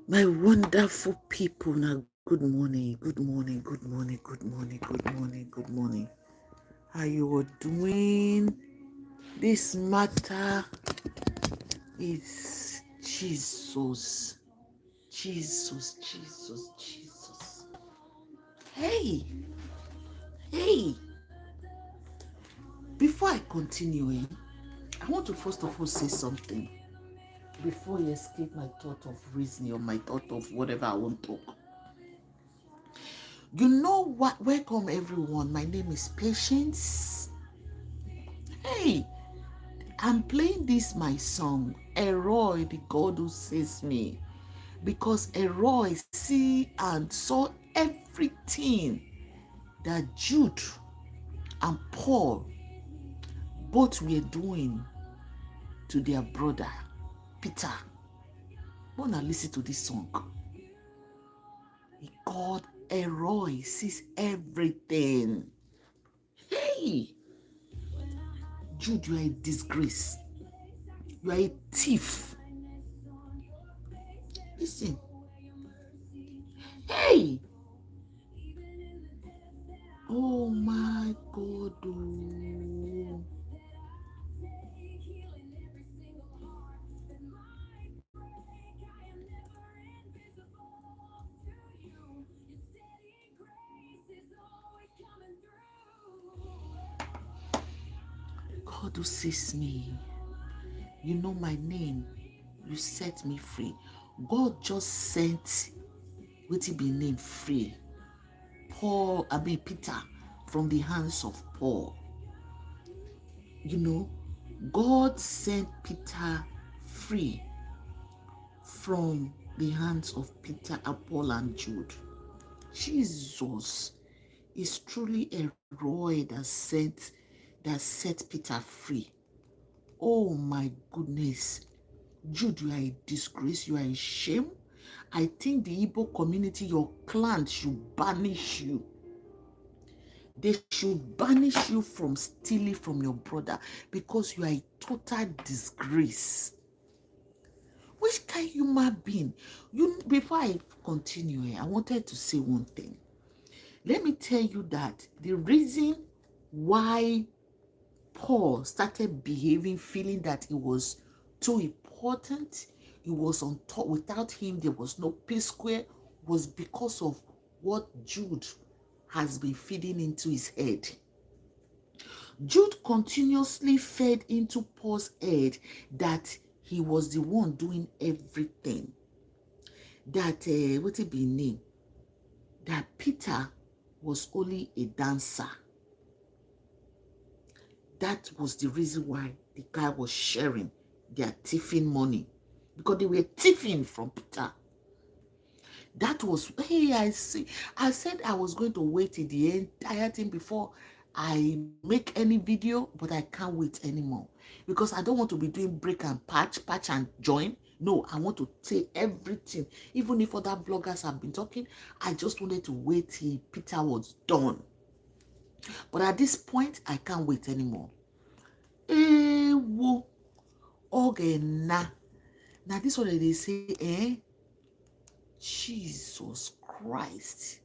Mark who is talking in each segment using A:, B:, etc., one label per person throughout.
A: My wonderful people, now good morning, good morning, good morning, good morning, good morning, good morning. How you are doing? This matter is Jesus. Jesus, Jesus, Jesus. Hey, hey, before I continue, I want to first of all say something before you escape my thought of reasoning or my thought of whatever I want to talk. You know what? Welcome everyone. My name is Patience. Hey, I'm playing this my song, Eroi, the God who saves me, because Eroi see and saw everything that Jude and Paul both were doing to their brother Peter. Wanna listen to this song? God, Eroi sees everything. Hey, Jude, you are a disgrace. You are a thief. Listen. Hey! Oh my God. Oh. God who sees me. You know my name. You set me free. God just sent what he be named free. Peter from the hands of Paul. You know, God sent Peter free from the hands of Peter, Paul, and Jude. Jesus is truly a Roy that set Peter free. Oh my goodness. Jude, you are a disgrace, you are a shame. I think the Igbo community, your clan should banish you. They should banish you from stealing from your brother because you are a total disgrace. Which kind of human being? Before I continue, I wanted to say one thing. Let me tell you that the reason why Paul started behaving, feeling that it was too important, it was on top, without him there was no Psquare, was because of what Jude has been feeding into his head. Jude continuously fed into Paul's head that he was the one doing everything. That, what it be named? That Peter was only a dancer. That was the reason why the guy was sharing their thieving money. Because they were thieving from Peter. That was, hey, I see. I said I was going to wait till the entire thing before I make any video, but I can't wait anymore. Because I don't want to be doing break and patch and join. No, I want to say everything. Even if other bloggers have been talking, I just wanted to wait till Peter was done. But at this point, I can't wait anymore. Ewo oge na. Now this one they say, Jesus Christ.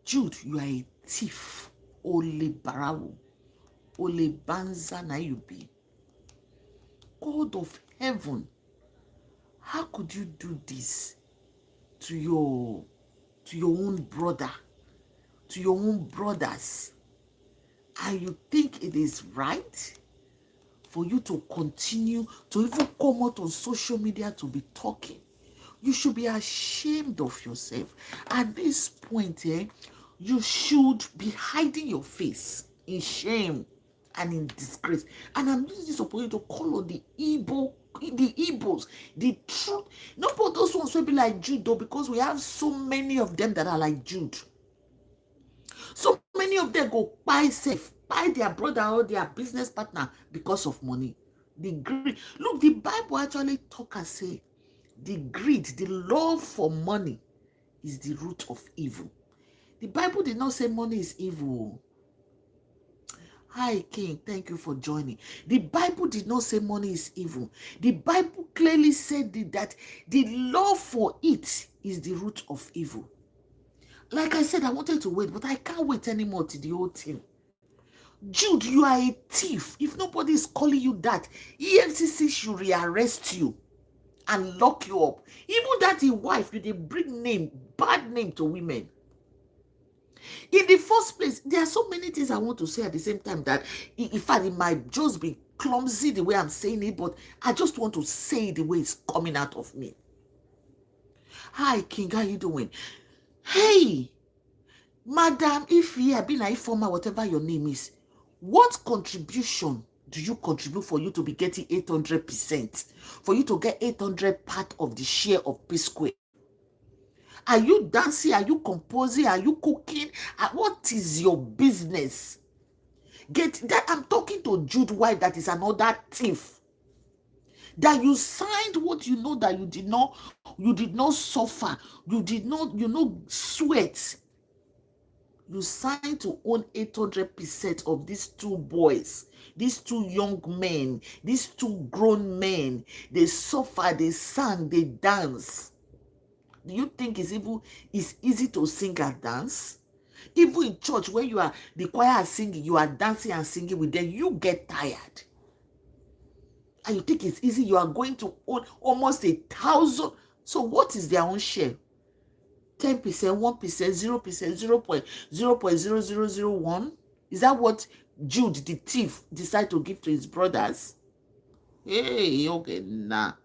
A: Jude, you are a thief. Ole barawo. Ole banza na you be. God of heaven, how could you do this to your own brother, to your own brothers? And you think it is right for you to continue to even come out on social media to be talking? You should be ashamed of yourself. At this point, you should be hiding your face in shame and in disgrace. And I'm using this opportunity to call on the Igbos, the truth. Not for those ones will be like Jude, though, because we have so many of them that are like Jude. So many of them go buy their brother or their business partner because of money. The greed. Look, the Bible actually talk and say, the greed, the love for money is the root of evil. The Bible did not say money is evil. Hi, King. Thank you for joining. The Bible did not say money is evil. The Bible clearly said that the love for it is the root of evil. Like I said, I wanted to wait, but I can't wait anymore to the whole thing. Jude, you are a thief. If nobody is calling you that, EFCC should rearrest you and lock you up. Even that your wife, they bring bad name to women. In the first place, there are so many things I want to say at the same time that, in fact, it might just be clumsy the way I'm saying it, but I just want to say it the way it's coming out of me. Hi, King, how you doing? Hey, Madam Ify, Abina Ifoma, whatever your name is, what contribution do you contribute for you to be getting 800%? For you to get 800 part of the share of Psquare? Are you dancing? Are you composing? Are you cooking? What is your business? Get that. I'm talking to Jude wife that is another thief. That you signed what you know that you did not suffer. You did not, sweat. You signed to own 800% of these two boys, these two young men, these two grown men. They suffer, they sang, they dance. Do you think it's easy to sing and dance? Even in church, when you are the choir is singing, you are dancing and singing with them, you get tired. And you think it's easy, you are going to own almost 1,000. So what is their own share? 10%, 1%, 0%, 0.0001? Is that what Jude, the thief, decided to give to his brothers? Hey, okay, now,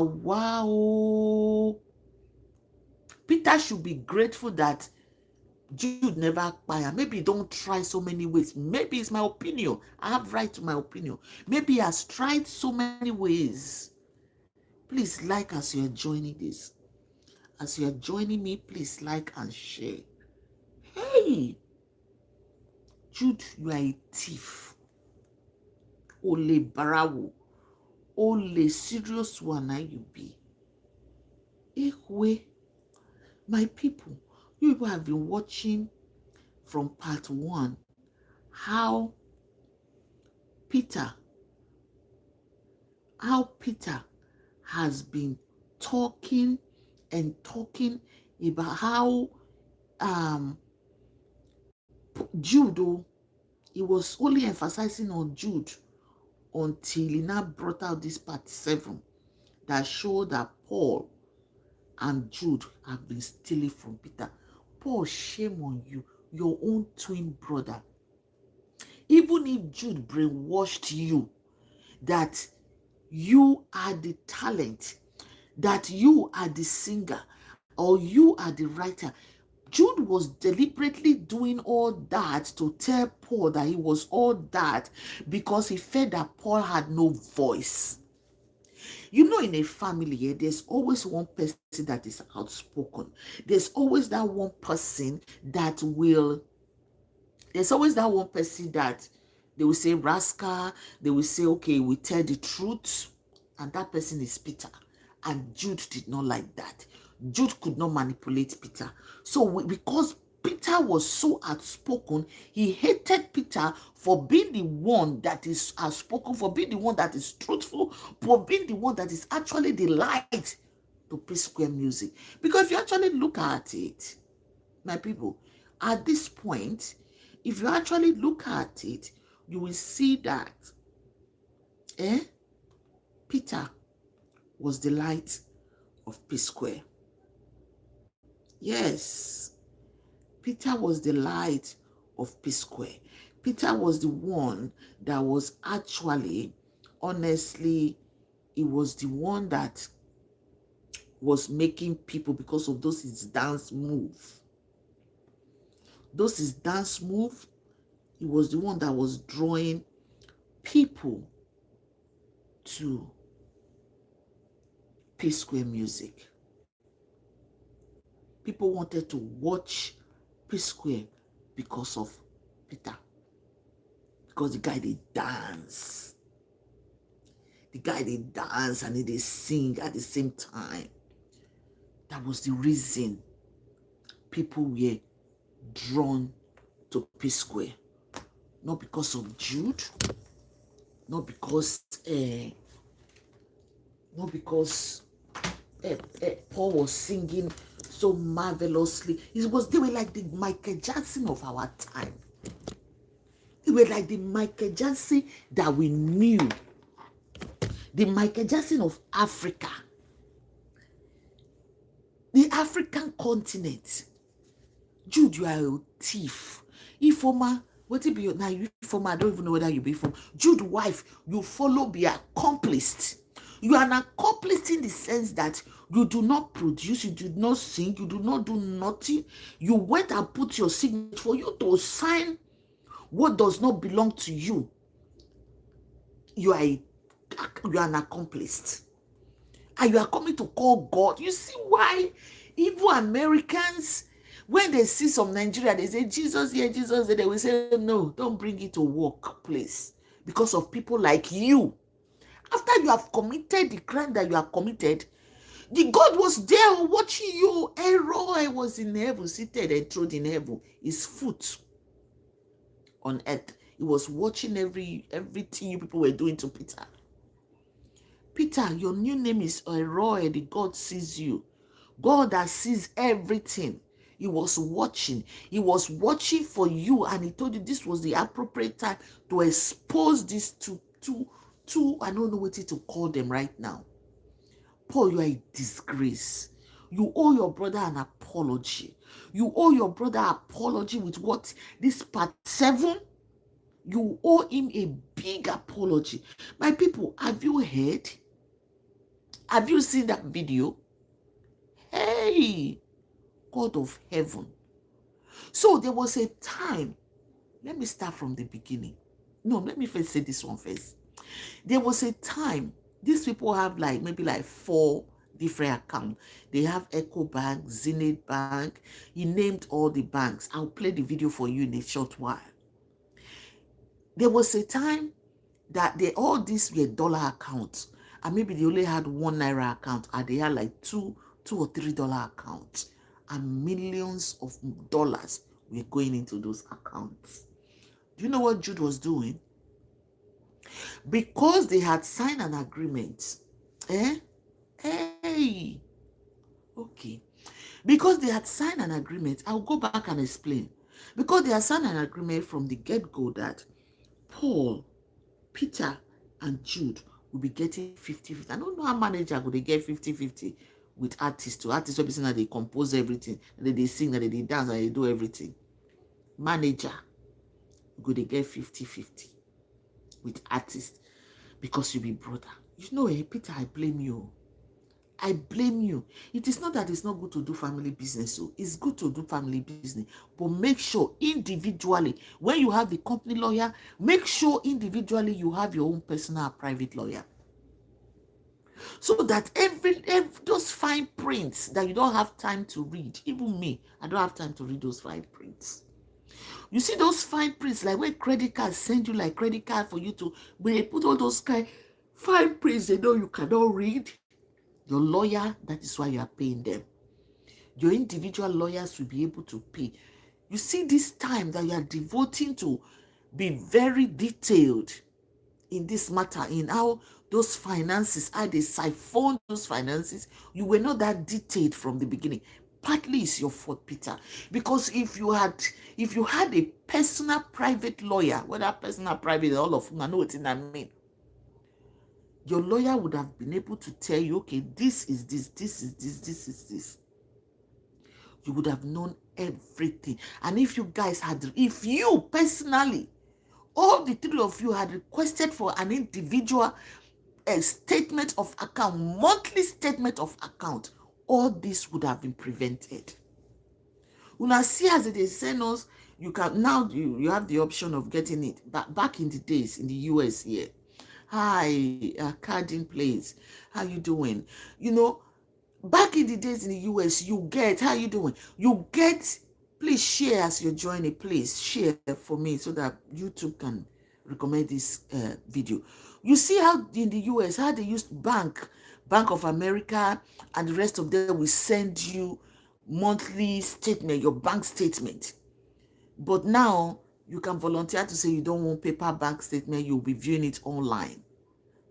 A: wow. Peter should be grateful that Jude never acquired. Maybe don't try so many ways. Maybe it's my opinion. I have right to my opinion. Maybe he has tried so many ways. Please like as you are joining this. As you are joining me, please like and share. Hey, Jude, you are a thief. Ole barawo. Ole serious one you be. Ekwe, my people, you people have been watching from part 1 how Peter has been talking about how Jude, he was only emphasizing on Jude until he now brought out this part 7 that showed that Paul and Jude have been stealing from Peter. Paul, shame on you, your own twin brother. Even if Jude brainwashed you that you are the talent, that you are the singer, or you are the writer, Jude was deliberately doing all that to tell Paul that he was all that because he felt that Paul had no voice. You know, in a family, there's always one person that is outspoken. There's always that one person that they will say rascal, they will say, okay, we tell the truth, and that person is Peter. And Jude did not like that. Jude could not manipulate Peter. So because Peter was so outspoken, he hated Peter for being the one that is outspoken, for being the one that is truthful, for being the one that is actually the light to Psquare music. Because if you actually look at it, my people, at this point, if you actually look at it, you will see that Peter was the light of Psquare. Yes, Peter was the light of Psquare. Peter was the one that was actually, honestly, he was the one that was making people, because of those his dance move. Those his dance move, he was the one that was drawing people to Psquare music. People wanted to watch Psquare because of Peter. Because the guy they dance. The guy they dance and they sing at the same time. That was the reason people were drawn to Psquare. not because of Jude, not because Paul was singing so marvelously. They were like the Michael Jackson of our time. They were like the Michael Jackson that we knew. The Michael Jackson of Africa. The African continent. Jude, you are a thief. Ifoma, what it be now? You Ifoma, I don't even know whether you be from. Jude, wife, you follow be accomplished. You are an accomplice in the sense that you do not produce, you do not sing, you do not do nothing. You went and put your signature for you to sign what does not belong to you. You are an accomplice. And you are coming to call God. You see why even Americans, when they see some Nigeria, they say, Jesus here, Jesus there. They will say, no, don't bring it to workplace because of people like you. After you have committed the crime that you have committed, the God was there watching you. Elroy was in heaven, seated enthroned in heaven. His foot on earth. He was watching everything you people were doing to Peter. Peter, your new name is Elroy. The God sees you. God that sees everything. He was watching. He was watching for you, and he told you this was the appropriate time to expose this to I don't know what to call them right now. Paul, you are a disgrace. You owe your brother an apology. You owe your brother apology with what? This part 7. You owe him a big apology. My people, have you heard? Have you seen that video? Hey, God of heaven. So there was a time. Let me start from the beginning. No, let me first say this one first. There was a time, these people have maybe 4 different accounts. They have Echo Bank, Zenith Bank. He named all the banks. I'll play the video for you in a short while. There was a time that all these were dollar accounts, and maybe they only had 1 naira account, and they had $2 or $3 accounts, and millions of dollars were going into those accounts. Do you know what Jude was doing? Because they had signed an agreement. Hey. Okay. Because they had signed an agreement, I'll go back and explain. Because they had signed an agreement from the get-go that Paul, Peter, and Jude will be getting 50-50. I don't know how manager would they get 50-50 with artists. Artists will be saying that they compose everything, that they sing, that they dance, and they do everything. Manager, go they get 50-50 with artists because you be brother. You know, Peter, I blame you. I blame you. It is not that it's not good to do family business. So it's good to do family business, but make sure individually, when you have the company lawyer, make sure individually you have your own personal private lawyer. So that every those fine prints that you don't have time to read, even me, I don't have time to read those fine prints. You see those fine prints, like when credit cards send you credit card for you to, when they put all those fine prints, they know you cannot read. Your lawyer, that is why you are paying them. Your individual lawyers will be able to pay. You see this time that you are devoting to be very detailed in this matter, in how those finances, how they siphon those finances. You were not that detailed from the beginning. Partly it's your fault, Peter. Because if you had a personal private lawyer, whether personal private, all of them, I know what I mean. Your lawyer would have been able to tell you, okay, this is this, this is this, this is this. You would have known everything. And if you personally, all the 3 of you had requested for an individual statement of account, monthly statement of account, all this would have been prevented. Una see as they send us, you can now you have the option of getting it. But back in the days in the US here. Hi, Cardin Place. How you doing? You know, back in the days in the US, you get, how you doing? You get, please share as you're joining, please share for me so that YouTube can recommend this video. You see how in the US, how they used Bank of America, and the rest of them will send you monthly statement, your bank statement. But now, You can volunteer to say you don't want paper bank statement, you'll be viewing it online.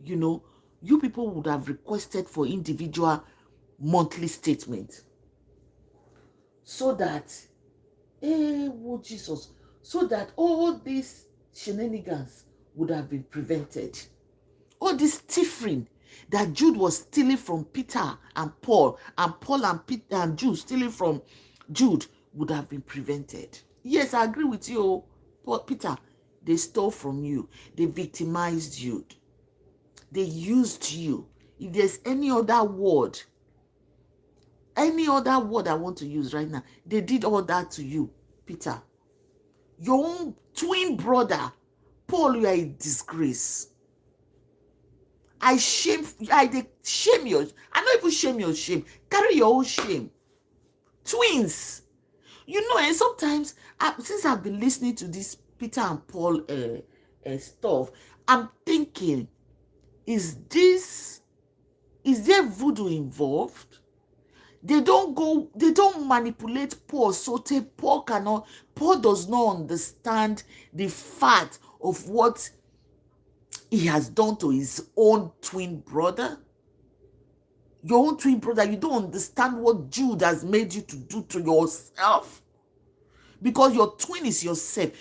A: You know, you people would have requested for individual monthly statement so that, oh Jesus, so that all these shenanigans would have been prevented. All this tiffering that Jude was stealing from Peter and Paul and Peter and Jude stealing from Jude would have been prevented. Yes, I agree with you, Peter. They stole from you. They victimized you. They used you. If there's any other word I want to use right now, they did all that to you, Peter. Your own twin brother, Paul, you are a disgrace. I shame your, I not even shame your shame. Carry your own shame. Twins. You know, and sometimes, since I've been listening to this Peter and Paul stuff, I'm thinking, is there voodoo involved? They don't manipulate Paul so Paul does not understand the fact of what he has done to his own twin brother. Your own twin brother, you don't understand what Jude has made you to do to yourself. Because your twin is yourself.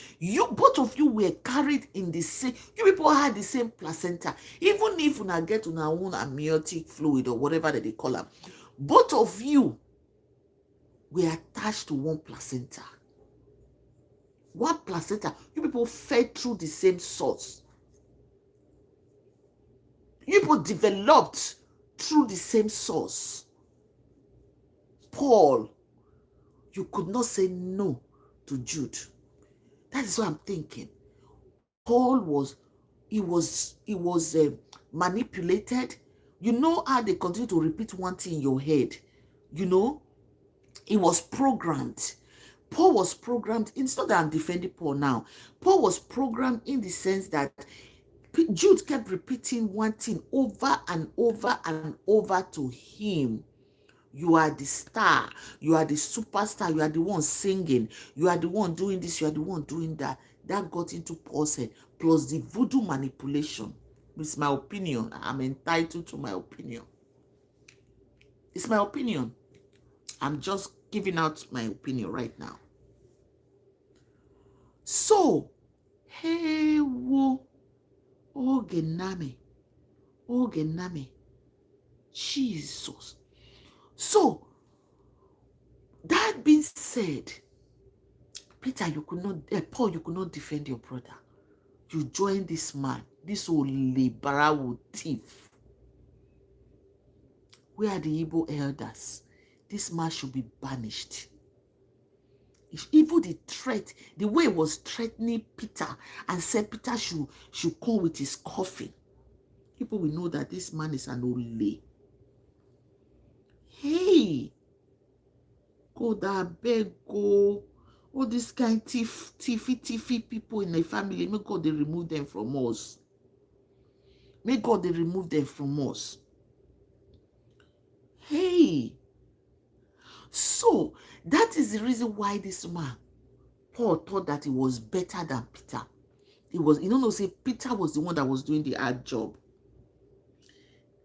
A: Both of you were carried in the same, you people had the same placenta. Even if you get on our own amniotic fluid or whatever that they call them, both of you were attached to one placenta. One placenta. You people fed through the same source. You people developed through the same source. Paul, you could not say no to Jude. That is what I'm thinking. Paul was manipulated. You know how they continue to repeat one thing in your head. You know, it was programmed. Paul was programmed. It's not that I'm defending Paul now. Paul was programmed in the sense that Jude kept repeating one thing over and over and over to him. You are the star. You are the superstar. You are the one singing. You are the one doing this. You are the one doing that. That got into Paul's head. Plus the voodoo manipulation. It's my opinion. I'm entitled to my opinion. It's my opinion. I'm just giving out my opinion right now. So, hey, wo, ogename, Jesus. So, that being said, Peter, Paul, you could not defend your brother. You joined this man, this old liberal thief. Where are the Igbo elders? This man should be banished. Even the threat, the way it was threatening Peter and said Peter should come with his coffin. People will know that this man is an ole. Hey, God, I beg, go. All these kind tiffy people in the family, may God they remove them from us. May God they remove them from us. Hey. So, that is the reason why this man, Paul, thought that he was better than Peter. Say Peter was the one that was doing the hard job.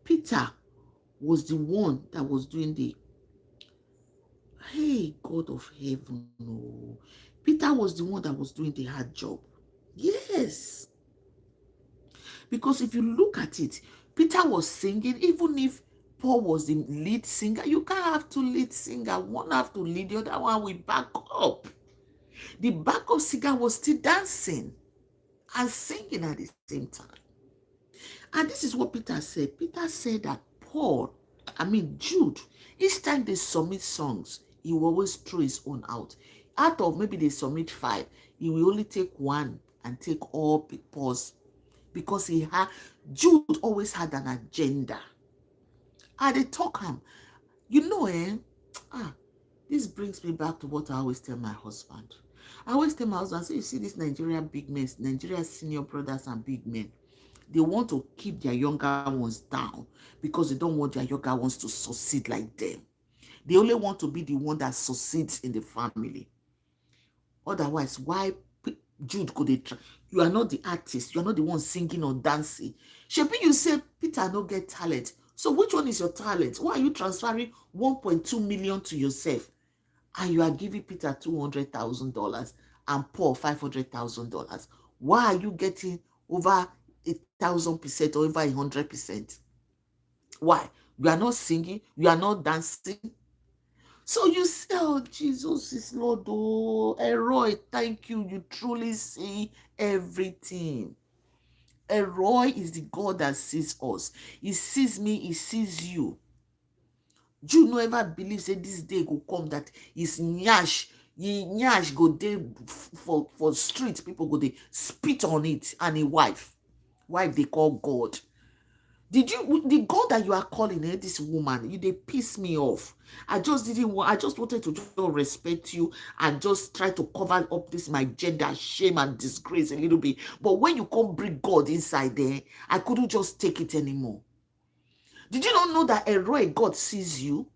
A: Peter was the one that was doing the, hey, God of heaven, no. Peter was the one that was doing the hard job. Yes. Because if you look at it, Peter was singing, even if Paul was the lead singer. You can't have two lead singers. One have to lead, the other one will back up. The backup singer was still dancing and singing at the same time. And this is what Peter said. Peter said that Jude, each time they submit songs, he will always throw his own out. Out of maybe they submit 5, he will only take 1 and take all Paul's. Because Jude always had an agenda. And they talk him. This brings me back to what I always tell my husband. I always tell my husband, you see these Nigerian big men, Nigerian senior brothers and big men, they want to keep their younger ones down because they don't want their younger ones to succeed like them. They only want to be the one that succeeds in the family. Otherwise, why Jude could they try. You are not the artist. You are not the one singing or dancing. Shebi, you say Peter no get talent. So which one is your talent? Why are you transferring 1.2 million to yourself? And you are giving Peter $200,000 and Paul $500,000. Why are you getting over 1,000% or over 100%? Why? You are not singing, you are not dancing. So you say, oh, Jesus is Lord. Oh, Elroy, thank you. You truly see everything. Elroy is the God that sees us. He sees me, he sees you. You no ever believe say this day go come that is nyash, nyash go dey for street, people go dey spit on it, and a wife they call God. The God that you are calling, this woman, you they piss me off. I just wanted to just respect you and just try to cover up this my gender shame and disgrace a little bit. But when you come bring God inside there, I couldn't just take it anymore. Did you not know that Elroy, God sees you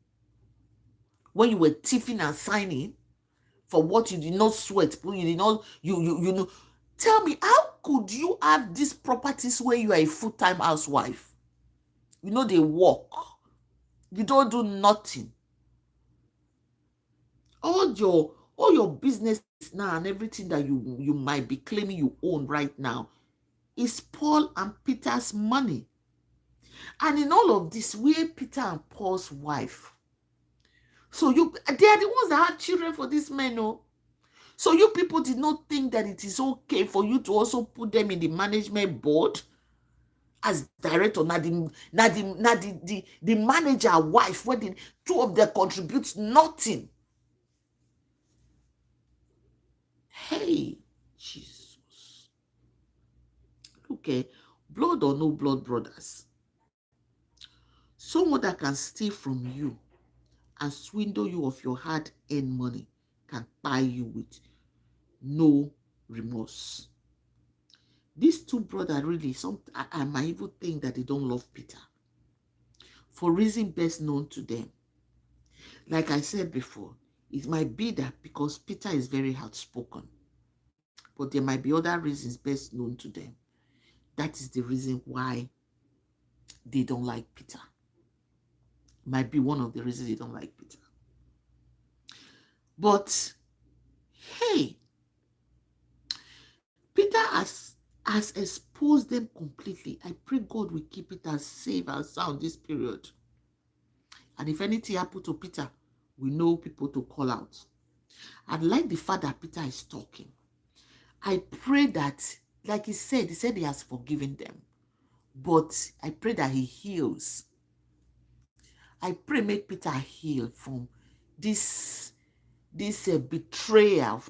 A: when you were thieving and signing for what you did not sweat, you did not, you know. Tell me, how could you have these properties where you are a full-time housewife? You know, they work. You don't do nothing. All your business now and everything that you might be claiming you own right now is Paul and Peter's money. And in all of this, we're Peter and Paul's wife. So they are the ones that have children for these men, no? So you people did not think that it is okay for you to also put them in the management board as director. The manager wife, where the two of them contributes nothing. Hey, Jesus. Okay, blood or no blood brothers. Someone that can steal from you and swindle you of your hard-earned money can buy you with no remorse. These two brothers really, I might even think that they don't love Peter for reason best known to them. Like I said before, it might be that because Peter is very outspoken, but there might be other reasons best known to them. That is the reason why they don't like Peter. Might be one of the reasons they don't like Peter. But hey, Peter has exposed them completely. I pray God will keep it as safe and sound this period. And if anything happened to Peter, we know people to call out. I'd like the fact that Peter is talking. I pray that, like he said he has forgiven them. But I pray that he heals. I pray make Peter heal from this betrayal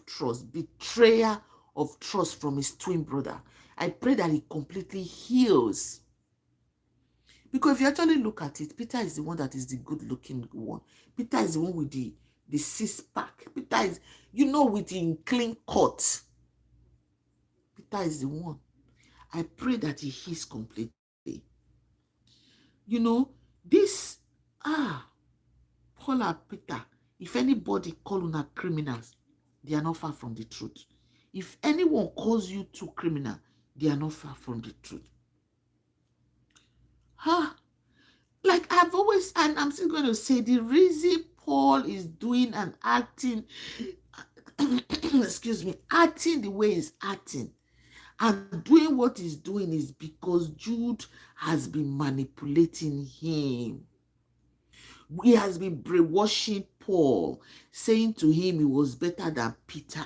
A: of trust from his twin brother. I pray that he completely heals. Because if you actually look at it, Peter is the one that is the good-looking one. Peter is the one with the six-pack. Peter is, with the clean cut. Peter is the one. I pray that he heals completely. This, Paul and Peter, if anybody call on criminals, they are not far from the truth. If anyone calls you two criminal, they are not far from the truth. Like I've always, and I'm still going to say, the reason Paul is doing and acting, excuse me, acting the way he's acting and doing what he's doing is because Jude has been manipulating him. He has been brainwashing Paul, saying to him he was better than Peter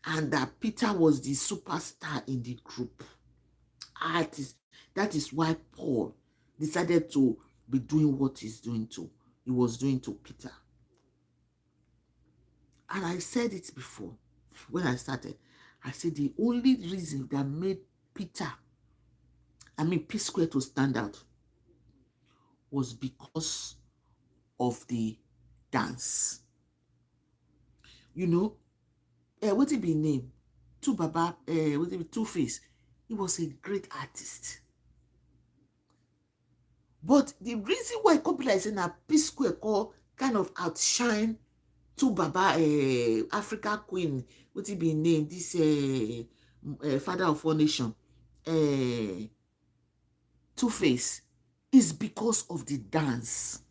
A: and that Peter was the superstar in the group. That is why Paul decided to be doing what he was doing to Peter. And I said it before when I started. I said the only reason that made Psquare to stand out was because of the dance. What it be name? Two-Face. He was a great artist. But the reason why company is saying that Psquare kind of outshine two Baba Africa Queen, what he be named, this father of all nation, Two-Face, is because of the dance.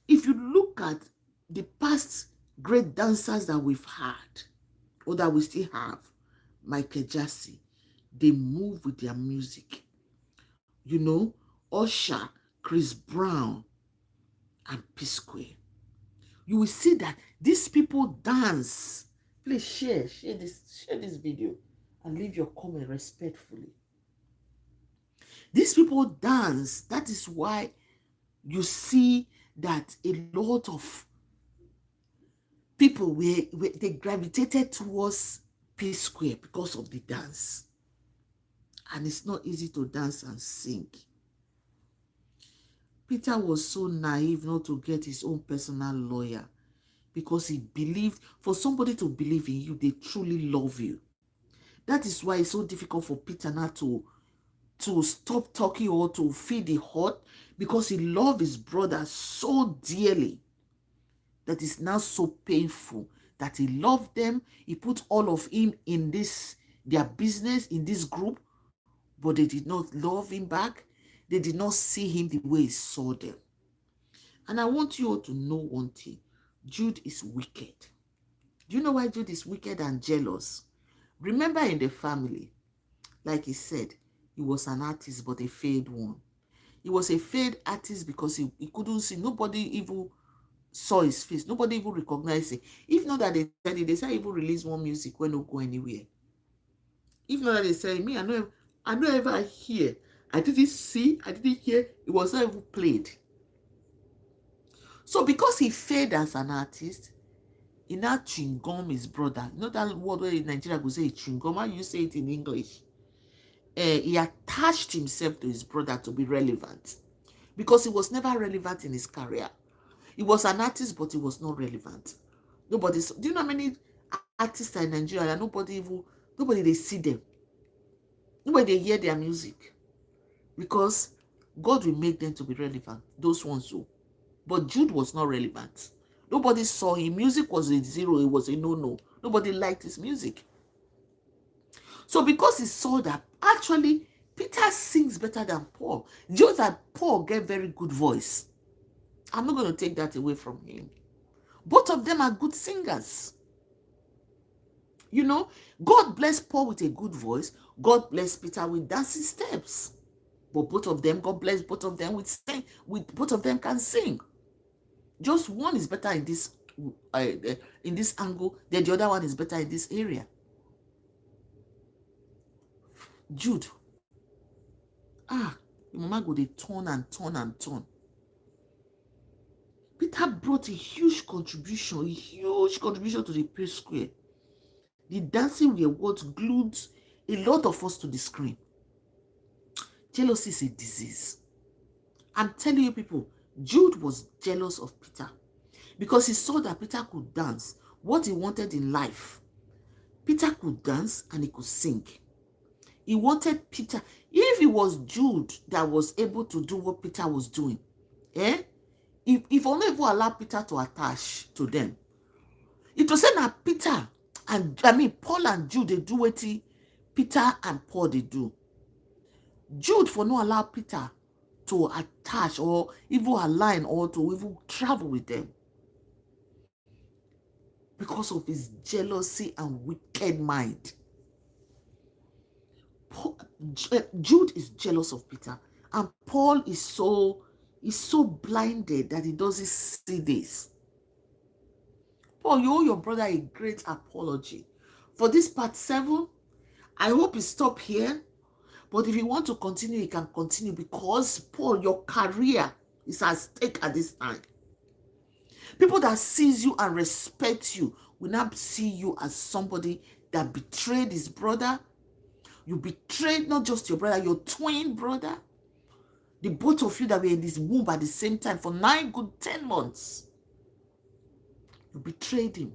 A: If you look at the past great dancers that we've had, or that we still have, Michael Jackson, they move with their music. You know, Usher, Chris Brown, and Psquare. You will see that these people dance. Please share this video and leave your comment respectfully. These people dance. That is why you see that a lot of people they gravitated towards Psquare because of the dance. And it's not easy to dance and sing. Peter was so naive not to get his own personal lawyer, because he believed, for somebody to believe in you, they truly love you. That is why it's so difficult for Peter now to stop talking or to feel the hurt, because he loved his brother so dearly that it's now so painful that he loved them. He put all of him in their business, in this group, but they did not love him back. They did not see him the way he saw them. And I want you all to know one thing. Jude is wicked. Do you know why Jude is wicked and jealous? Remember, in the family, like he said, he was an artist, but a failed one. He was a failed artist because he couldn't see. Nobody even saw his face. Nobody even recognized it. If not that they said it, they said even release one music when no go anywhere. If not that they said, me, I don't ever hear. I didn't see, I didn't hear. It was not even played. So because he failed as an artist, he now chewing gum his brother. You know that word where in Nigeria go say chewing gum? How you say it in English? He attached himself to his brother to be relevant, because he was never relevant in his career. He was an artist, but he was not relevant. Do you know how many artists are in Nigeria that nobody they see them? Nobody they hear their music, because God will make them to be relevant. Those ones who. But Jude was not relevant. Nobody saw him. Music was a zero. It was a no-no. Nobody liked his music. So because he saw that, actually, Peter sings better than Paul. Just that Paul get very good voice. I'm not going to take that away from him. Both of them are good singers. You know, God bless Paul with a good voice. God bless Peter with dancing steps. But both of them, God bless both of them with both of them can sing. Just one is better in this angle, then the other one is better in this area. Jude, your mama go dey turn and turn and turn. Peter brought a huge contribution to the Psquare. The dancing were what glued a lot of us to the screen. Jealousy is a disease. I'm telling you people, Jude was jealous of Peter because he saw that Peter could dance what he wanted in life. Peter could dance and he could sing. He wanted Peter. If it was Jude that was able to do what Peter was doing, if only even allow Peter to attach to them, it was saying that Peter and Paul and Jude, they do what Peter and Paul they do. Jude for not allow Peter to attach or even align or to even travel with them because of his jealousy and wicked mind. Jude is jealous of Peter, and Paul is so blinded that he doesn't see this. Paul, you owe your brother a great apology for this part 7. I hope you stop here. But if you want to continue, you can continue, because Paul, your career is at stake at this time. People that sees you and respect you will not see you as somebody that betrayed his brother. You betrayed not just your brother, your twin brother. The both of you that were in this womb at the same time for 9 good 10 months. You betrayed him.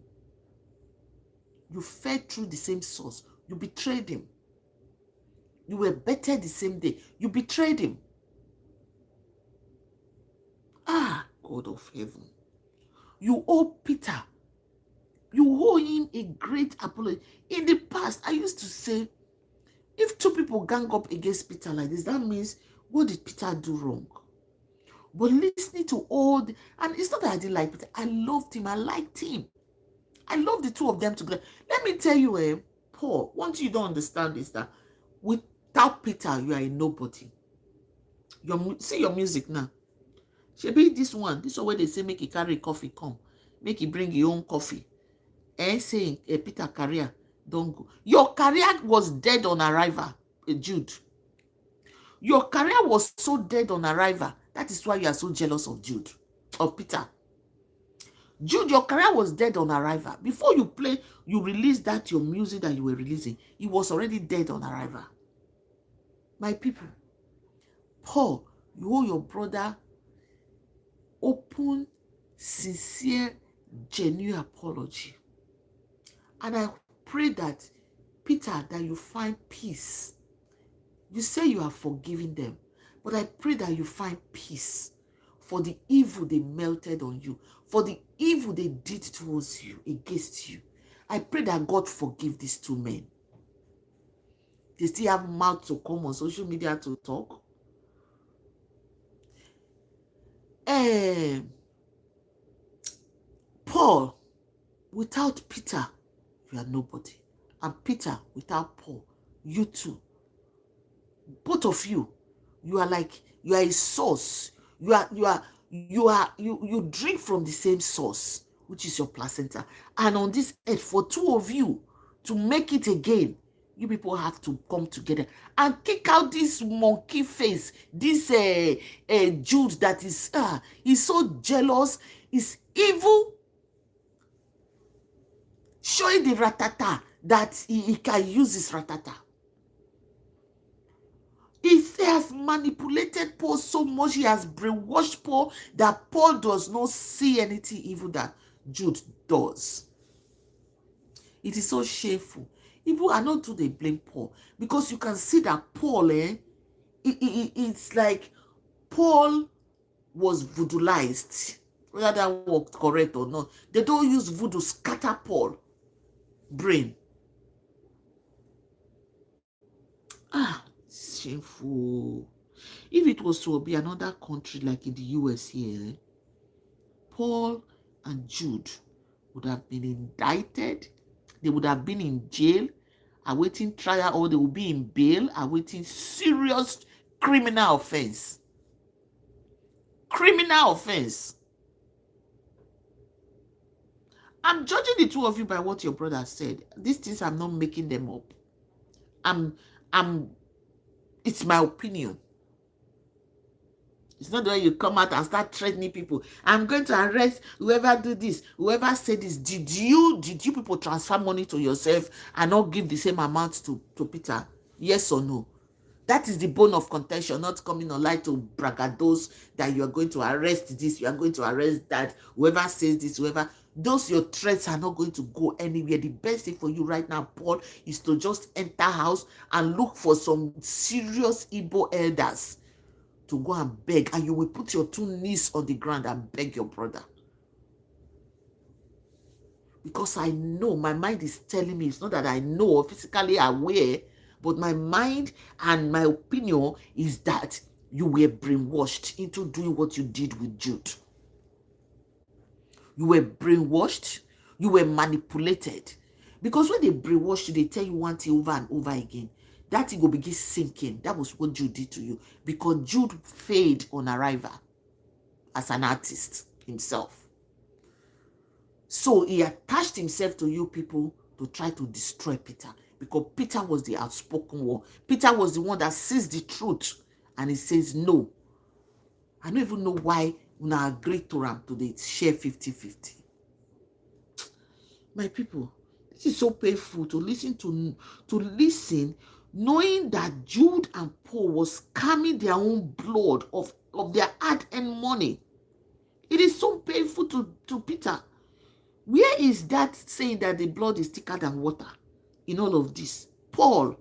A: You fed through the same source. You betrayed him. You were better the same day. You betrayed him. God of heaven. You owe Peter. You owe him a great apology. In the past, I used to say, if two people gang up against Peter like this, that means, what did Peter do wrong? But listening to and it's not that I didn't like Peter. I loved him. I liked him. I love the two of them together. Let me tell you, Paul, once you don't understand is that without Peter, you are a nobody. See your music now. Shebi this one where they say make you carry coffee come. Make you bring your own coffee. Saying Peter career don't go. Your career was dead on arrival, Jude. Your career was so dead on arrival. That is why you are so jealous of Peter. Jude, your career was dead on arrival. Before you released your music that you were releasing, it was already dead on arrival. My people, Paul, you owe your brother open, sincere, genuine apology. And I pray that, Peter, that you find peace. You say you are forgiving them, but I pray that you find peace for the evil they melted on you, for the evil they did towards you, against you. I pray that God forgive these two men. They still have mouth to come on social media to talk. Paul, without Peter, you are nobody. And Peter, without Paul, you too. Both of you, you are a source. You drink from the same source, which is your placenta. And on this earth, for two of you to make it again, you people have to come together and kick out this monkey face, this Jude that is he's so jealous, is evil, showing the ratata that he can use his ratata. He has manipulated Paul so much, he has brainwashed Paul that Paul does not see anything evil that Jude does. It is so shameful. People are not too they blame Paul, because you can see that Paul, it's like Paul was voodooized, whether that worked correct or not. They don't use voodoo scatter Paul brain. Shameful. If it was to be another country like in the US here, Paul and Jude would have been indicted. They would have been in jail awaiting trial, or they will be in bail awaiting serious criminal offense. Criminal offense. I'm judging the two of you by what your brother said. These things, I'm not making them up. It's my opinion. It's not the way you come out and start threatening people. I'm going to arrest whoever do this, whoever said this. Did you people transfer money to yourself and not give the same amount to Peter? Yes or no? That is the bone of contention, not coming online to braggadoce that you are going to arrest this, you are going to arrest that, whoever says this, whoever. Those your threats are not going to go anywhere. The best thing for you right now, Paul, is to just enter house and look for some serious Igbo elders to go and beg, and you will put your two knees on the ground and beg your brother. Because I know, my mind is telling me, it's not that I know or physically aware, but my mind and my opinion is that you were brainwashed into doing what you did with Jude. You were brainwashed, you were manipulated. Because when they brainwash you, they tell you one thing over and over again. That thing will begin sinking. That was what Jude did to you. Because Jude failed on arrival as an artist himself. So he attached himself to you people to try to destroy Peter. Because Peter was the outspoken one. Peter was the one that sees the truth. And he says, no. I don't even know why we agreed to him to share 50-50. My people, this is so painful to listen knowing that Jude and Paul was scamming their own blood of their hard-earned money. It is so painful to Peter. Where is that saying that the blood is thicker than water in all of this? Paul,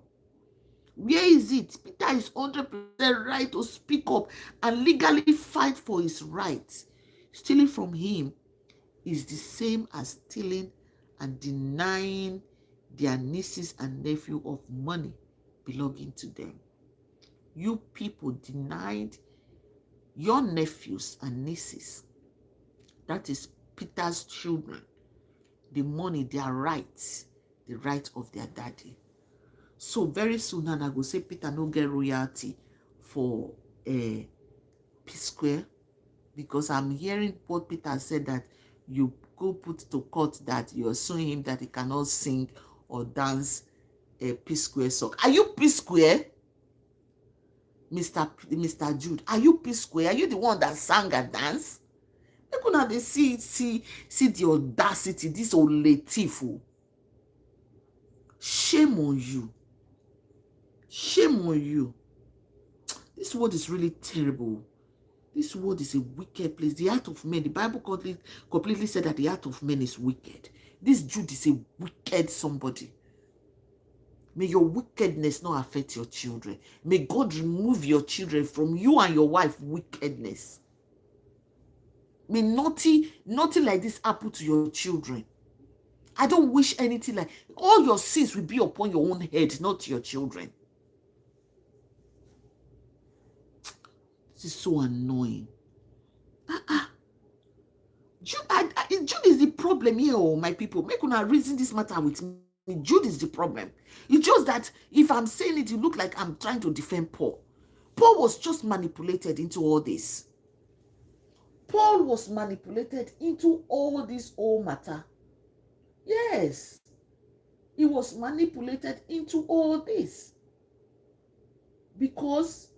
A: where is it? Peter is 100% right to speak up and legally fight for his rights. Stealing from him is the same as stealing and denying their nieces and nephews of money belonging to them. You people denied your nephews and nieces, that is Peter's children, the money, their rights, the right of their daddy. So very soon, and I go say Peter no get royalty for Psquare, because I'm hearing what Peter said, that you go put to court that you're suing him that he cannot sing or dance a Psquare song. Are you Psquare? Mr. Jude, are you Psquare? Are you the one that sang and danced? Make una dey see the audacity, this old Latifo. Shame on you. Shame on you. This world is really terrible. This world is a wicked place. The heart of men, the Bible completely said that the heart of men is wicked. This Jude is a wicked somebody. May your wickedness not affect your children. May God remove your children from you and your wife wickedness. May nothing like this happen to your children. I don't wish anything like, all your sins will be upon your own head, not your children. This is so annoying. Jude is the problem here, oh, my people. Make una reason this matter with me. Jude is the problem. It's just that if I'm saying it, you look like I'm trying to defend Paul. Paul was just manipulated into all this. Paul was manipulated into all this whole matter. Yes. He was manipulated into all this. Because,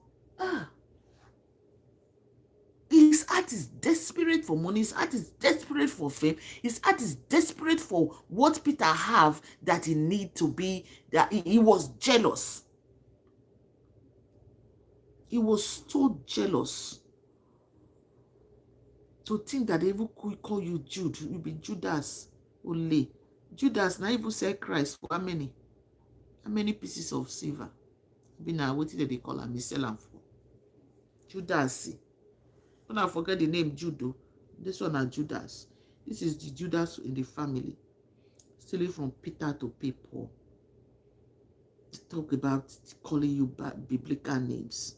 A: his heart is desperate for money. His heart is desperate for fame. His heart is desperate for what Peter have that he need to be. That he was jealous. He was so jealous. To think that they even could call you Jude. You be Judas only. Judas now even said Christ for how many? How many pieces of silver? Be now what did they call him? Sell him for. Judas. Don't forget the name Judo. This one are Judas. This is the Judas in the family. Stealing from Peter to pay Paul. Talk about calling you biblical names.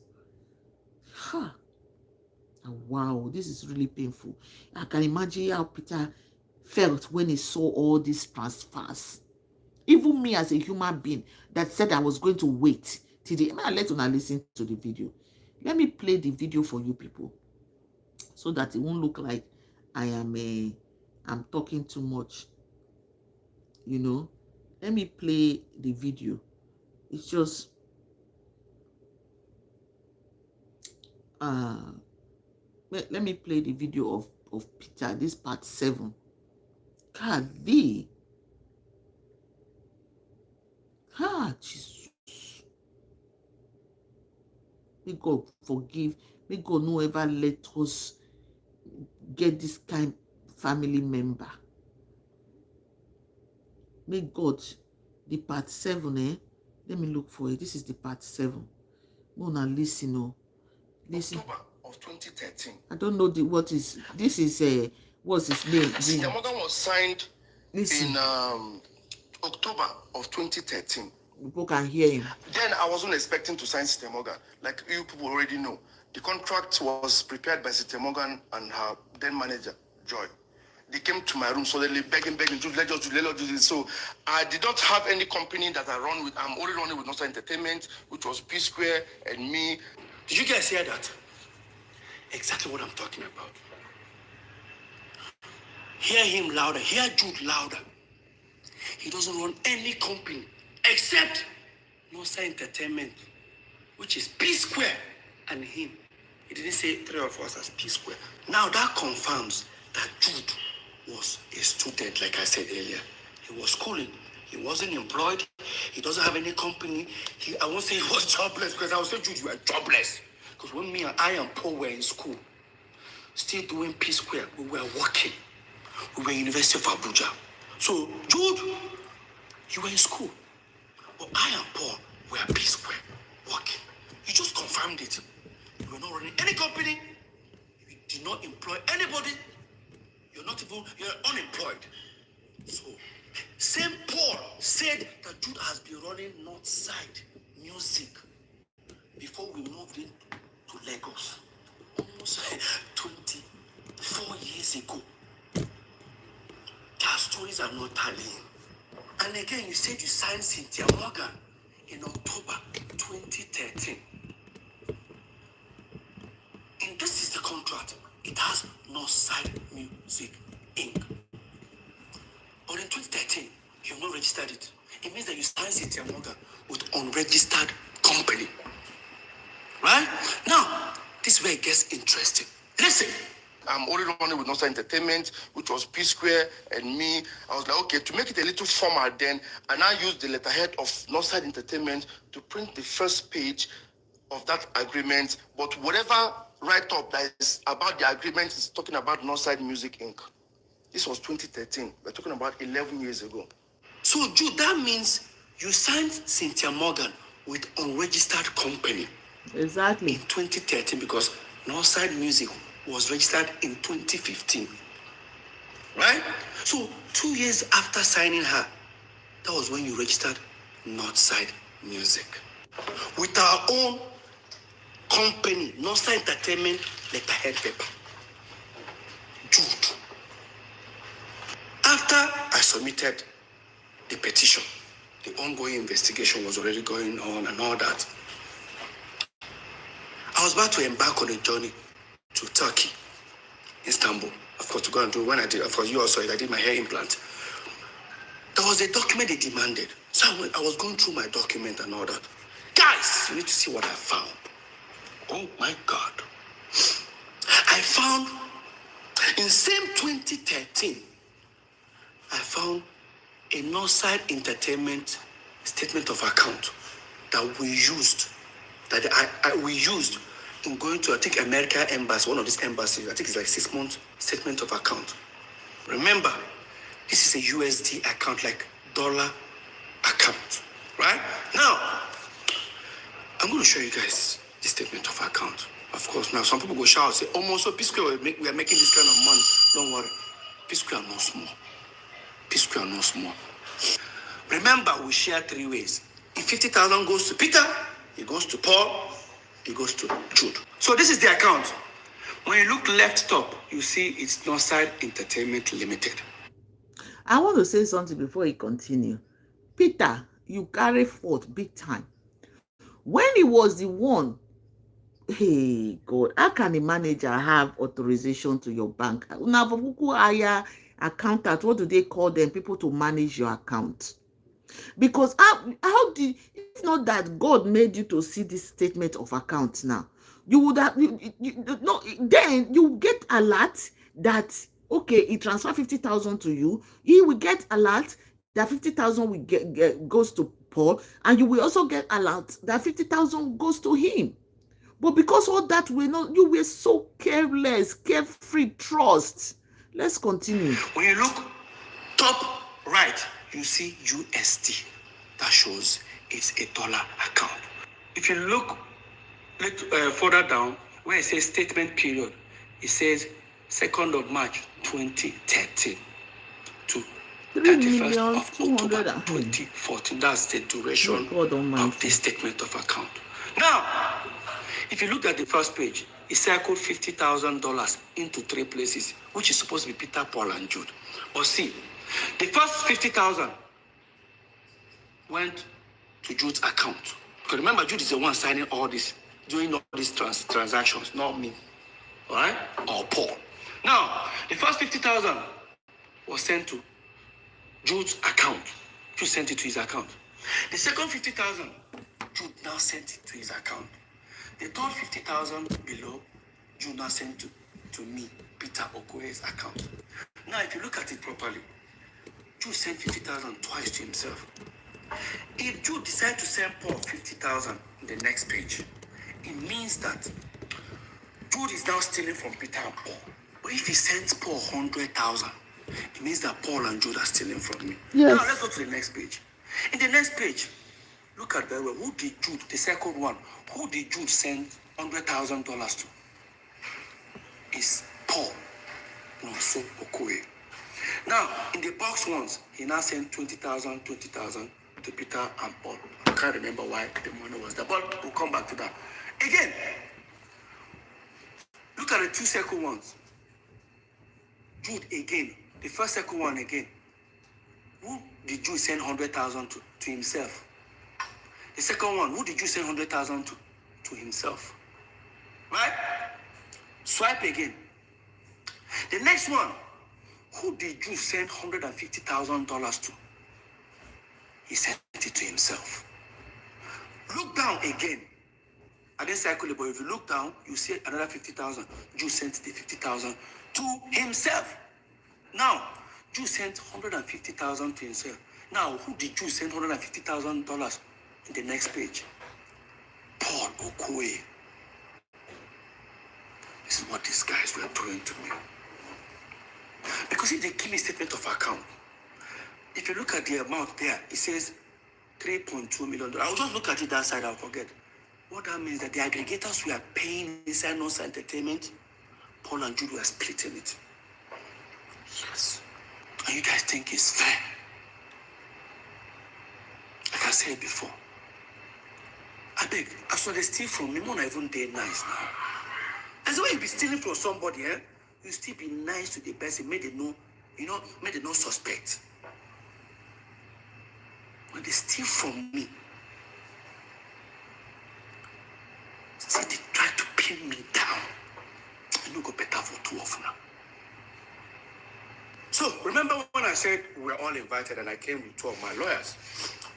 A: Ha! Wow, this is really painful. I can imagine how Peter felt when he saw all these transfers. Even me as a human being that said I was going to wait till the end. Let una listen to the video. Let me play the video for you people, so that it won't look like I'm talking too much. You know, let me play the video. It's just let me play the video of Peter, this part 7. God, Jesus. May God forgive. May God no ever let us get this kind family member. May God, the part 7, let me look for it. This is the part 7. No, now listen, no. Listen.
B: October of 2013.
A: I don't know what is, this is, what's his name?
B: The mother was signed
A: listen.
B: In October of 2013.
A: People can hear him.
B: Then I wasn't expecting to sign Sister Morgan. Like you people already know. The contract was prepared by Sister Morgan and her then manager, Joy. They came to my room suddenly begging, let us do this. So I did not have any company that I run with. I'm only running with Nosa Entertainment, which was Psquare and me. Did you guys hear that? Exactly what I'm talking about. Hear him louder. Hear Jude louder. He doesn't run any company except Nosa Entertainment, which is Psquare and him. He didn't say 3 of us as Psquare. Now that confirms that Jude was a student, like I said earlier. He was schooling. He wasn't employed. He doesn't have any company. I won't say he was jobless, because I would say, Jude, you are jobless. Because when I and Paul were in school, still doing Psquare, we were working. We were in University of Abuja. So, Jude, you were in school. But I and Paul were at Psquare working. You just confirmed it. You were not running any company. You did not employ anybody. You're unemployed. So, same Paul said that Jude has been running north side music before we moved in to Lagos. Almost 24 years ago. Their stories are not tallying. And again, you said you signed Cynthia Morgan in October 2013. And this is the contract. It has Northside Music Inc. But in 2013, you've not registered it. It means that you signed Cynthia Morgan with unregistered company. Right? Now, this is where it gets interesting. Listen. I'm only running with Northside Entertainment, which was Psquare and me. I was like, okay, to make it a little formal then, and I used the letterhead of Northside Entertainment to print the first page of that agreement. But whatever write-up that is about the agreement is talking about Northside Music Inc. This was 2013. We're talking about 11 years ago. So, Jude, that means you signed Cynthia Morgan with unregistered company.
A: Exactly.
B: In 2013, because Northside Music was registered in 2015. Right? So 2 years after signing her, that was when you registered Northside Music. With our own company, Northside Entertainment letterhead paper. Jude. After I submitted the petition, the ongoing investigation was already going on and all that. I was about to embark on a journey to Turkey, Istanbul. Of course, to go and do, when I did, of course, you also, I did my hair implant. There was a document they demanded. So I was going through my document and all that. Guys, you need to see what I found. Oh my God. I found, in same 2013, I found a Northside Entertainment statement of account that we used, we used in going to, I think, America Embassy, one of these embassies. I think it's like 6 months statement of account. Remember, this is a USD account, like dollar account, right? Now, I'm going to show you guys the statement of account. Of course, now some people go shout and say, oh, so Psquare, we are making this kind of money. Don't worry. Psquare no small. Psquare no small. Remember, we share 3 ways. If 50,000 goes to Peter, it goes to Paul, it goes to Jude. So this is the account. When you look left top, you see it's Northside Entertainment Limited.
A: I want to say something before you continue. Peter, you carry forth big time. When he was the one, hey God, how can a manager have authorization to your bank? Now, for who hire accountant, what do they call them? People to manage your account. Because how did, if not that God made you to see this statement of account now, you would have, no, then you get alert that, okay, he transfer 50,000 to you, he will get alert that 50,000 will goes to Paul, and you will also get alert that 50,000 goes to him. But because all that you were so careless, carefree, trust. Let's continue.
B: When you look top right, you see USD. That shows it's a dollar account. If you look further down, where it says statement period, it says 2nd of March 2013 to 31st of October 2014. That's the duration of this statement of account. Now, if you look at the first page, it circled $50,000 into 3 places, which is supposed to be Peter, Paul, and Jude. But see, the first 50,000 went to Jude's account. Because remember, Jude is the one signing all this, doing all these transactions, not me. All right? Or Paul. Now, the first 50,000 was sent to Jude's account. Jude sent it to his account. The second 50,000, Jude now sent it to his account. The third 50,000 below, Jude now sent to me, Peter Okoye's account. Now, if you look at it properly, Jude sent 50,000 twice to himself. If Jude decides to send Paul 50,000 in the next page, it means that Jude is now stealing from Peter and Paul. But if he sends Paul 100,000, it means that Paul and Jude are stealing from me.
A: Yes.
B: Now let's go to the next page. In the next page, look at very well. Who did Jude, the second one, who did Jude send $100,000 to? It's Paul. No, so Okoye. Now, in the box ones, he now sent 20,000 to Peter and Paul. I can't remember why the money was there, but we'll come back to that. Again, look at the two second ones. Jude again, the first second one again. Who did Jude send 100,000 to himself? The second one, who did Jude send 100,000 to himself? Right? Swipe again. The next one, who did Jude send $150,000 to? He sent it to himself. Look down again. I didn't cycle it, but if you look down, you see another 50,000. Jude sent the 50,000 to himself. Now, Jude sent 150,000 to himself. Now, who did Jude send $150,000 in the next page? Paul Okoye. This is what these guys were doing to me. Because if they give me statement of account, if you look at the amount there, it says $3.2 million. I'll just look at it that side, I'll forget. What that means that the aggregators were paying inside Nosa Entertainment, Paul and Jude were splitting it. Yes. And you guys think it's fair? Like I said before, I beg, as well they steal from me, more even they nice now. That's why you be stealing from somebody, eh? You still be nice to the person, make they know, make they not suspect. When they steal from me, still they try to pin me down. I no go better for two of now. So, remember when I said we were all invited and I came with two of my lawyers?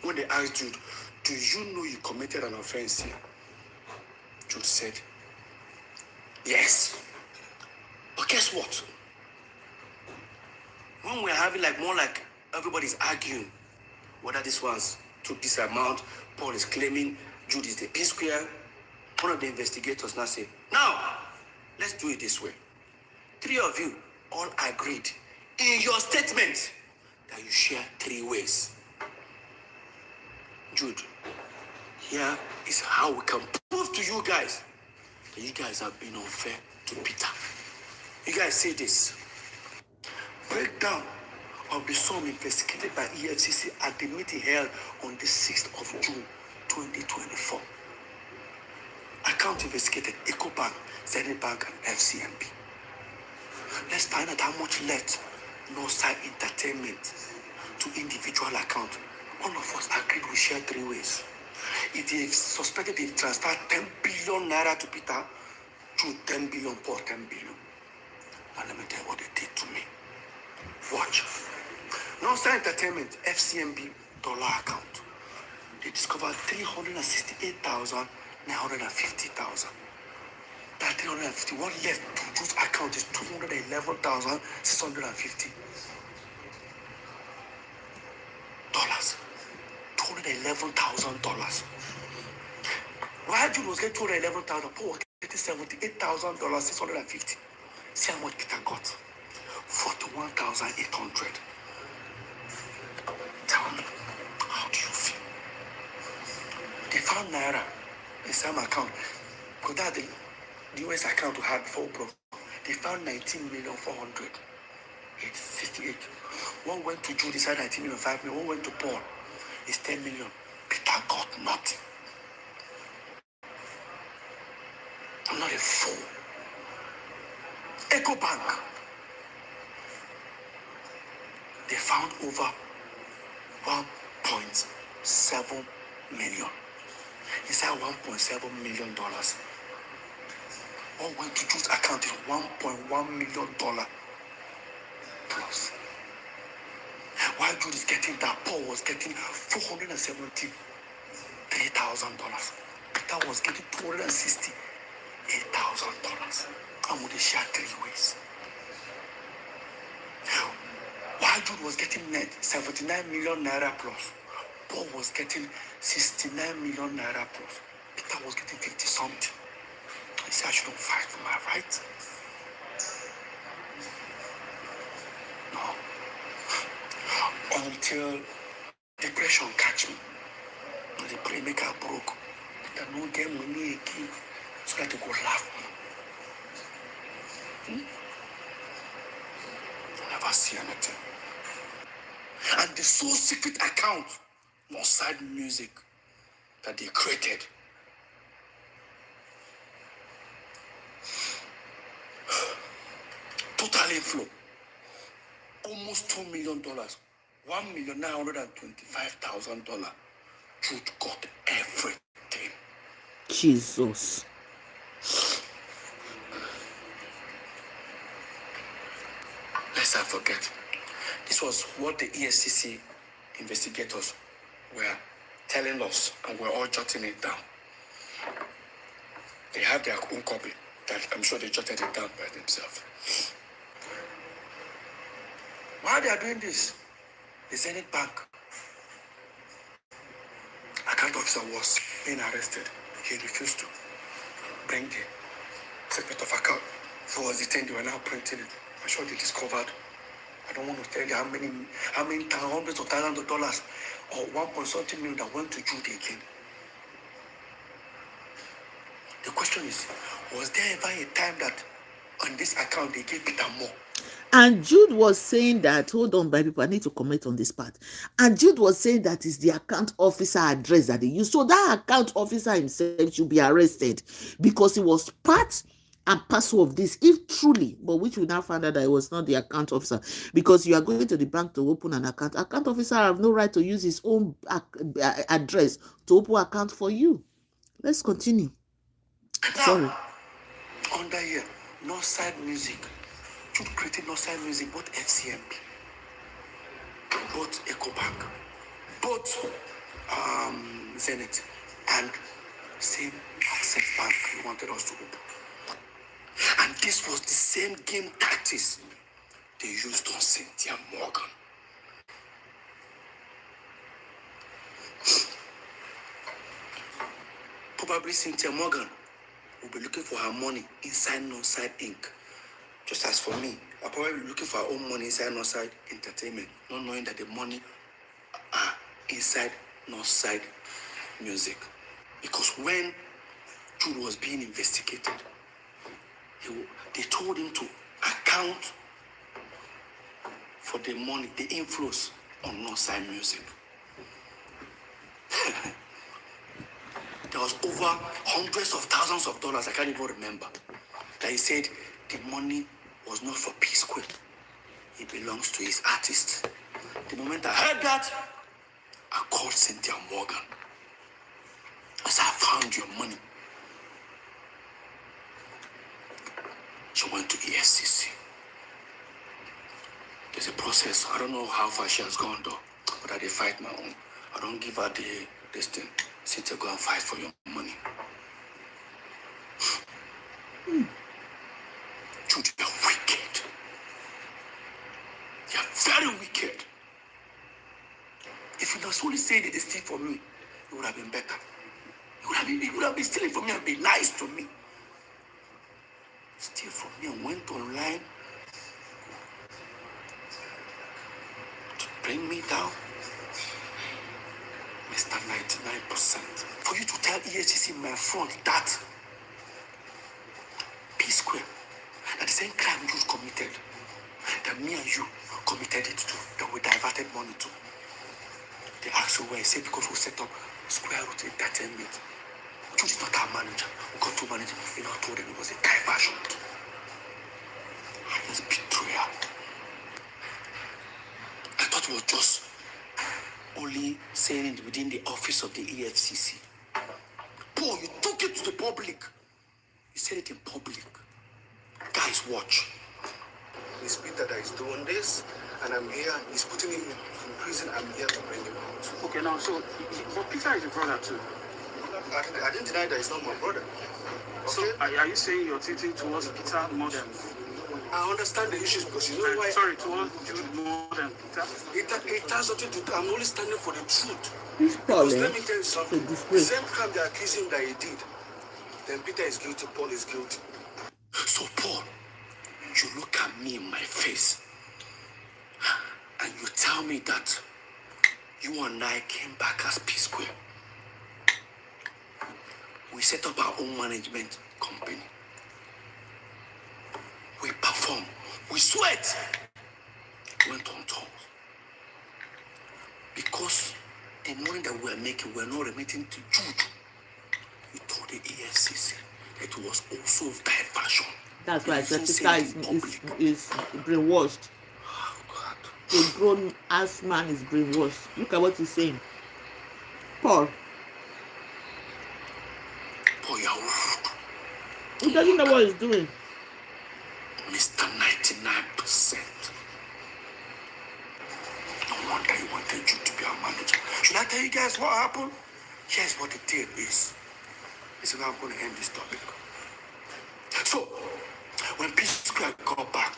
B: When they asked Jude, do you know you committed an offense here? Jude said, yes. But guess what? When we're having more like everybody's arguing whether this one's took this amount, Paul is claiming Jude is the Psquare. One of the investigators now say, now, let's do it this way. Three of you all agreed in your statement that you share three ways. Jude, here is how we can prove to you guys that you guys have been unfair to Peter. You guys say this. Breakdown of the sum investigated by EFCC at the meeting held on the 6th of June, 2024. Account investigated EcoBank, Zenith Bank, and FCMB. Let's find out how much left Nosa Entertainment to individual account. All of us agreed we share three ways. If they suspected they transferred 10 billion naira to Peter, Jude 10 billion, Paul 10 billion. And let me tell you what they did to me. Watch. Nosa Entertainment, FCMB dollar account. They discovered 368,950,000. That 351 left to Jude's account is 211,650 dollars. $211,000. While Jude was getting 211,000, Paul was getting $78,650. See how much Peter got? 41,800. Tell me, how do you feel? They found naira in some account. Because that the US account we had before broke. They found 19,400,000. It's 68. One went to Jude, decided 19 million, 5 million. One went to Paul, it's 10 million. Peter got nothing. I'm not a fool. EcoBank, they found over 1.7 million. Inside $1.7 million. What went to Jude's account is $1.1 million plus. While Jude is getting that, Paul was getting $473,000. Peter was getting $268,000. And would they share three ways? While Jude was getting net 79 million naira plus, Paul was getting 69 million naira plus. Peter was getting 50 something. He said, I shouldn't fight for my right. No. Until depression catch me. And the pray make her broke. Peter no get money again. So that they go laugh. see anything. And the sole secret account, no side music that they created. Total inflow, almost $2 million, $1,925,000. Truth got everything.
A: Jesus.
B: Lest I forget, this was what the ESCC investigators were telling us, and we're all jotting it down. They have their own copy that I'm sure they jotted it down by themselves. While they are doing this, the Zenith Bank account officer was being arrested. He refused to bring the statement of account. He was detained. They were now printing it. I'm sure they discovered, I don't want to tell you how many hundreds of thousands of dollars or 1.something million that went to Jude again. The question is, was there ever a time that on this account they gave Peter more?
A: And Jude was saying that, hold on, by people, I need to comment on this part. And Jude was saying that is the account officer address that they use. So that account officer himself should be arrested because he was part and parcel of this, if truly, but which we now found out that it was not the account officer, because you are going to the bank to open an account. Account officer have no right to use his own address to open account for you. Let's continue.
B: Now,
A: Sorry.
B: Under here, Northside Music. Jude created Northside Music, both FCMP, both EcoBank, both Zenith, and same Access Bank he wanted us to open. And this was the same game tactics they used on Cynthia Morgan. Probably Cynthia Morgan will be looking for her money inside Northside Inc. Just as for me, I'll probably be looking for her own money inside Northside Entertainment, not knowing that the money are inside Northside Music. Because when Jude was being investigated, they told him to account for the money, the inflows on Northside Music. There was over hundreds of thousands of dollars, I can't even remember, that he said the money was not for Psquare. It belongs to his artist. The moment I heard that, I called Cynthia Morgan. I said, I found your money. She went to ESCC. There's a process. I don't know how far she has gone though, but I did fight my own. I don't give her this thing. Cynthia, go and fight for your money. Jude, you're wicked. You're very wicked. If you not only said it is steal for me, it would have been better. It would have been stealing from me and be nice to me. Steal from me and went online to bring me down. Mr. 99%. For you to tell ESCC in my front that Psquare, that the same crime you committed, that me and you committed it to, that we diverted money to. They asked you where, I said because we set up Square Root Entertainment. Jude is not our manager. We got to manage. You know, I told them it was a diversion. It was betrayal. I thought it was just only saying it within the office of the EFCC. Paul, you took it to the public. You said it in public. Guys, watch.
C: It's Peter that is doing this, and I'm here. He's putting him in prison. I'm here to bring him out.
B: Okay, now, but Peter is a brother too.
C: I didn't deny that he's not my brother. Okay?
B: So, are you saying you're tilting towards Peter more than...
C: I understand the issues because you know why.
B: Sorry, towards Jude more than Peter?
C: It has nothing to do. I'm only standing for the truth.
A: He's
C: Because
A: calling.
C: let me tell you something.
A: To
C: The
A: disgrace.
C: same crime they accuse him that he did, then Peter is guilty, Paul is guilty.
B: So, Paul, you look at me in my face and you tell me that you and I came back as Psquare. We set up our own management company. We perform. We sweat. went on tongues. Because the money that we were making, we were not remitting to Jude. We told the EFCC that it was also diversion.
A: That's why I said
B: Peter
A: is brainwashed.
B: Oh, God.
A: A grown ass man is brainwashed. Look at what he's saying. Paul.
B: Boy, you're rude.
A: He doesn't know what he's doing.
B: Mr. 99%. No wonder you wanted you to be our manager. Should I tell you guys what happened? Here's what the deal is. This is how I'm going to end this topic. So, when Psquare got back,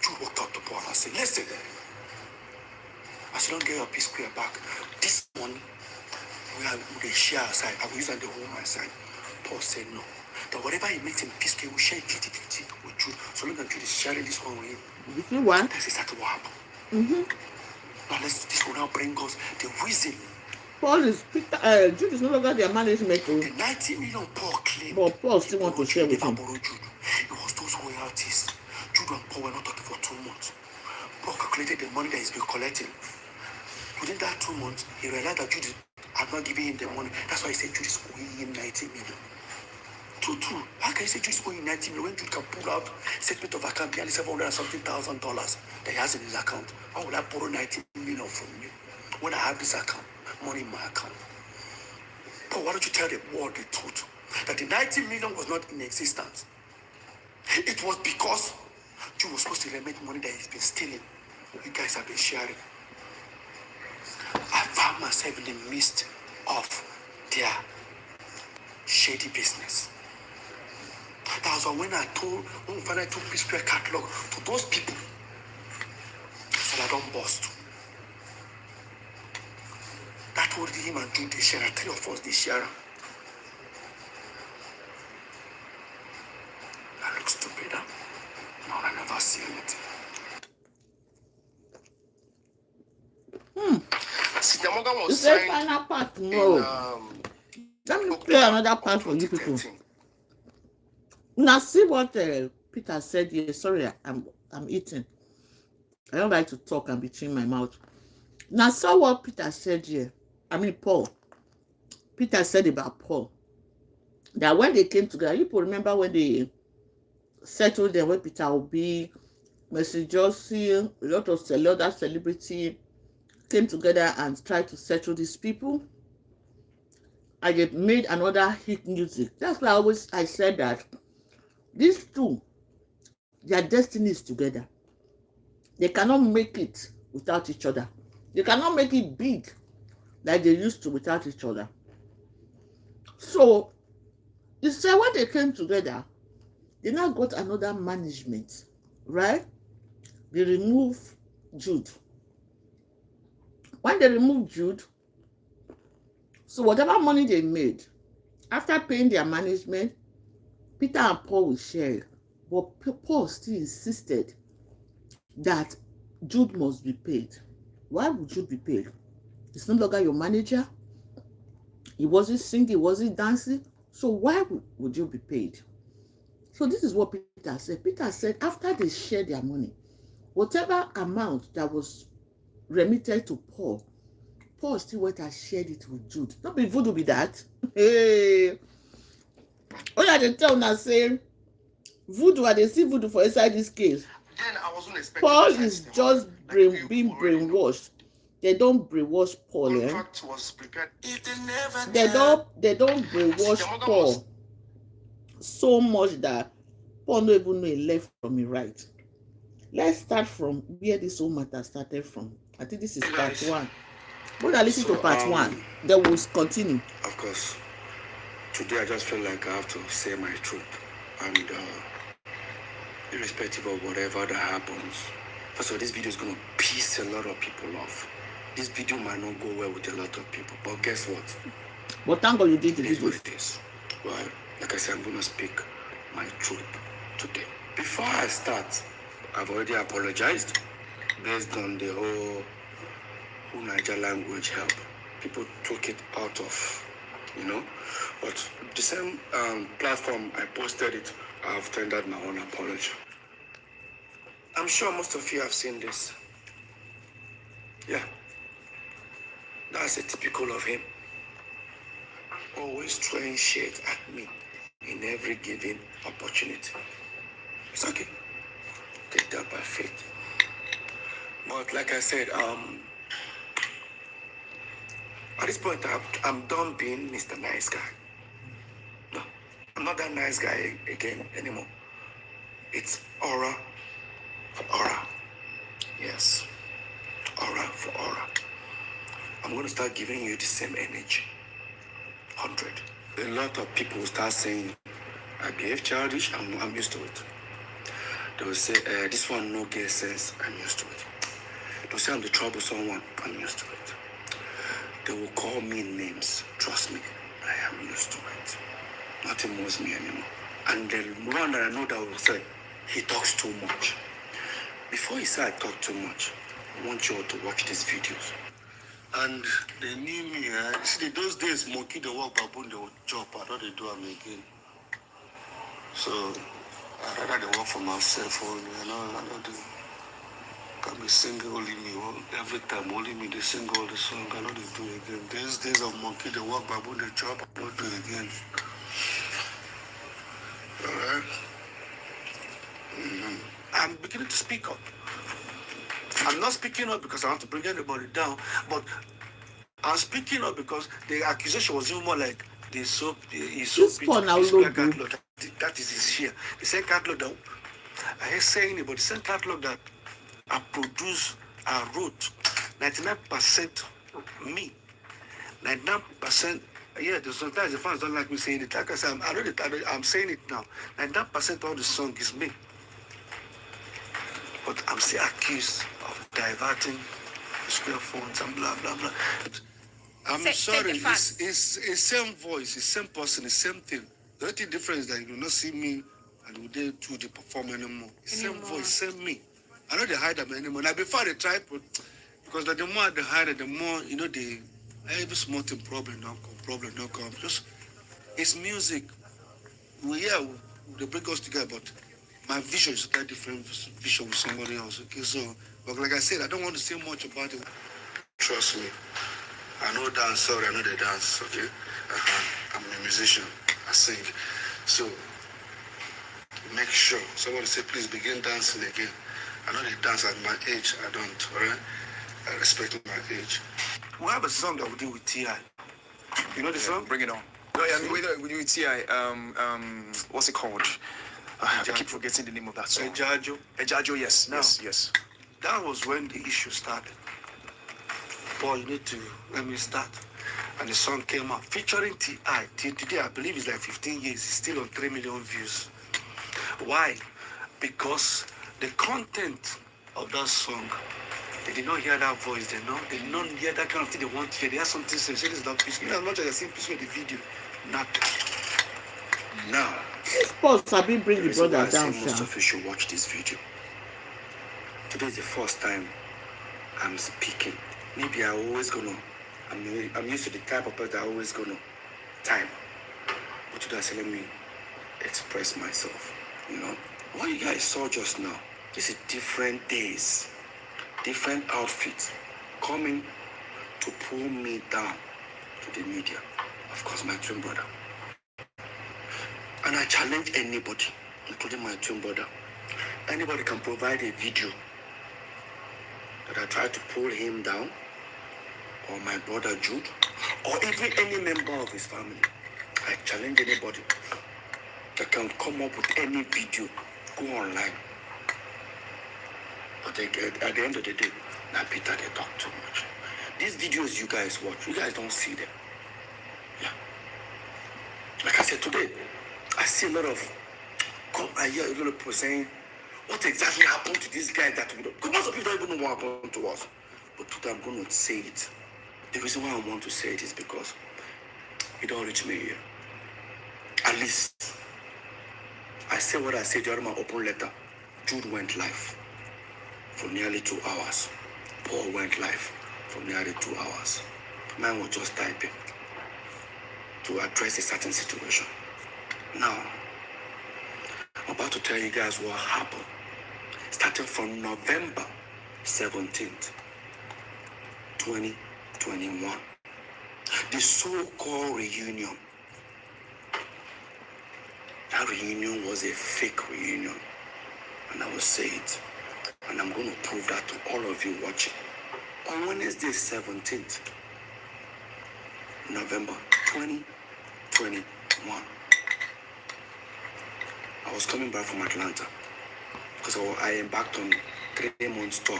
B: Jude walked up to Paul and said, listen, as you don't get your Psquare back, this money, we share aside. I will use on the whole my side. Paul said no. That whatever he makes in Psquare, we share 50-50 with Jude. So long as Jude is sharing this one with him.
A: You see what?
B: That's exactly what happened. Now this will now bring us the reason.
A: Paul is Jude is no longer their management.
B: The 90 million Paul claimed.
A: But Paul still want to share with him.
B: Jude. It was those royalties. Jude and Paul were not talking for 2 months. Paul calculated the money that he's been collecting. Within that 2 months, he realized that Jude had not given him the money. That's why he said Jude is owing him 90 million. True. How can you say Jude is owing 90 million when Jude can pull out statement of account behind $700 and something thousand that he has in his account? Why would I borrow 90 million from you when I have this account, money in my account? But why don't you tell the world the truth? That the 90 million was not in existence. It was because Jude was supposed to remit money that he's been stealing. You guys have been sharing. I found myself in the midst of their shady business. That was when we finally took Psquare catalog to those people. I said, I don't bust. That told him and Jude, they share, 3 of us, they share. I look stupid, huh? No, I never see anything. See, the Morgan was
A: the final part tomorrow. Let me play another part for you people. Now see what Peter said here. Sorry, I'm eating. I don't like to talk and be chewing my mouth. Now saw what Peter said here. I mean Paul. Peter said about Paul. That when they came together, you people remember when they settled them, when Peter Obi, Mercy Josie, a lot of other celebrity came together and tried to settle these people. And they made another hit music. That's why I said that these two, their destiny is together. They cannot make it without each other. They cannot make it big like they used to without each other. So, you say when they came together, they now got another management, right? They removed Jude. When they removed Jude, so whatever money they made, after paying their management, Peter and Paul will share it. But Paul still insisted that Jude must be paid. Why would Jude be paid? He's no longer your manager. He wasn't singing, he wasn't dancing. So why would you be paid? So this is what Peter said. Peter said after they shared their money, whatever amount that was remitted to Paul, Paul still went and shared it with Jude. Not be voodoo be that. Hey. Oh yeah, they tell now saying voodoo, and they see voodoo for inside this case.
C: Then I wasn't expecting
A: Paul is just being brainwashed. They don't brainwash Paul.
C: Contract was prepared.
A: They don't brainwash Paul so much that Paul don't even know he left from he right. Let's start from where this whole matter started from. I think this is part 1. When I listen to part 1, they will continue.
B: Of course, today I just feel like I have to say my truth, and irrespective of whatever that happens. First of all, this video is going to piss a lot of people off. This video might not go well with a lot of people, but guess what?
A: But thank God you did the
B: It is
A: video.
B: what it is. Well, like I said, I'm going to speak my truth today. Before I start, I've already apologized based on the whole Niger language help. People took it out of, but the same platform I posted it, I've tendered my own apology. I'm sure most of you have seen this. Yeah, that's a typical of him. Always throwing shit at me in every given opportunity. It's okay. Take that by faith. But like I said, at this point, I'm done being Mr. Nice Guy. No, I'm not that nice guy again anymore. It's aura for aura. Yes, aura for aura. I'm going to start giving you the same energy. 100. A lot of people will start saying, I behave childish. I'm used to it. They will say, this one no get sense. I'm used to it. They will say I'm the troublesome one. I'm used to it. They will call me names. Trust me, I am used to it. Nothing moves me anymore. And the one that I know that will say, he talks too much. Before he said I talk too much, I want you all to watch these videos.
C: And they knew me. See, those days, monkey, they walk baboon, they would chop. I know they do them again. So, I rather they work for myself only. I know they can be singing only me. Every time, only me, they sing all the song. I know they do it again. These days of monkey, they walk baboon, they chop. I don't do it again. Alright?
B: I'm beginning to speak up. I'm not speaking up because I want to bring anybody down, but I'm speaking up because the accusation was even more like he sold
A: one now
B: his
A: logo.
B: catalog. That is his share. The same catalog that I hate saying it, but the same catalog that I produced, I wrote, 99% me, 99%. Yeah, sometimes the fans don't like me saying it. Like I said, I'm saying it now. 99% of the song is me. But I'm still accused of diverting Psquare phones and blah, blah, blah.
C: I'm sorry, it's same voice, it's same person, it's same thing. The only difference is that you will not see me and we didn't do the perform anymore. Same voice, same me. I know they hide them anymore. Now before they try, because the more they hide it, the more, every small thing problem don't come. Just, it's music. They bring us together, but my vision is a different vision with somebody else. Okay, so, but like I said, I don't want to say much about it. Trust me. I know dance, sorry, I know they dance, okay? I'm a musician, I sing. So, make sure, somebody say, please begin dancing again. I know they dance at my age, I don't, all right? I respect my age.
B: We have a song that we do with T.I. You know the song?
D: Bring it on. No, yeah, with T.I. What's it called? I keep forgetting the name of that song.
B: Ejajo.
D: Ejajo, yes,
B: No.
D: yes.
B: That was when the issue started. Boy, you need to let me start. And the song came out featuring T.I. Till today, I believe it's like 15 years. It's still on 3 million views. Why? Because the content of that song, they did not hear that voice. They did not hear that kind of thing they want to hear. They had something to say. This is not peaceful. You know, as much as I seen peaceful in the video, nothing. Now,
A: This boss have been bring the brother down,
B: most of you should watch this video. Today is the first time I'm speaking. Maybe I'm used to the type of person that always gonna type. But today I said, let me express myself, What you guys saw just now, this is different days, different outfits coming to pull me down to the media. Of course, my twin brother. And I challenge anybody, including my twin brother. Anybody can provide a video that I try to pull him down, or my brother Jude, or even any member of his family. I challenge anybody that can come up with any video, go online. But at the end of the day, now Peter, they talk too much. These videos you guys watch, you guys don't see them. Yeah. Like I said today, I see I hear a lot of people saying, what exactly happened to this guy that we don't, because most of people don't even know what happened to us. But today I'm going to say it. The reason why I want to say it is because it don't reach me here. At least, I say what I said during my open letter. Jude went live for nearly 2 hours. Paul went live for nearly 2 hours. Mine was just typing to address a certain situation. Now, I'm about to tell you guys what happened starting from November 17th, 2021. The so-called reunion. That reunion was a fake reunion. And I will say it. And I'm going to prove that to all of you watching. On Wednesday 17th, November 2021, I was coming back from Atlanta because I embarked on 3 months tour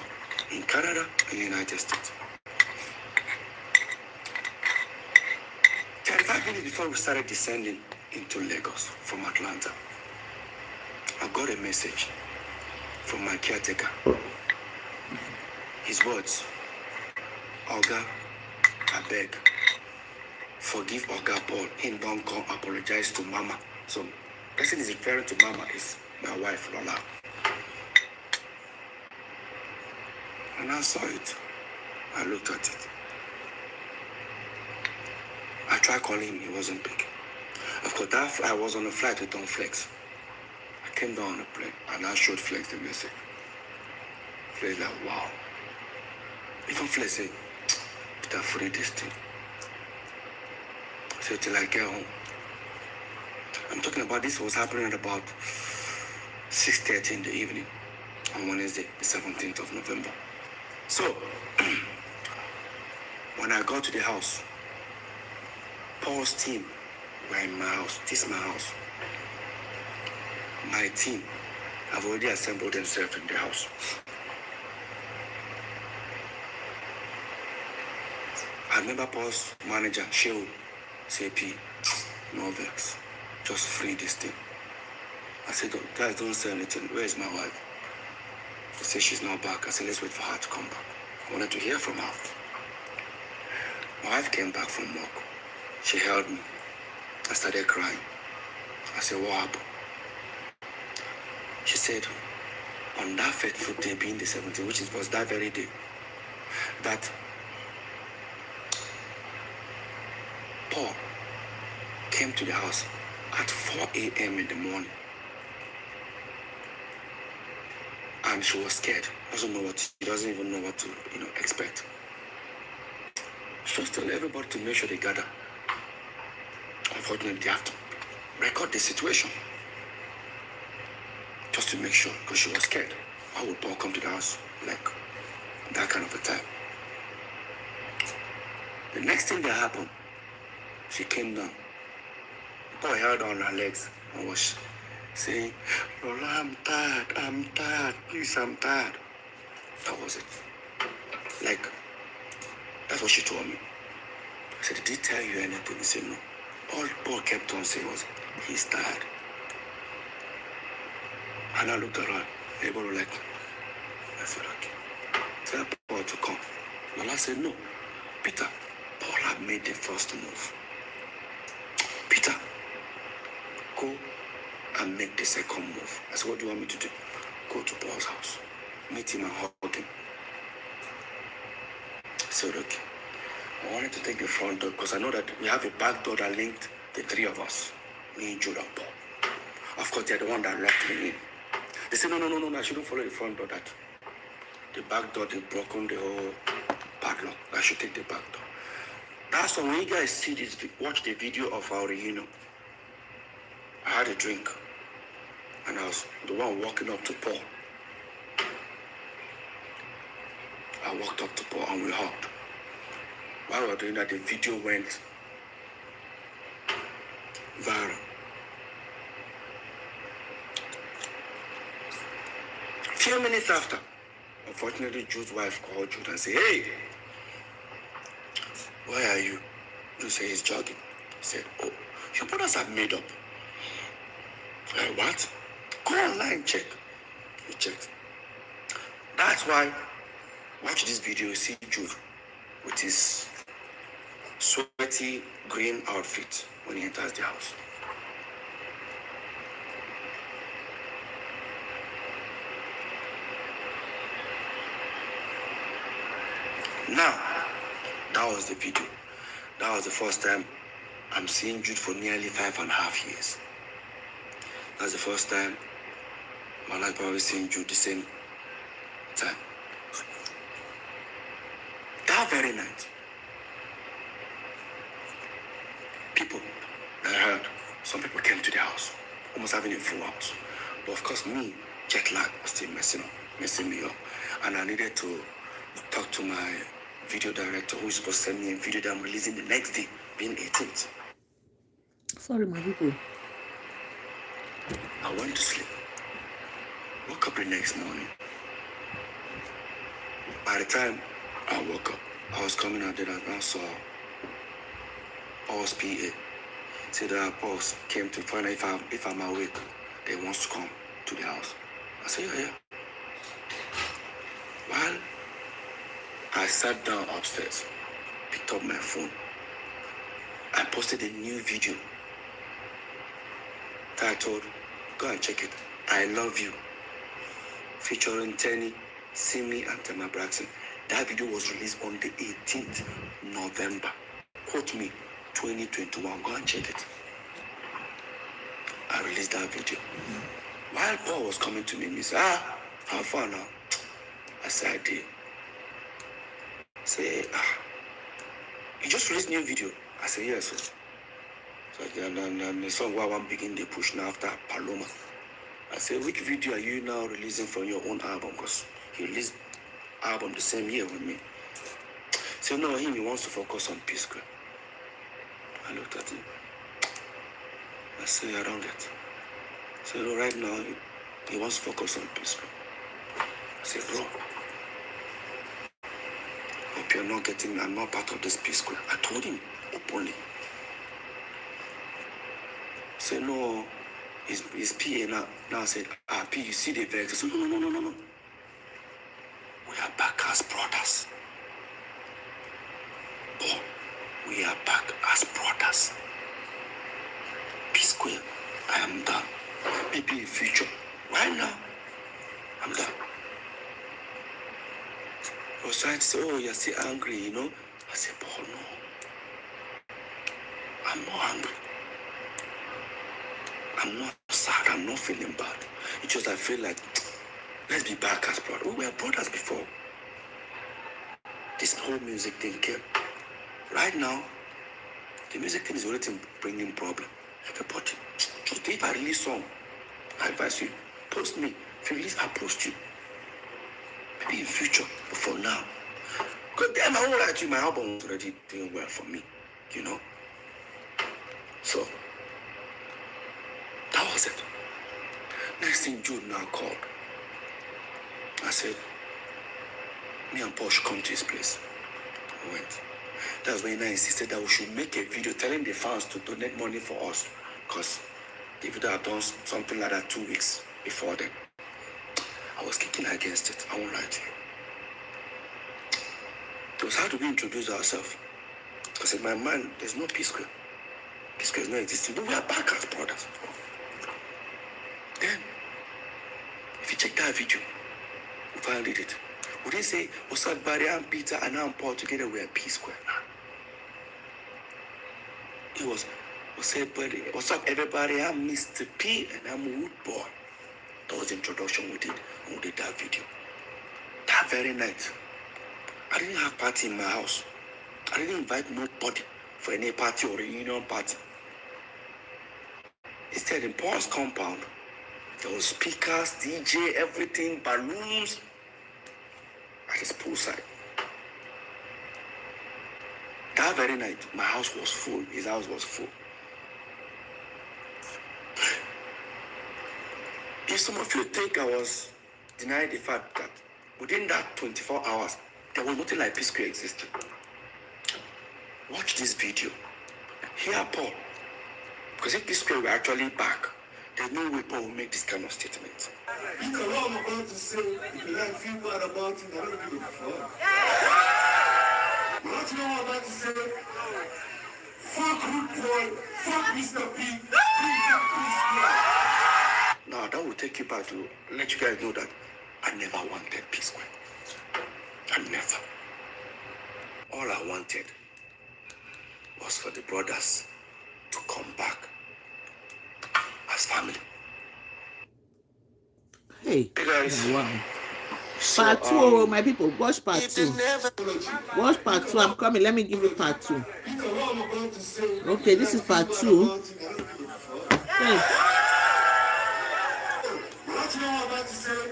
B: in Canada and the United States. 35 minutes before we started descending into Lagos from Atlanta, I got a message from my caretaker. His words, Oga, I beg, forgive Oga Paul. He don't come apologize to Mama. So, the person is referring to Mama is my wife, Lola. And I saw it. I looked at it. I tried calling him, he wasn't picking. Of course, that I was on a flight with Don Flex. I came down on a plane and I showed Flex the message. Flex like, wow. Even Flex said, did I free this thing? I said, till I get home. I'm talking about this was happening at about 6:30 in the evening on Wednesday, the 17th of November. So, when I got to the house, Paul's team were in my house. This is my house. My team have already assembled themselves in the house. I remember Paul's manager, Shehu, CP, no vex, just free this thing. I said, guys, don't say anything. Where is my wife? He said she's not back. I said, let's wait for her to come back. I wanted to hear from her. My wife came back from work. She held me. I started crying. I said, what happened? She said, on that fateful day, being the 17th, which was that very day, that Paul came to the house at 4 a.m. in the morning. And she was scared. She doesn't even know what to, expect. She just told everybody to make sure they gather. Unfortunately, they have to record the situation. Just to make sure, because she was scared. Why would Paul come to the house like that kind of a time? The next thing that happened, she came down. Paul held on her legs and was saying, Lola, I'm tired, please, I'm tired. That was it. Like, that's what she told me. I said, did he tell you anything? He said, no. All Paul kept on saying was, he's tired. And I looked around. Everybody was like, I said, okay. Tell Paul to come. Lola said, no. Peter, Paul had made the first move. Peter, go and make the second move. I said, what do you want me to do? Go to Paul's house. Meet him and hug him. I said, okay. I wanted to take the front door because I know that we have a back door that linked the three of us. Me, Jude, and Paul. Of course, they're the one that locked me in. They said, no, I shouldn't follow the front door. That the back door, they've broken the whole padlock. I should take the back door. That's why when you guys see this, watch the video of our reunion. I had a drink. And I was the one walking up to Paul. I walked up to Paul and we hugged. While we were doing that, the video went viral. A few minutes after, unfortunately, Jude's wife called Jude and said, hey, where are you? Jude said he's jogging. He said, oh, your brothers have made up. What? Go online, check. He checked. That's why, watch this video, you see Jude with his sweaty green outfit when he enters the house. Now, that was the video. That was the first time I'm seeing Jude for nearly 5.5 years. That's the first time My life probably seeing you the same time. That very night, people that I heard, some people came to the house, almost having a full house. But of course, me, jet lag was still messing me up. And I needed to talk to my video director who is supposed to send me a video that I'm releasing the next day, being 18th.
A: Sorry, my people.
B: I went to sleep. Woke up the next morning. By the time I woke up, I was coming out there and I saw Paul's PA. Said that Paul's came to find out if I'm awake. They wants to come to the house. I said, yeah. While I sat down upstairs, picked up my phone, I posted a new video titled, go and check it, I Love You, featuring Tenny, Simi, and Tema Braxton. That video was released on the 18th November. Quote me, 2021. Go and check it. I released that video. While Paul was coming to me, he said, how far now? I said, I did. Say, you just released new video. I said, yes. So and the song where I'm begin the push now after Paloma. I said, which video are you now releasing from your own album? Because he released album the same year with me. So no, he wants to focus on Psquare. I looked at him. I said, I don't get. So no, right now he wants to focus on Psquare. I said, bro, hope you're not getting, I'm not part of this Psquare. I told him openly. Say no, his PA now said, P, you see the vex. I said, no. We are back as brothers. Paul, we are back as brothers. Psquare, I am done. Maybe in future. Right now, I'm done. I was trying to say, oh, you're still angry, you know? I said, Paul, no. I'm not angry. I'm not sad. I'm not feeling bad. It's just I feel like, let's be back as brothers. We were brothers before. This whole music thing came. Right now, the music thing is already bringing problem. Everybody, just if I release song, I advise you, post me. If you release, I'll post you. Maybe in future, but for now. Because damn, I won't lie to you, my album was already doing well for me, you know? So, that was it. Next thing, Jude now called. I said, me and Paul should come to his place. We went. That's when I insisted that we should make a video telling the fans to donate money for us. Because the video had done something like that 2 weeks before then. I was kicking against it. I won't lie to you. It was how do we introduce ourselves? Because in my mind, there's no Psquare. Psquare is not existing. But we are back as brothers. Then, if you check that video, we finally did it. We didn't say, what's up, Barry, I'm Peter, and I'm Paul, together we are Psquare. It was, what's up, buddy? What's up, everybody? I'm Mr. P, and I'm Wood Boy. That was the introduction we did when we did that video. That very night, I didn't have party in my house. I didn't invite nobody for any party or reunion party. Instead, in Paul's compound, there was speakers, DJ, everything, balloons at his poolside. That very night, my house was full. His house was full. If some of you think I was denying the fact that within that 24 hours, there was nothing like Psquare existed. Watch this video. Hear Paul. Because if Psquare were actually back, there's no way Paul will make this kind of statement.
C: You know what I'm about to say. If you like feel bad about it, I don't give a fuck. What you know what I'm about to say? Fuck Rude Boy, fuck Mr. P,
B: Now that will take you back to let you guys know that I never wanted Psquare. I never. All I wanted was for the brothers to come back as family.
A: Hey,
D: Hey guys.
A: wow.
D: So
A: Part 2, oh, my people, watch part 2. Watch part 2. I'm coming. Let me give you part 2. Okay, this is part 2. Hey.
B: What you know I'm about to say?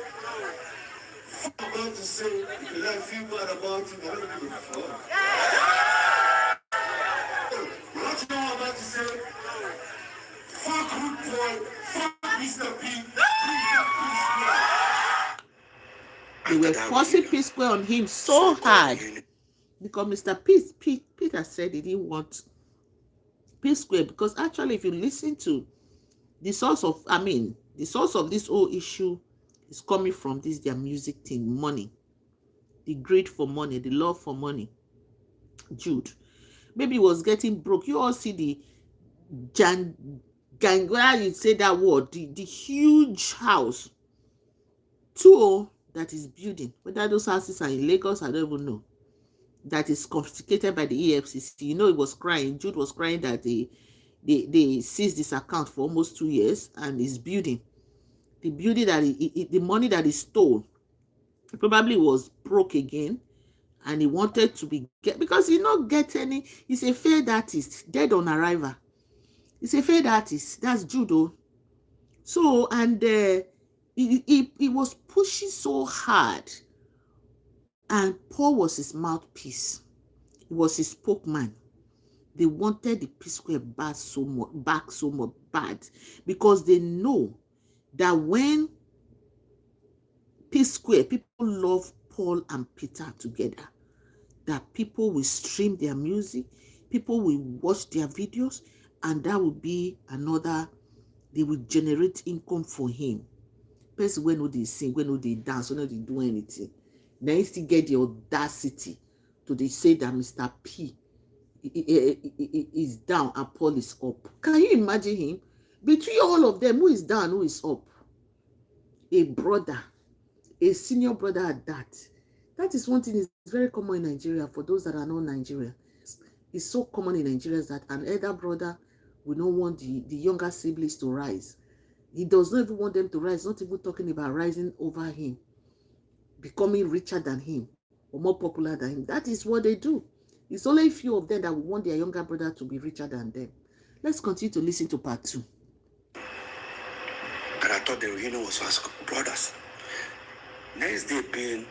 B: I'm about to say, if you like feel bad about it, I don't give a fuck. What you know I'm about to say? Fuck Rude Boy, fuck Mr. P.
A: They were forcing Psquare on him so hard because Mr. Peter said he didn't want Psquare, because actually if you listen to the source of this whole issue is coming from this their music thing, money, the greed for money, the love for money. Jude maybe he was getting broke. You all see the where you say that word, the huge house too that is building, whether those houses are in Lagos, I don't even know, that is confiscated by the EFCC. You know, he was crying. Jude was crying that they seized this account for almost 2 years, and he's building. The building that the money that he stole, he probably was broke again, and he wanted to be because he not get any. He's a failed artist, dead on arrival. He's a failed artist. That's Judo. So, and he was pushing so hard, and Paul was his mouthpiece. He was his spokesman. They wanted the Psquare back so much bad, because they know that when Psquare, people love Paul and Peter together, that people will stream their music, people will watch their videos, and that will be another, they will generate income for him. Person when they sing, when they dance, when they do anything, then he still get the audacity to they say that Mr. P is down and Paul is up. Can you imagine him? Between all of them, who is down, who is up? A brother, a senior brother at that. That is one thing is very common in Nigeria. For those that are not Nigeria, it's so common in Nigeria that an elder brother will not want the younger siblings to rise. He does not even want them to rise, not even talking about rising over him, becoming richer than him or more popular than him. That is what they do. It's only a few of them that will want their younger brother to be richer than them. Let's continue to listen to part 2.
B: And I thought the reunion was as brothers. Next day being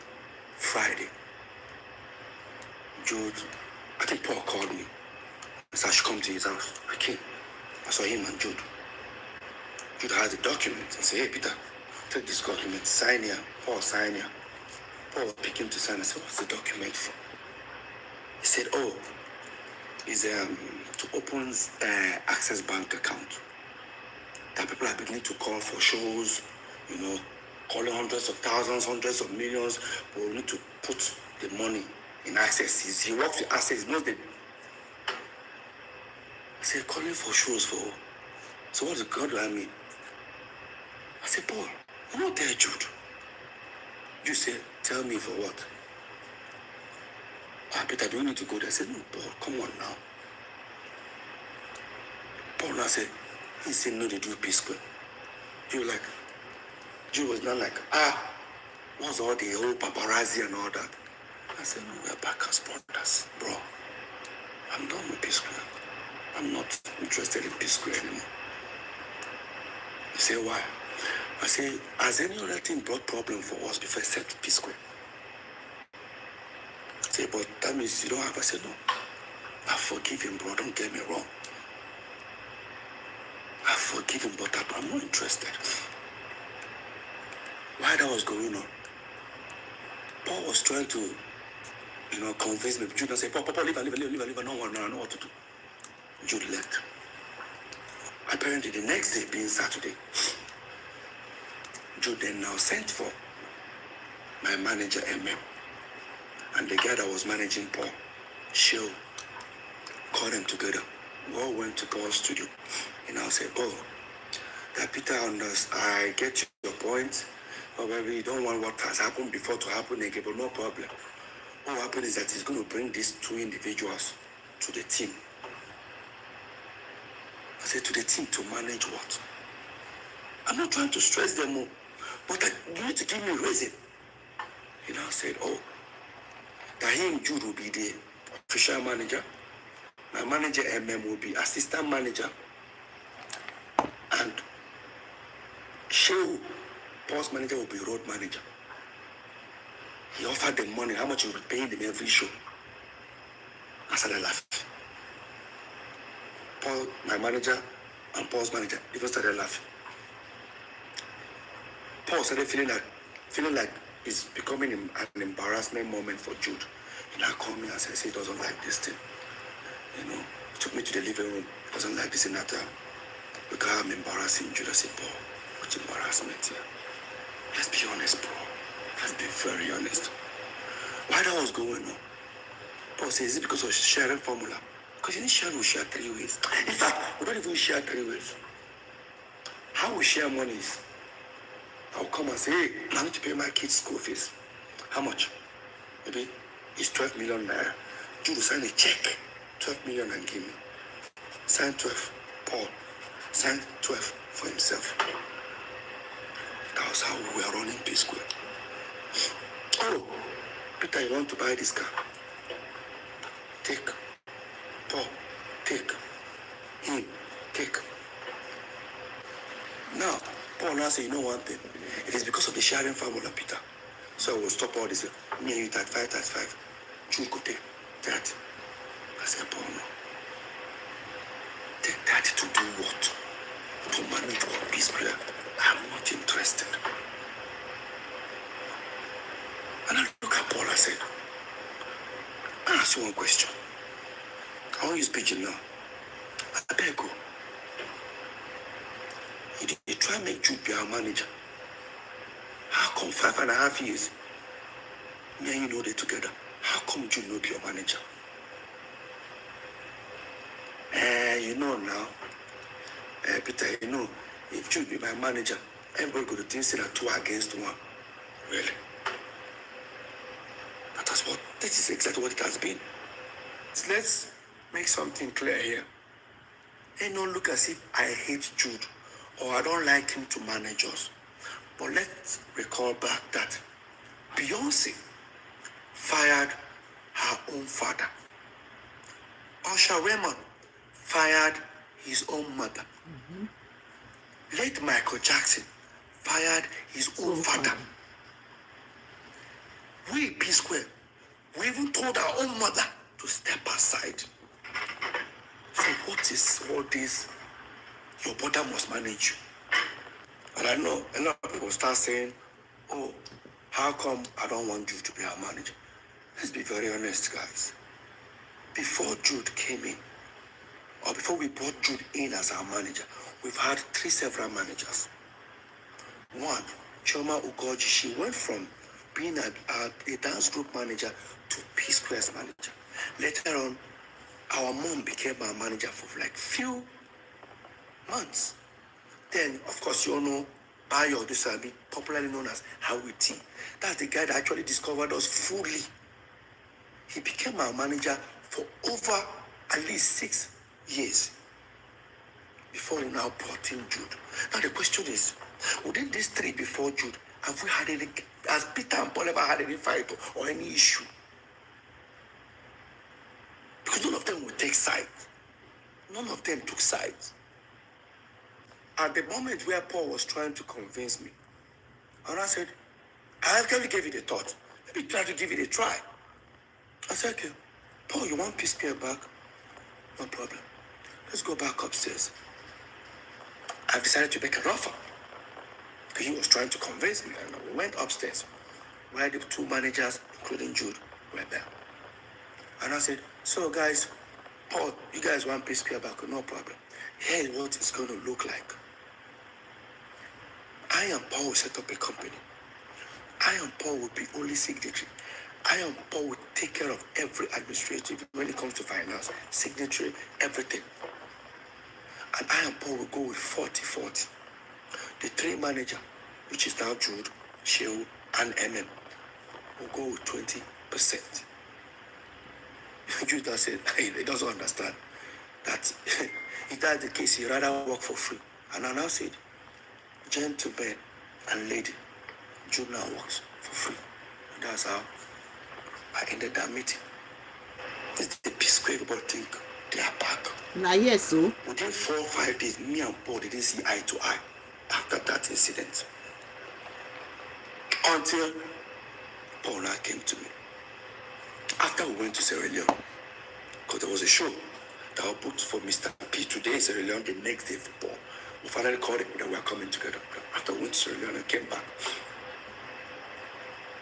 B: Friday, Jude, I think Paul called me. He said I should come to his house. I came. I saw him and Jude. Jude has the document. I said, hey, Peter, take this document, sign here. Paul, sign here. Paul picked him to sign. I said, what's the document for? He said, oh, it's to open Access Bank account. That people are beginning to call for shows, calling hundreds of thousands, hundreds of millions, but we need to put the money in Access. He works with Access, he knows the... I said, calling for shows for... So what do I mean? I said, Paul, you're not there, Jude. You said, tell me for what? Peter, do you need to go there? I said, no, Paul, come on now. Paul now said, he said, no, they do Psquare. Jude was not like, what's all the whole paparazzi and all that? I said, no, we're back as brothers, bro. I'm done with Psquare. I'm not interested in Psquare anymore. He said, why? I said, has any other thing brought problem for us before except Psquare? I said, but that means you don't have... I said, no. I forgive him, bro. Don't get me wrong. I forgive him, but I'm not interested. While that was going on, Paul was trying to, convince me. Jude said, Paul, leave. I know what to do. Jude left. Apparently, the next day, being Saturday, Jude then now sent for my manager, MM, and the guy that was managing Paul, Shell, called them together. We all went to Paul's studio, and I said, oh, that Peter, I get your point. Oh, baby, you don't want what has happened before to happen again, but no problem. What will happen is that he's going to bring these two individuals to the team. I said, to the team to manage what? I'm not trying to stress them more, But you need to give me a reason. He now said, oh, that he and Jude will be the official manager. My manager, will be assistant manager. And Shehu, Paul's manager, will be road manager. He offered them money, how much he would be paying them every show. I started laughing. Paul, my manager, and Paul's manager, even started laughing. Paul started feeling like it's becoming an embarrassment moment for Jude. He now called me and said, he doesn't like this thing. You know, he took me to the living room. He doesn't like this in that time. Look how I'm embarrassing Jude. I said, Paul, what embarrassment here? Let's be honest, bro. Let's be very honest. Why that was going on? Paul says, is it because of sharing formula? Because initially we share 3 ways. In fact, we don't even share 3 ways. How we share money is, I'll come and say, hey, I need to pay my kids' school fees. How much? Maybe it's 12 million naira. Jude will sign a check, 12 million and give me. Sign 12, Paul. Sign 12 for himself. That was how we were running Psquare. Oh, Peter, you want to buy this car? Take. Paul, take. Him, take. Now, Paul now say, you know one thing. It is because of the sharing formula, Peter. So I will stop all this. Me and you 35. Jude go take 30. I said, Paul, no. Take 30 to do what? To manage what Psquare. I'm not interested. And I look at Paul and said, I ask you one question. I won't use pigeon now. I beg you. You try and make Jude be our manager. How come 5.5 years? Me and you know they together. How come Jude not be your manager? You know now. Peter, you know, if Jude be my manager, everybody go to think say that 2 against 1. Really? This is exactly what it has been. So let's make something clear here. It don't look as if I hate Jude or I don't like him to manage us. But let's recall back that Beyonce fired her own father. Usher Raymond fired his own mother. Late Michael Jackson fired his own father. We, Psquare, we even told our own mother to step aside. So what is all this? Your brother must manage you. And I know a lot of people start saying, oh, how come I don't want Jude to be our manager? Let's be very honest, guys. Before Jude came in, or before we brought Jude in as our manager, we've had 3 several managers. One, Choma Ugoji, she went from being a dance group manager to Psquare's manager. Later on, our mom became our manager for like few months. Then, of course, you all know Bayo Dusabi, popularly known as Hawiti. That's the guy that actually discovered us fully. He became our manager for over at least 6 years before we now brought in Jude. Now the question is, within these 3 before Jude, have we had any, has Peter and Paul ever had any fight or any issue? Because none of them would take sides. None of them took sides. At the moment where Paul was trying to convince me, and I said, I actually gave it a thought. Let me try to give it a try. I said, okay, Paul, you want Psquare back? No problem. Let's go back upstairs. I've decided to make an offer. Because he was trying to convince me. And we went upstairs, where the 2 managers, including Jude, were there. And I said, so guys, Paul, you guys want Psquare back? No problem. Here is what it's going to look like. I and Paul will set up a company. I and Paul will be only signatory. I and Paul will take care of every administrative when it comes to finance, signatory, everything. And I and Paul will go with 40-40. The 3 manager, which is now Jude, Shehu, and will go with 20%. Jude now said, he doesn't understand that if that's the case, he'd rather work for free. And I now said, gentlemen and lady, Jude now works for free. And that's how I ended that meeting. It's the Psquare, everybody think they are back.
A: Now, yes, so.
B: Within 4 or 5 days, me and Paul didn't see eye to eye after that incident. Until Paul now came to me. After we went to Sierra Leone, because there was a show that I booked for Mr. P today in Sierra Leone, the next day for Paul. We finally called it that we were coming together. After we went to Sierra Leone and came back,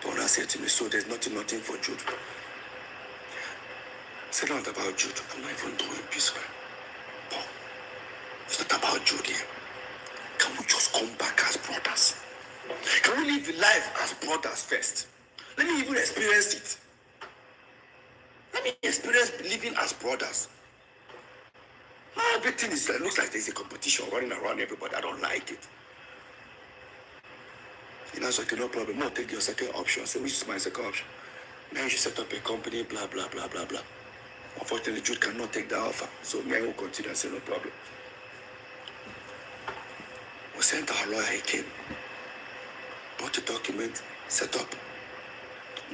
B: Paul now said to me, so there's nothing for Jude. I said, not about Jude. I'm not even doing Psquare. Paul, it's not about Jude here. Can we just come back as brothers? Can we live life as brothers first? Let me even experience it. Let me experience living as brothers. Now everything looks like there's a competition running around everybody. I don't like it. You know, so okay, no problem. No, take your second option. I say, which is my second option? Now you should set up a company, blah, blah, blah, blah, blah. Unfortunately, Jude cannot take the offer. So me, I will continue and say, no problem. We sent our lawyer, he came. Brought the document, set up.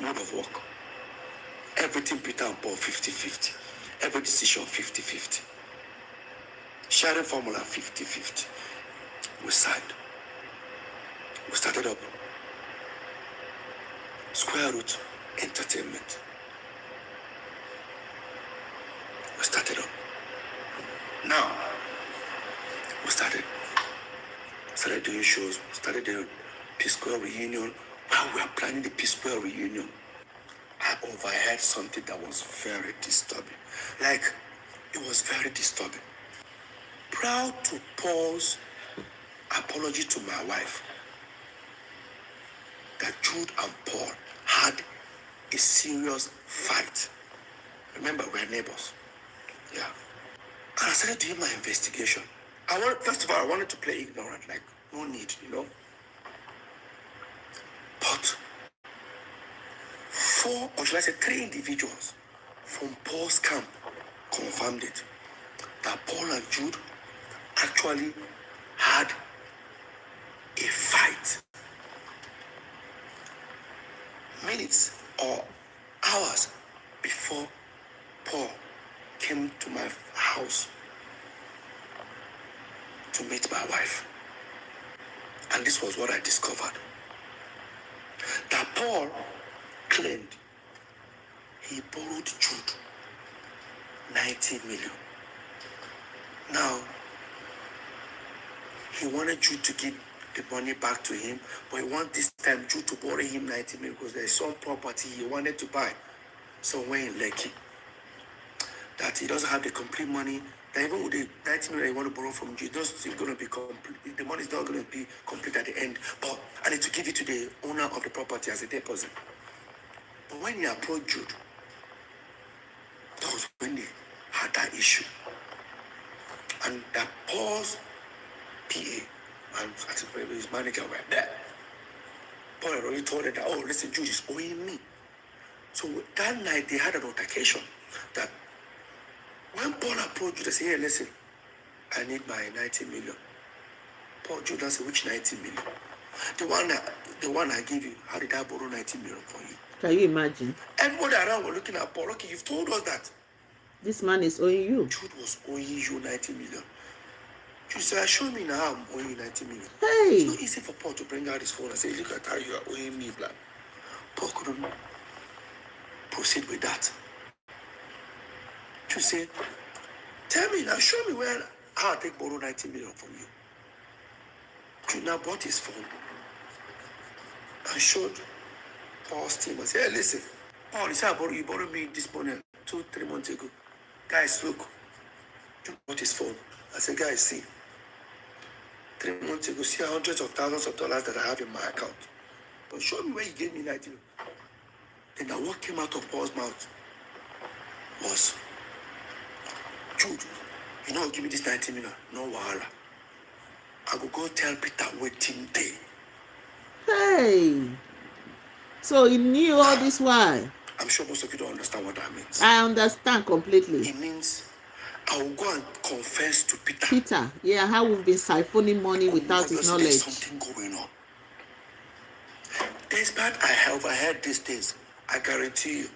B: Mode of work. Everything Peter and Paul 50-50. Every decision 50-50. Sharing formula 50-50. We signed. We started up Square Root Entertainment. We started up. Now, we started doing shows, started doing Psquare reunion. While we were planning the Psquare reunion, I overheard something that was very disturbing. Like, it was very disturbing. Proud to Paul's apology to my wife that Jude and Paul had a serious fight. Remember, we're neighbors. Yeah. And I started doing my investigation. First of all, I wanted to play ignorant, like, no need, you know. But 4, or should I say 3 individuals from Paul's camp confirmed it. That Paul and Jude actually had a fight. Minutes or hours before Paul came to my house to meet my wife. And this was what I discovered. That Paul claimed he borrowed Jude 90 million. Now, he wanted Jude to give the money back to him, but he wanted this time Jude to borrow him 90 million because there's some property he wanted to buy somewhere in Lekki. That he doesn't have the complete money. That even with the 90 million he want to borrow from Jude, it's still going to be complete. The money is not going to be complete at the end. But I need to give it to the owner of the property as a deposit. But when he approached Jude, that was when they had that issue. And that Paul's PA and I think his manager were there. Paul already told them that, oh, listen, Jude is owing me. So that night they had an altercation that when Paul approached Jude, they said, hey, listen, I need my 90 million. Paul Jude said, which 90 million? The one I gave you. How did I borrow 90 million from you?
A: Can you imagine?
B: Everybody around were looking at Paul. Okay, you've told us that
A: This man is owing you.
B: Jude was owing you 90 million. Jude said, show me now I'm owing you 90 million.
A: Hey!
B: It's not easy for Paul to bring out his phone and say, look at how you are owing me, blah. Paul couldn't proceed with that. Jude said, tell me now, show me how I take borrow 90 million from you. Jude now brought his phone and showed Paul's team and said, hey, listen, Paul, you said you borrowed me this money 2-3 months ago. Guys, look. Jude brought his phone. I said, guys, see. 3 months ago, see hundreds of thousands of dollars that I have in my account. But show me where you gave me 90 million. Then that what came out of Paul's mouth was, Jude, you know, give me this 90 million. No wahala. I will go tell Peter waiting day.
A: Hey! So he knew all this while.
B: I'm sure most of you don't understand what that means.
A: I understand completely.
B: It means I will go and confess to Peter.
A: Peter, yeah, how we've been siphoning money without his knowledge.
B: There's something going on. Despite I have overheard these things, I guarantee you,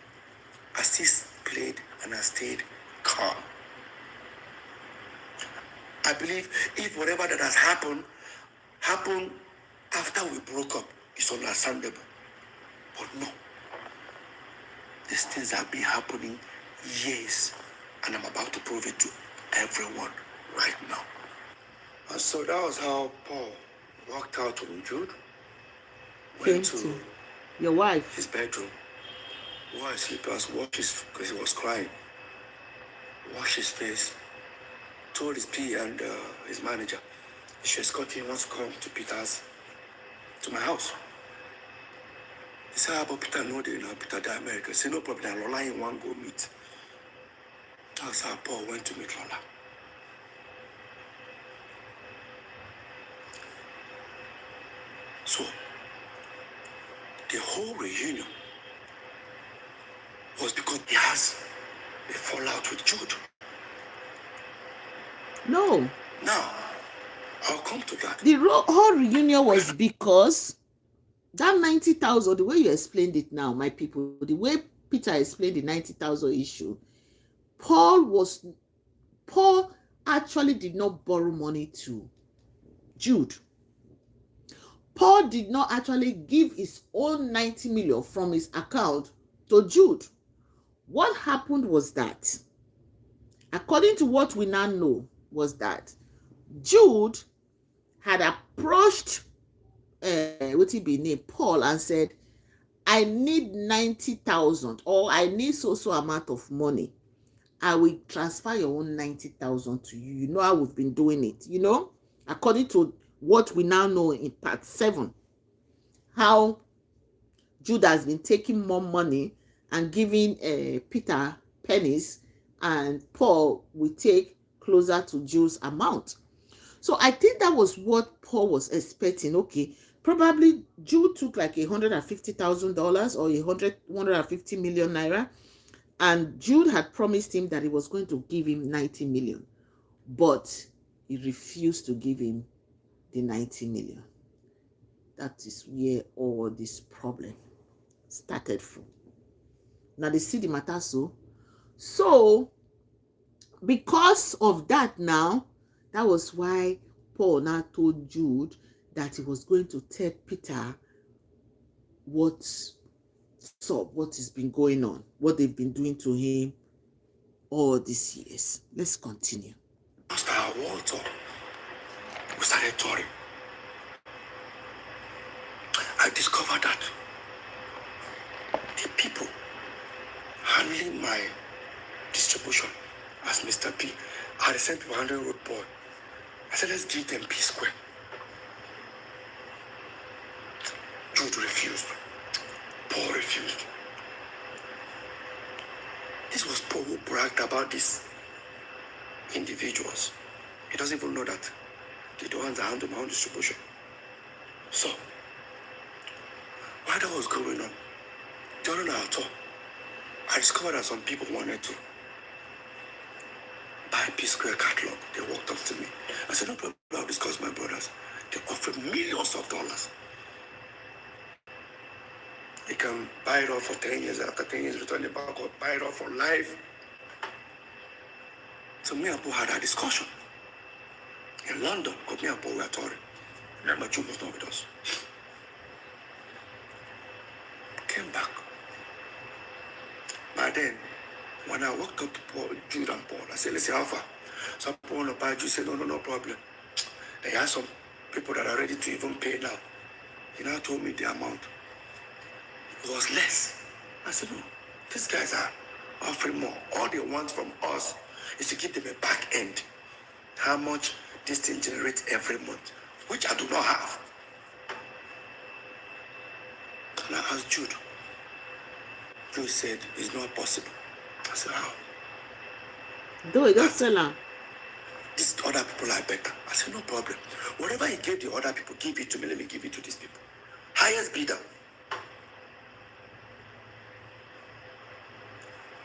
B: I still played and I stayed calm. I believe if whatever that has happened after we broke up, it's understandable. But no, these things have been happening years, and I'm about to prove it to everyone right now. And so that was how Paul walked out on Jude,
A: Came
B: went to
A: to your wife.
B: his bedroom, wore his slippers, washed his, because he was crying, washed his face, told his PA and his manager, he should escort him, wants to come to my house. He said, but Peter, no, they know Peter, the American. He said, no problem, Lola in one go meet. That's how Paul went to meet Lola. So, the whole reunion was because he has a fallout with Jude.
A: No.
B: Now, I'll come to that.
A: The whole reunion was because that 90,000, the way you explained it now, my people, the way Peter explained the 90,000 issue, Paul actually did not borrow money to Jude. Paul did not actually give his own 90 million from his account to Jude. What happened was that, according to what we now know, was that Jude had approached Paul and said, I need 90,000 or I need so amount of money. I will transfer your own 90,000 to you. You know how we've been doing it, according to what we now know in part 7, how Jude has been taking more money and giving Peter pennies, and Paul will take closer to Jude's amount. So I think that was what Paul was expecting. Okay, probably Jude took like $150,000 or 150 million naira, and Jude had promised him that he was going to give him 90 million, but he refused to give him the 90 million. That is where all this problem started from. Now they see the matter so because of that now, that was why Paul now told Jude that he was going to tell Peter what's up, what has been going on, what they've been doing to him all these years. Let's continue.
B: After our water, we started touring. I discovered that the people handling my distribution as Mr. P are the same people handling Road Boy. I said, let's give them Psquare. Jude refused. Paul refused. This was Paul who bragged about these individuals. He doesn't even know that they're the ones that handle my own distribution. So, while that was going on, during our tour, I discovered that some people wanted to buy Psquare catalog. They walked up to me. I said, no problem, I'll discuss my brothers. They offered millions of dollars. They can buy it off for 10 years, after 10 years, return it back, or buy it off for life. So me and Paul had a discussion in London, because me and Paul were touring. Remember, Jude was not with us. Came back. By then, when I walked up to Jude and Paul, I said, let's see how far. So Paul want to buy Jude, said, no problem. They have some people that are ready to even pay now. He now told me the amount. It was less. I said, no, these guys are offering more. All they want from us is to give them a back end. How much this thing generates every month, which I do not have. And I asked Jude. Jude said, it's not possible. I said, how?
A: Don't sell them.
B: These other people are better. I said, no problem. Whatever he gave the other people, give it to me. Let me give it to these people. Highest bidder.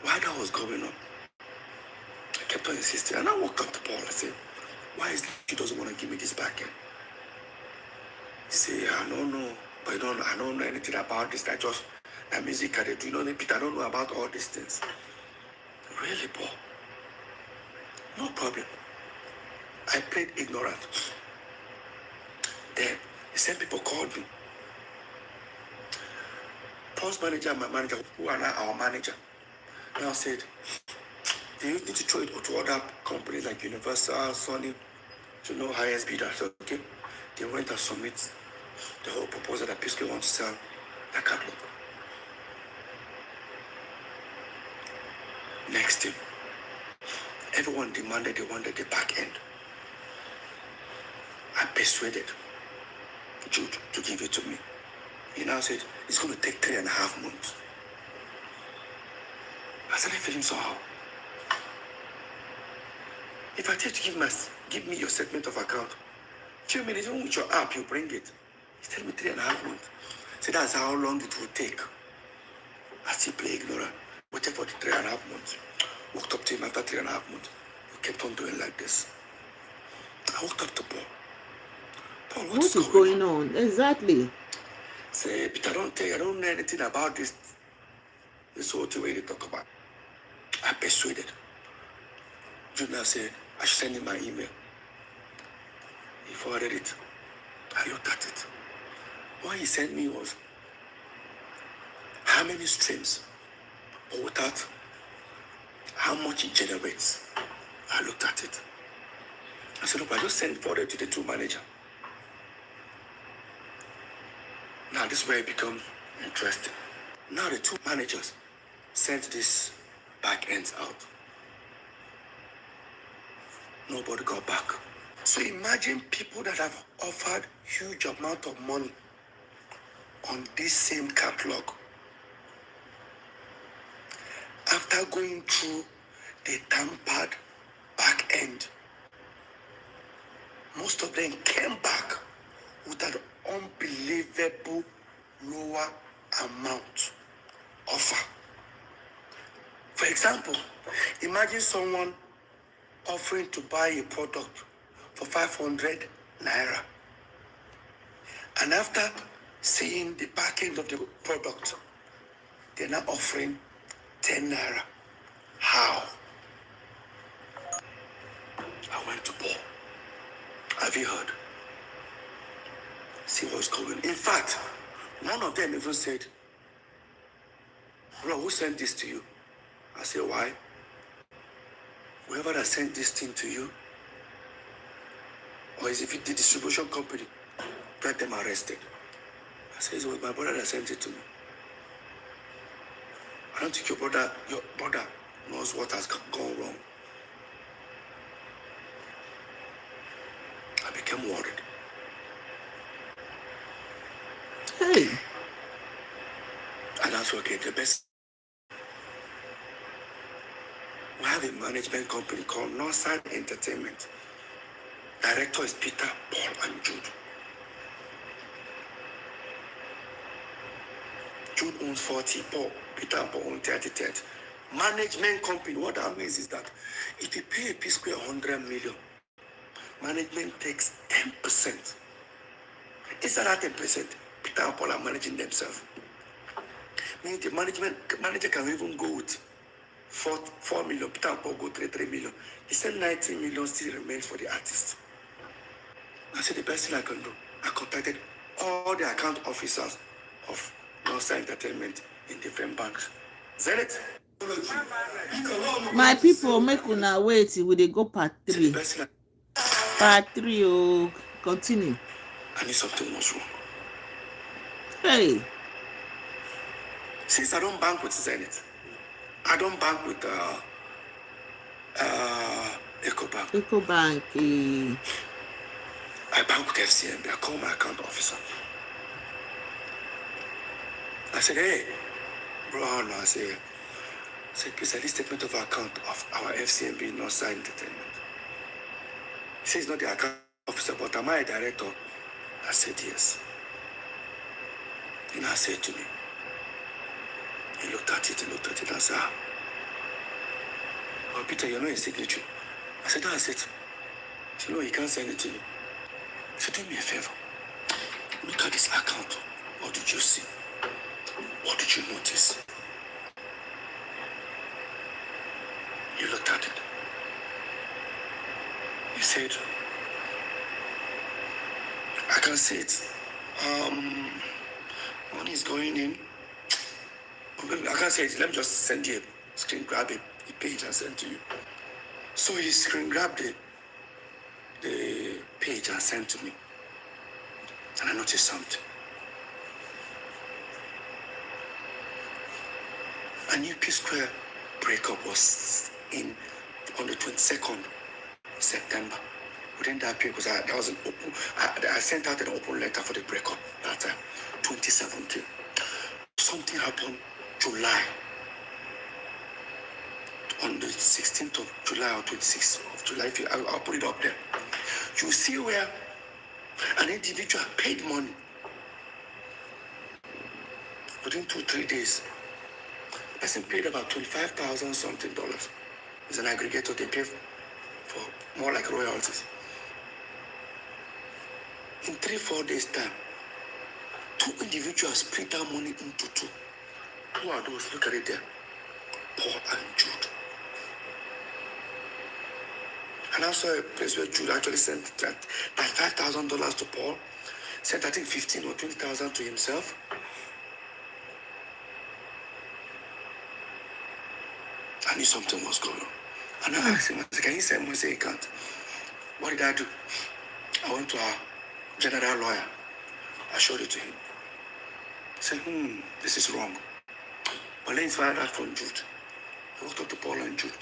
B: While that was going on, I kept on insisting. And I walked up to Paul. I said, why is he doesn't want to give me this back end? He said, yeah, no. But I don't know anything about this. I just that music I do. You know, Peter, I don't know about all these things. Really, Paul? No problem. I played ignorant. Then the same people called me. Paul's manager and my manager, who are now our manager, now said, "Do you need to throw it to other companies like Universal, Sony, to know highest bidder?" So okay, they went and submit the whole proposal that Psquare wants to sell the catalog. Next thing, everyone demanded they wanted the back end. I persuaded Jude to give it to me. He now said it's going to take 3.5 months. I started feeling somehow. If I tell you to give me your statement of account, few minutes, even with your app, you bring it. He's telling me 3.5 months. So that's how long it will take. I still play ignorant. Waited for the 3.5 months. Walked up to him after 3.5 months. We kept on doing like this. I walked up to Paul. Paul, what is going on?
A: Exactly.
B: Say, Peter, I don't know anything about this whole thing where you talk about. I persuaded. Junior said, I should send him my email. He forwarded it. I looked at it. What he sent me was how many streams, but without how much it generates. I looked at it. I said, look, I just sent forward to the two manager. Now this is where it becomes interesting. Now the two managers sent this back ends out. Nobody got back. So imagine people that have offered huge amount of money on this same catalog. After going through the tampered back end, most of them came back with an unbelievable lower amount offer. For example, imagine someone offering to buy a product for 500 naira. And after seeing the back end of the product, they're now offering 10 naira. How? I went to Paul. Have you heard? See what's going on. In fact, one of them even said, bro, who sent this to you? I said, why? Whoever that sent this thing to you, or is if it the distribution company, get them arrested. I said, it was my brother that sent it to me. I don't think your brother knows what has gone wrong. I became worried.
A: Hey.
B: And that's okay. The best. We have a management company called Northside Entertainment. Director is Peter, Paul, and Jude. Jude owns 40, Peter and Paul own 30. Management company, what that means is that if you pay a Psquare 100 million, management takes 10%. Instead of 10%, Peter and Paul are managing themselves. Meaning the manager can even go with 4 million, Peter and Paul go 3 million. He said 19 million still remains for the artist. I said the best thing I can do, I contacted all the account officers of Northside Entertainment in different banks. Zenith.
A: My people, make una wait. We dey go part 3. Part 3, oh, continue.
B: I knew something was wrong.
A: Hey.
B: Since I don't bank with Zenith, I don't bank with EcoBank.
A: EcoBank.
B: I bank with FCMB. I call my account officer. I said, hey, bro, no, I said, please, at least statement of account of our FCMB Northside Entertainment. He says, not the account officer, but am I a director? I said, yes. And I said to me, he looked at it, and I said, but Peter, you're not a signatory. I said, that's it. He said, no, you can't send it to me. He said, do me a favor. Look at this account. What did you see? What did you notice? You looked at it. You said, I can see it. Money is going in. I can't say it. Let me just send you a screen grab a page and send to you. So he screen grabbed the page and sent to me. And I noticed something. A new Psquare breakup was on the 22nd September. Within that period, because there was an open, I sent out an open letter for the breakup that time, 2017. Something happened July, on the 16th of July or 26th of July. I'll put it up there. You see where an individual paid money within 2-3 days. The person paid about $25,000 something. It's an aggregator. They pay for more like royalties. In 3-4 days time, 2 individuals split that money into 2. Who are those? Look at it there. Paul and Jude. And I saw a place where Jude actually sent that $5,000 to Paul, sent I think 15 or 20,000 to himself. I knew something was going on. And I asked him, I said, can you send me? He said, he can't. What did I do? I went to our general lawyer. I showed it to him. He said, this is wrong. But let's find out from Jude. I walked up to Paul and Jude.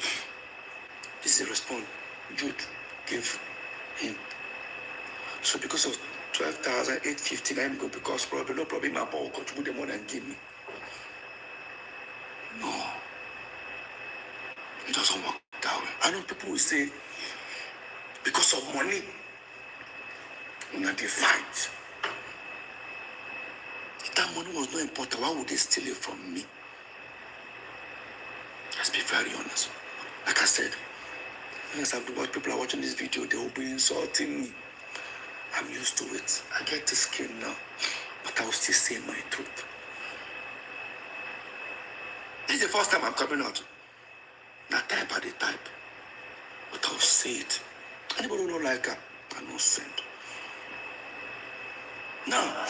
B: This is the response Jude gave him. So because of 12,850, I'm going because probably no problem, my Paul will contribute the money and give me. No. It doesn't work that way. I know people will say, because of money, they fight. If that money was not important, why would they steal it from me? Let's be very honest. Like I said, yes, people are watching this video, they will be insulting me. I'm used to it. I get the skin now, but I will still say my truth. This is the first time I'm coming out. Not type at the type, but I'll say it. Anybody who don't like her, I don't send. Now,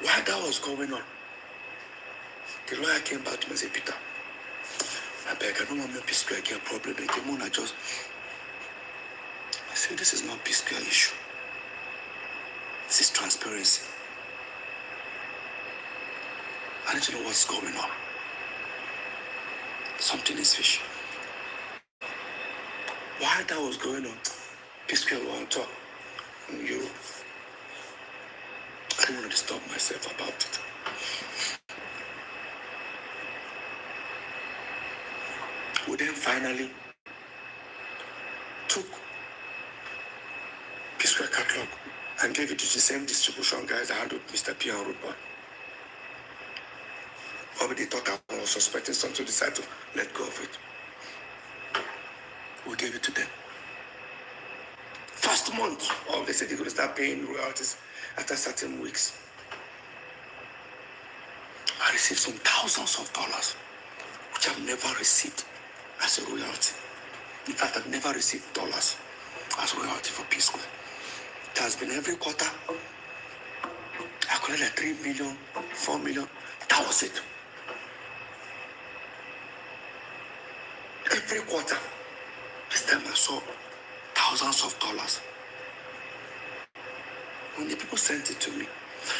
B: while that was going on, the lawyer came back to me and said, Peter, I beg, I don't want my Psquare again problem again. I said, this is not Psquare issue. This is transparency. I need to know what's going on. Something is fishy. While that was going on, Psquare were on top in Europe. I didn't want to disturb myself about it. We then finally took Psquare catalog and gave it to the same distribution guys that handled Mr. P and Rootboy. Probably they thought I was suspecting something, so decided to let go of it. We gave it to them. First month, they said they're going to start paying royalties after certain weeks. I received some thousands of dollars, which I've never received as a royalty. In fact, I've never received dollars as royalty for Psquare. It has been every quarter. I collected like 3 million, 4 million. That was it. Every quarter. This time I saw thousands of dollars. When the people sent it to me,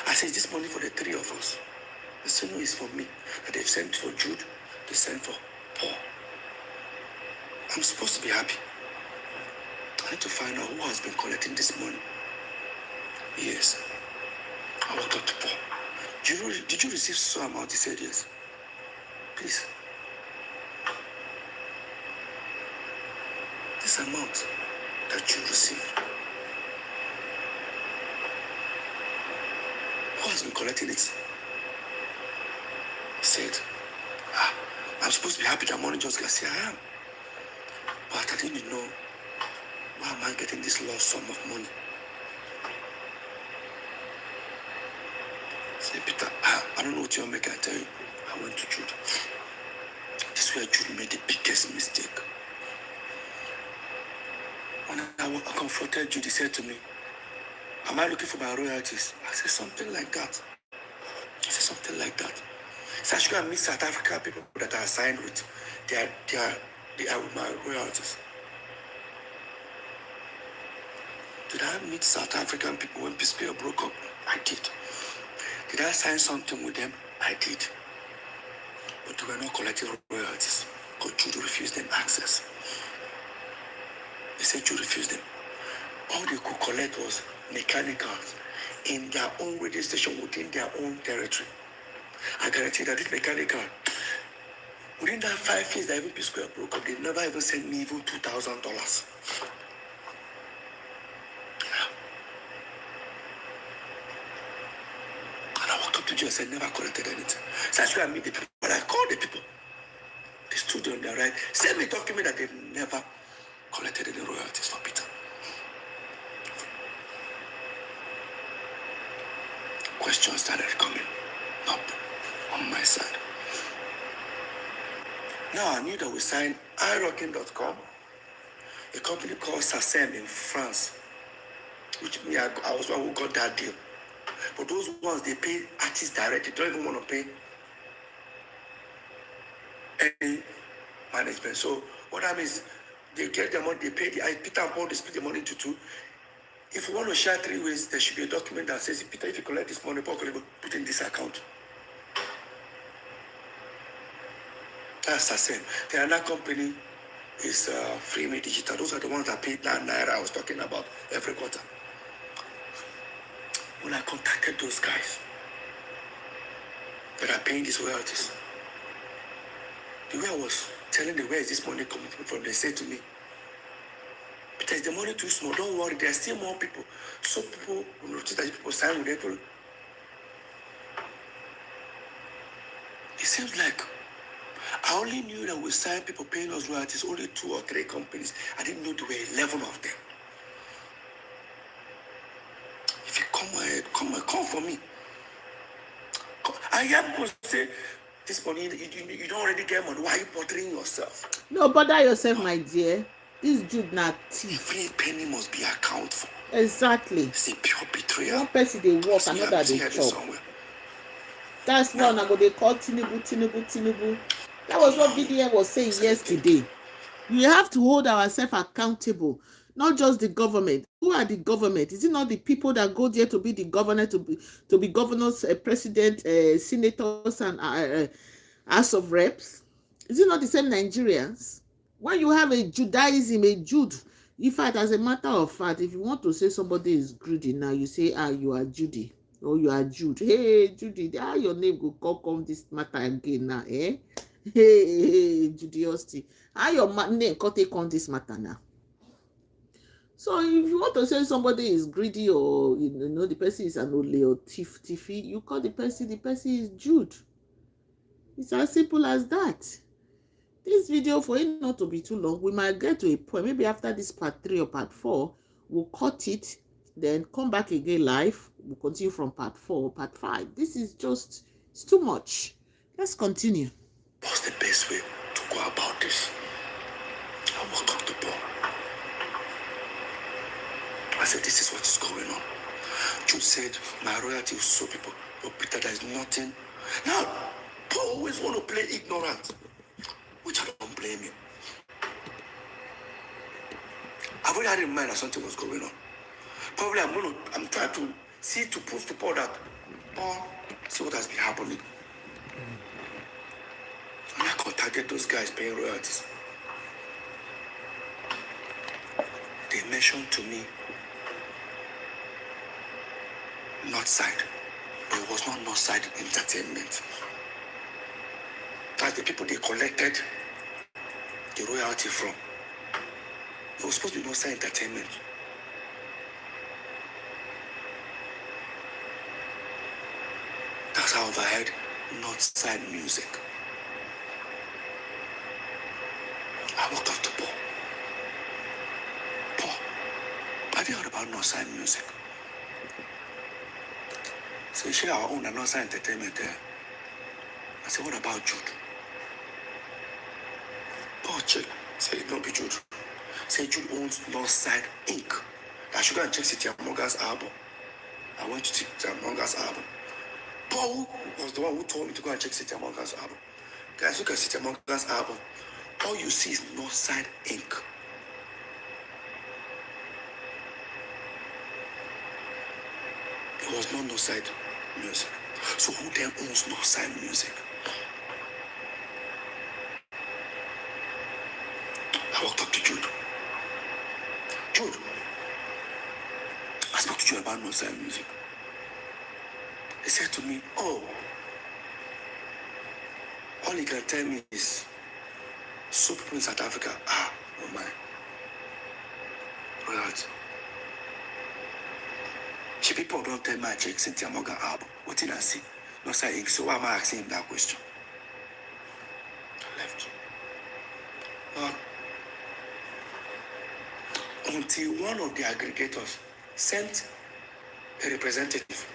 B: I said, is this money for the 3 of us? They said, no, it's for me. That they've sent for Jude, they sent for Paul. I'm supposed to be happy. I need to find out who has been collecting this money. Yes. I walked up to Paul. Did you receive some amount? He said yes. Please. This amount that you received, who has been collecting it? He said, I'm supposed to be happy that money just got here. I am. But I didn't know, why am I getting this large sum of money? I don't know what you'll make, I tell you. I went to Jude. This is where Jude made the biggest mistake. When I confronted Jude, he said to me, am I looking for my royalties? I said something like that. I said something like that. So I should go and meet South African people that are signed with. They are with my royalties. Did I meet South African people when Psquare broke up? I did. Did I sign something with them? I did. But they were not collecting royalties because Jude refused them access. They said Jude refused them. All they could collect was mechanicals in their own radio station within their own territory. I guarantee that this mechanical, within that 5 years that even Psquare broke up, they never even sent me even $2,000. And I walked up to Joe and said, never collected anything. So I should have meet the people. But I called the people. They stood on their right. Send me a document that they've never collected any royalties for Peter. Questions started coming up on my side. Now I knew that we signed iRocking.com, a company called SACEM in France, which me, I was one who got that deal. But those ones, they pay artists directly. They don't even want to pay any management. So what that means, they get their money, they pay Peter and Paul, they split the money into two. If you want to share 3 ways, there should be a document that says, Peter, if you collect this money, Paul will put in this account. That's the same. The other company is Free Me Digital. Those are the ones that pay that naira I was talking about every quarter. When I contacted those guys that are paying these royalties, the way I was telling them where is this money coming from, they said to me, Peter, is the money too small? Don't worry, there are still more people. So people will notice that people sign with April. It seems like I only knew that we signed people paying us royalties, only 2 or 3 companies. I didn't know there were 11 of them. If you come ahead, come for me. I hear people say, this money, you don't already get money. Why are you bothering yourself?
A: No, bother yourself, my dear. This Jude not thief.
B: Every penny must be accounted for.
A: Exactly.
B: It's a pure betrayal.
A: One person they work, another they chop. That's one I go they call Tinubu. That was what VDM was saying yesterday. We have to hold ourselves accountable, not just the government. Who are the government? Is it not the people that go there to be the governor, to be governors, president, senators, and House of Reps? Is it not the same Nigerians? When you have a Judaism, a Jude, in fact, as a matter of fact, if you want to say somebody is greedy now, you say, you are Judy, or you are Jude. Hey, Judy, how your name go come this matter again now, eh? Hey, Judiosity. How your name can take on this matter now? So if you want to say somebody is greedy, or the person is an ole or thiefy, you call the person is Jude. It's as simple as that. This video, for it not to be too long, we might get to a point, maybe after this part 3 or part 4, we'll cut it, then come back again live. We'll continue from part 4 or part 5. This is just, it's too much. Let's continue.
B: What's the best way to go about this? I woke up the ball. I said, this is what is going on. Jude said, my royalty will show people, but Peter, there is nothing. Now, Paul always want to play ignorant, which I don't blame him. I've already had in mind that something was going on. Probably I'm trying to see, to prove to Paul that, Paul, see what has been happening. And I contacted those guys paying royalties. They mentioned to me Northside, but it was not Northside Entertainment. That's the people they collected the royalty from. It was supposed to be Northside Entertainment. That's how I heard Northside Music. I walked up to Paul. Paul, have you heard about Northside Music? So you share our own and also entertainment there. I said, what about Jude? Paul check. Say it don't be Jude. Say Jude owns Northside Inc. I should go and check City Among Us album. I went to City Among Us album. Paul was the one who told me to go and check City Among Us album. Guys, look at City Among Us album. All you see is Northside Inc. It was not Northside Music. So who then owns Northside Music? I walked up to Jude. Jude, I spoke to you about Northside Music. He said to me, oh, all he can tell me is, so people in South Africa, oh my, royalty. She people don't tell me I check Cynthia Morgan album. What did I see? Northside Inc. So why am I asking him that question? I left. Until one of the aggregators sent a representative,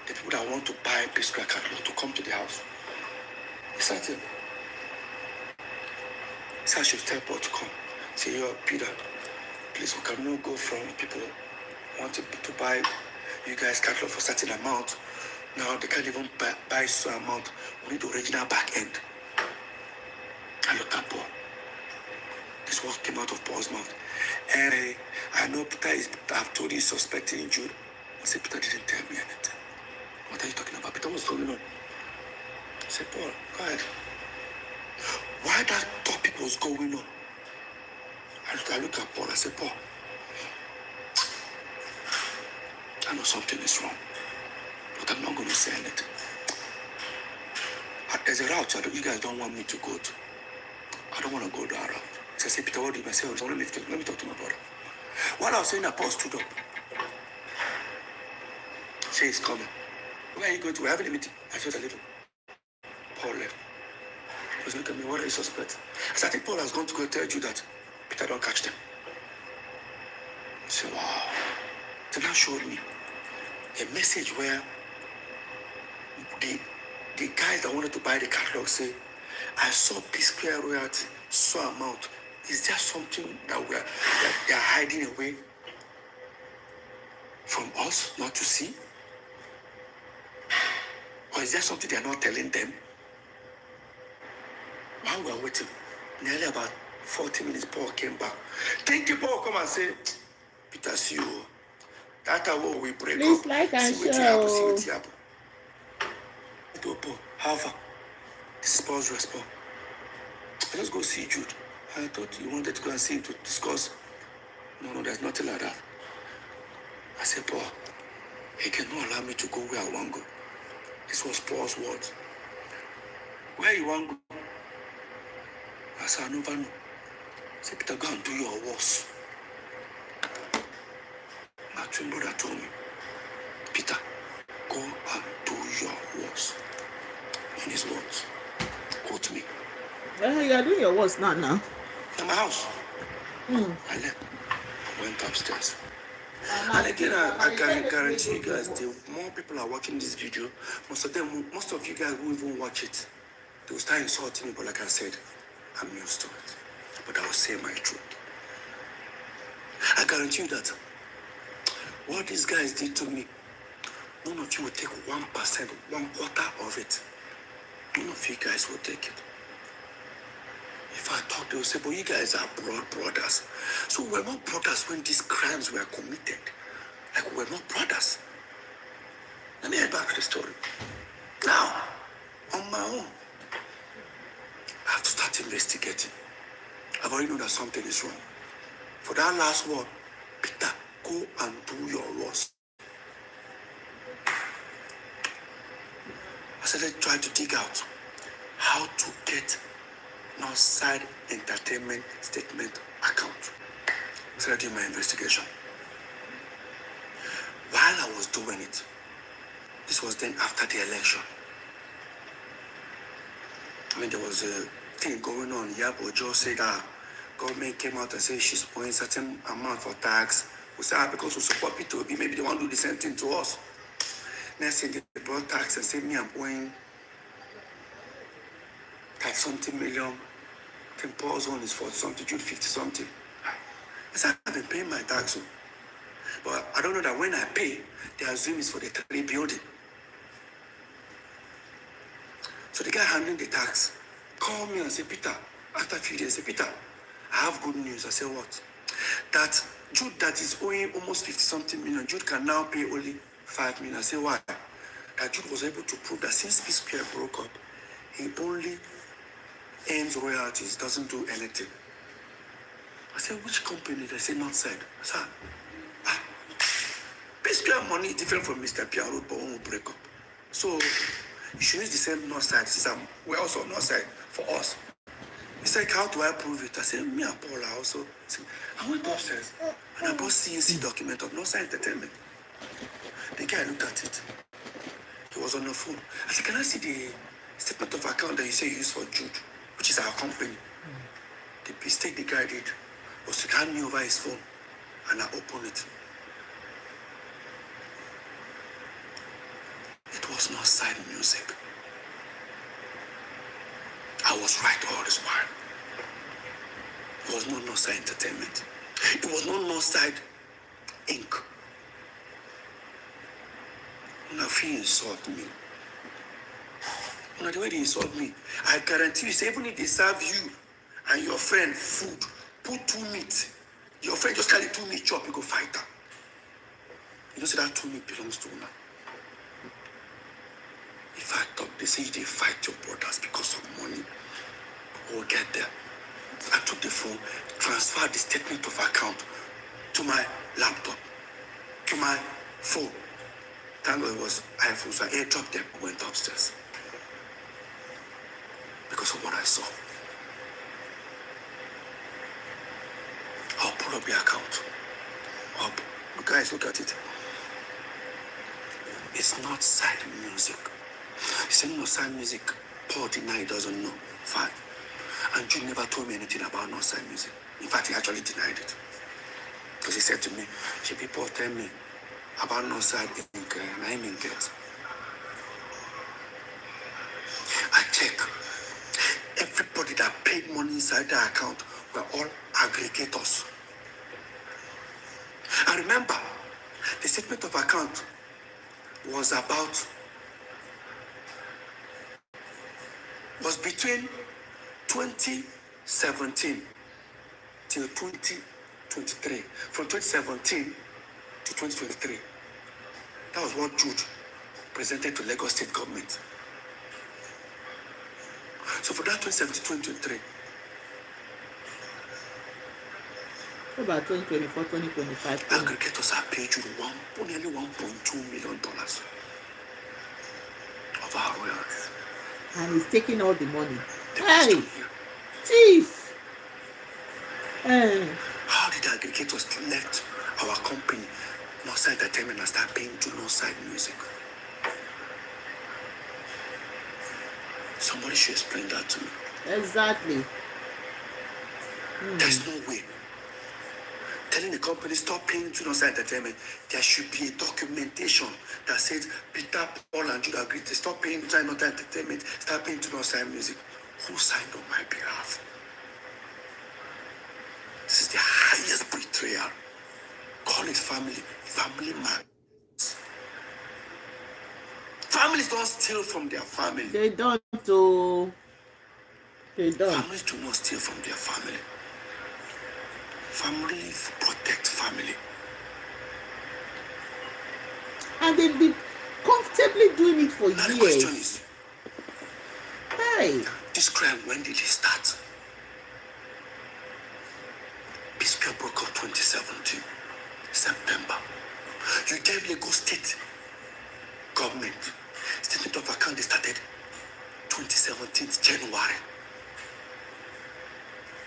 B: the people that want to buy Psquare catalog, to come to the house. He said to him, so I should tell Paul to come. Say, yo, Peter, please, we cannot go from people wanting to buy you guys catalog for certain amount. Now they can't even buy so amount. We need the original back end. I looked at Paul. This word came out of Paul's mouth. And I know Peter I've told you he's suspecting Jude. I said, Peter didn't tell me anything. What are you talking about? Peter was going on. I said, Paul, go ahead. Why that topic was going on? I look at Paul, I said, Paul, I know something is wrong, but I'm not going to say anything. There's a route you guys don't want me to go to. I don't want to go that route. So I said, Peter, what do you say? Let me talk to my brother. While I was saying that, Paul stood up. Say he's coming. Where are you going to? We're having a meeting. I said, I leave him. Paul left. He was looking at me, what are you suspect? I said, I think Paul has gone to go tell you that Peter don't catch them. I said, wow. Then that showed me a message where the guys that wanted to buy the catalog say, I saw Psquare royalty, so amount. Is there something that they're hiding away from us not to see? Or is there something they're not telling them? While we were waiting, nearly about 40 minutes, Paul came back. Thank you, Paul. Come and say, Peter, see you. That's how we break
A: Please
B: up.
A: like and
B: See what
A: share.
B: happen, see what happen. I told Paul, however, this is Paul's response. I just go see Jude. I thought you wanted to go and see him to discuss. No, there's nothing like that. I said, Paul, he cannot allow me to go where I want to go. This was Paul's words. Where you want to go? I said, I never know. I said, Peter, go and do your worst. My twin brother told me, Peter, go and do your worst. In his words. Quote me.
A: You are doing your worst now.
B: In my house. I left. I went upstairs. And again, I can guarantee you guys, the more people are watching this video, most of you guys won't even watch it. They will start insulting me, but like I said, I'm used to it. But I will say my truth. I guarantee you that what these guys did to me, none of you will take 1%, 1/4 of it. None of you guys will take it. If I talk, they will say, but you guys are brothers. So we're not brothers when these crimes were committed. Like, we're not brothers. Let me head back to the story. Now, on my own, I have to start investigating. I've already known that something is wrong. For that last word, Peter, go and do your worst. I started trying to dig out how to get Northside Entertainment statement account. I started doing my investigation. While I was doing it, this was then after the election. I mean, there was a thing going on. Yabo Joe said that government came out and said she's paying certain amount for tax. We said, because we support P2B, maybe they want to do the same thing to us. Next thing, they brought tax and said, me, I'm owing like something million. I think Paul's own is 40 something, Jude 50 something. I said, I've been paying my tax. But I don't know that when I pay, they assume it's for the 3 building. So the guy handling the tax called me and said, Peter, after a few days, said, Peter, I have good news. I said, what? That Jude that is owing almost 50 something million, Jude can now pay only 5 million. I said, why? That Jude was able to prove that since Psquare broke up, he only earns royalties, doesn't do anything. I said, which company? They said, Northside. I said, Psquare money is different from Mr. Pierre Road, but one will break up. So you should use the same Northside system. We're also Northside for us. He said, how do I prove it? I said, me and Paul are also. I went upstairs and I bought CAC document of Northside Entertainment. The guy looked at it. He was on the phone. I said, can I see the statement of account that you say you use for Jude, which is our company? The mistake the guy did was to hand me over his phone and I opened it. It was not side music. I was right all this while. It was not Northside Entertainment. It was not Northside Inc. Una feel insult me. Una the way they insult me, I guarantee you, say, even if they serve you and your friend food, put 2 meat, your friend just carry 2 meat chop, you go fight her. You know, say that 2 meat belongs to Una. If I thought they say they fight your brothers because of money, we'll get there. I took the phone, transferred the statement of account to my laptop, to my phone. Thank God it was iPhone, so I airdropped them, went upstairs. Because of what I saw. I'll pull up the account. Up. Guys, look at it. It's not side music. He said, no, side music. Paul denied he doesn't know. Fine. And Jude never told me anything about no side music. In fact, he actually denied it. Because he said to me, should people tell me about no side ink and I mean get. I check. Everybody that paid money inside the account were all aggregators. And remember, the statement of account was between 2017 till 2023. From 2017 to 2023. That was what Jude presented to Lagos State government. So for that 2017-2023.
A: About 2024, 2025.
B: Aggregators are paid you nearly $1.2 million of our royalties.
A: And he's taking all the money. Hey! Thief!
B: How did the aggregators left our company, Northside Entertainment, and start paying to Northside Music? Somebody should explain that to me.
A: Exactly.
B: There's no way. Telling the company stop paying to Northside Entertainment, there should be a documentation that says Peter, Paul, and Jude agreed to stop paying to Northside Entertainment, start paying to Northside Music. Who signed on my behalf? This is the highest betrayal. Call it family. Family man. Families don't steal from their family.
A: They don't. Oh. They don't.
B: Families do not steal from their family. Family protect family.
A: And they've been comfortably doing it for
B: now
A: years.
B: The question is,
A: hey,
B: this crime, when did it start? Psquare broke up 2017, September. You gave Lagos State government statement of account, they started 2017 January.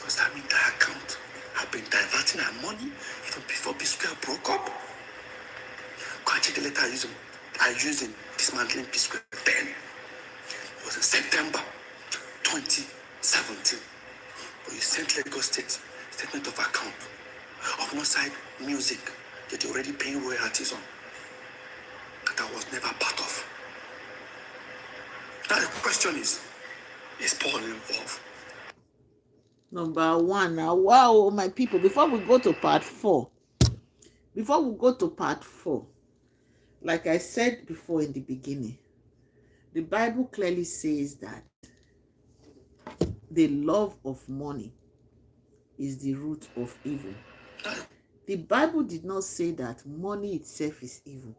B: Does that mean that account have been diverting our money even before Psquare broke up? Go and check the letter I used in dismantling Psquare then. It was in September 2017. But you sent Lagos State statement of account of Northside Music that you're already paying royalties on, that I was never part of. Now the question is Paul involved?
A: Number one, now, wow, my people, before we go to part 4, like I said before in the beginning, the Bible clearly says that the love of money is the root of evil. The Bible did not say that money itself is evil.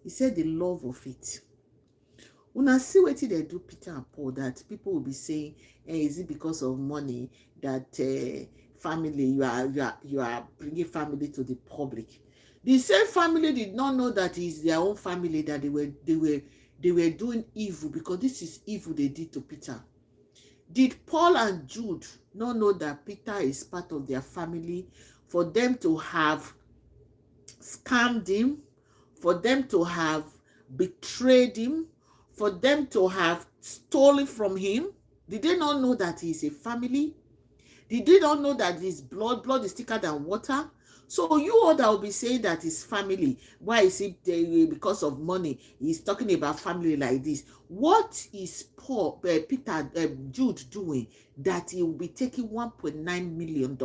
A: It said the love of it. When I see what they do Peter and Paul, that people will be saying, is it because of money that family, you are bringing family to the public? The same family did not know that it's their own family, that they were doing evil, because this is evil they did to Peter. Did Paul and Jude not know that Peter is part of their family, for them to have scammed him, for them to have betrayed him, for them to have stolen from him? Did they not know that he's a family? Did they not know that his blood is thicker than water? So you all that will be saying that his family, why is it because of money? He's talking about family like this. What is Peter, Jude doing that he will be taking $1.9 million?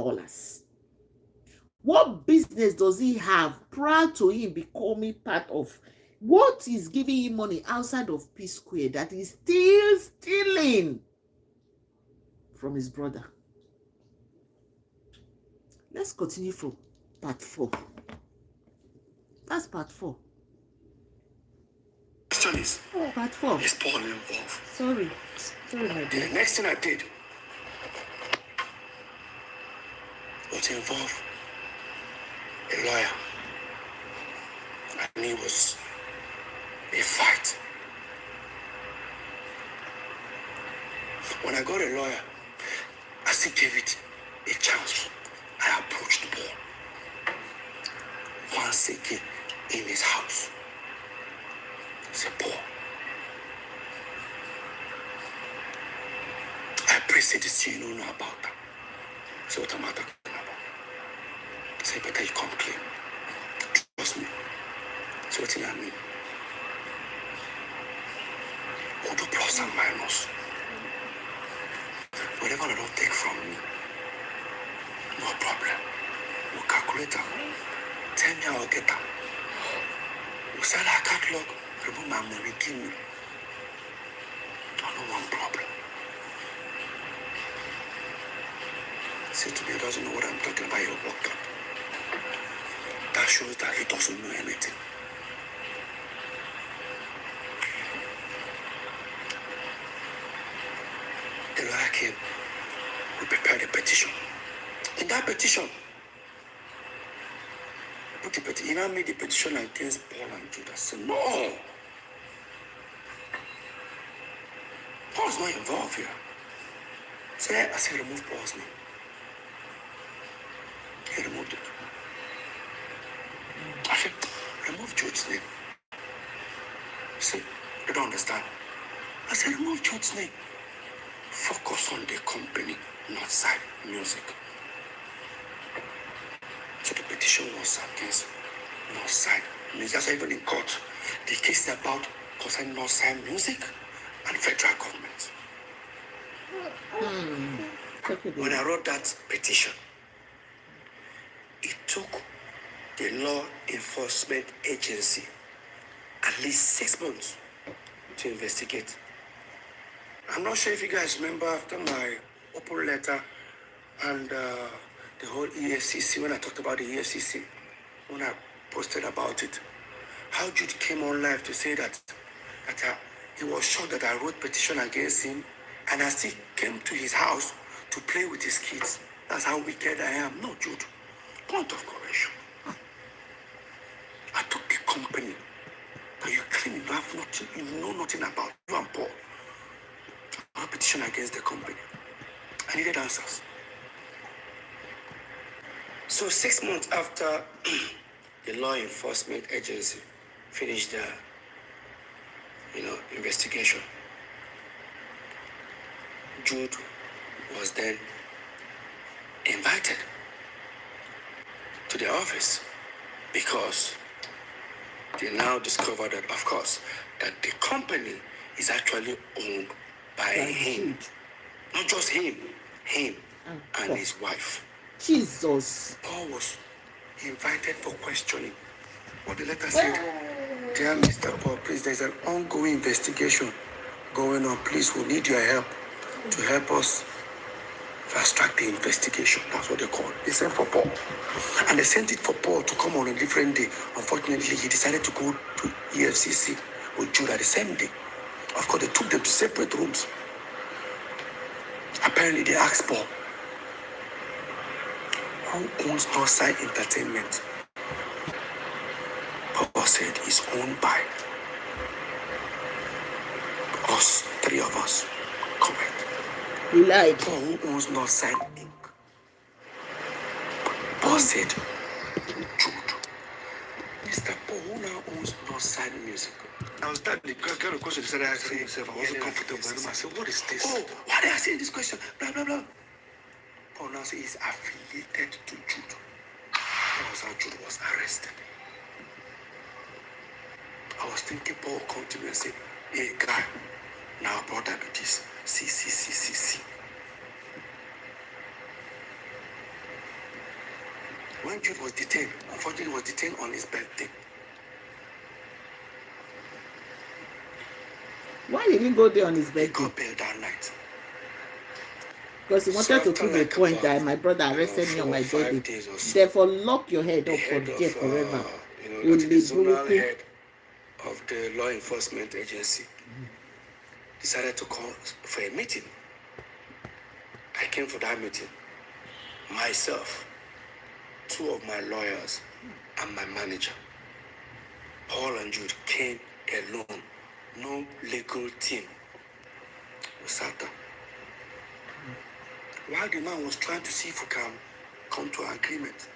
A: What business does he have prior to him becoming part of? What is giving him money outside of Psquare that he's still stealing from his brother? Let's continue from part 4. That's part 4.
B: Question is,
A: Part 4.
B: is Paul involved?
A: Sorry, my dear.
B: The next thing I did was to involve a lawyer. And it was a fight. When I got a lawyer, I still gave it a chance. I approached Paul once again in his house. I said, Paul, I appreciate this, you don't know about that. So what am I talking about? I said, better you come clean. Trust me. So what do you mean? We'll do plus and minus. Whatever I don't take from me, no problem. We'll calculate them. Tell me how I'll get them. We'll sell our catalog, remove my money, give me. No one problem. See, to me, he doesn't know what I'm talking about. You're worked up. That shows that he doesn't know anything. The lawyer came. We prepared a petition. In that petition, he now made a petition against Paul and Jude. I said, no. Paul's not involved here. I said, remove Paul's name. He removed it. I said, remove Jude's name. He said, you don't understand. I said, remove Jude's name. Focus on the company, not side music. So the petition was against Northside Music. That's even in court. The case is about concerning Northside Music and federal government. When I wrote that petition, it took the law enforcement agency at least 6 months to investigate. I'm not sure if you guys remember after my open letter and the whole EFCC, when I talked about the EFCC, when I posted about it, how Jude came on live to say that he was shocked that I wrote petition against him and I still came to his house to play with his kids. That's how wicked I am. No, Jude. Point of correction. I took the company that you claim you have nothing, you know nothing about, you and Paul. I wrote petition against the company. I needed answers. So 6 months after the law enforcement agency finished their, investigation, Jude was then invited to the office because they now discovered that, of course, that the company is actually owned by him.
A: Jude.
B: Not just him and
A: Paul.
B: his wife.
A: Jesus.
B: Paul was invited for questioning. What the letter said, dear Mr. Paul, please, there's an ongoing investigation going on. Please, we need your help to help us fast track the investigation. That's what they call it. They sent for Paul. And they sent it for Paul to come on a different day. Unfortunately, he decided to go to EFCC with Judah the same day. Of course, they took them to separate rooms. Apparently, they asked Paul, who owns Northside Entertainment? Paul said it's owned by us, three of us. Correct.
A: He lied.
B: Paul, who owns Northside Inc. Paul said, Jude, Mr. Paul, who now owns Northside Music?
C: I was that the kind of question he started asking himself. I wasn't comfortable with him. I said, what is this?
B: Oh, why are they asking this question? Blah, blah, blah. Paul now says he's affiliated to Jude. That was how Jude was arrested. I was thinking Paul will come to me and say, hey, guy, now brother do this. See. When Jude was detained, unfortunately, he was detained on his birthday.
A: Why did he go there on his
B: He
A: birthday?
B: got bail that night.
A: Because he wanted to prove a point that my brother arrested me on my birthday. Therefore, lock your head up for death forever.
B: The zonal head of the law enforcement agency decided to call for a meeting. I came for that meeting. Myself, two of my lawyers, and my manager. Paul and Jude came alone. No legal team. We sat down. While the man was trying to see if we can come to an agreement,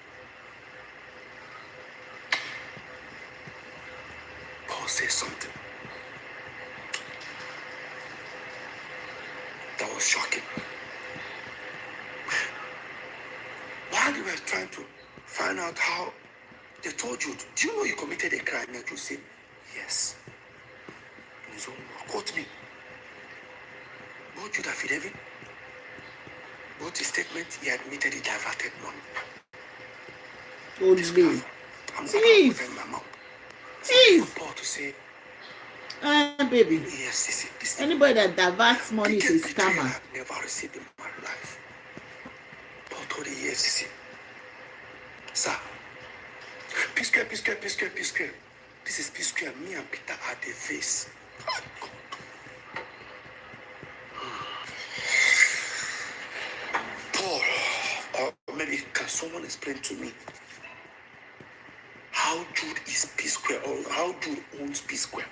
B: Paul said something that was shocking. While they were trying to find out how, they told you, do you know you committed a crime? And you said, yes. In his own word, quote me. Both Jude affidavit, both his statement, he admitted he diverted money.
A: Only.
B: Thief.
A: Thief.
B: Paul to say,
A: Baby.
B: yes, this
A: Anybody that diverts money is a scammer.
B: I've never received in my life. Paul told the EFCC, sir, Psquare. This is Psquare. Me and Peter are the face. Paul, or maybe can someone explain to me how Jude is Psquare or how Jude owns Psquare?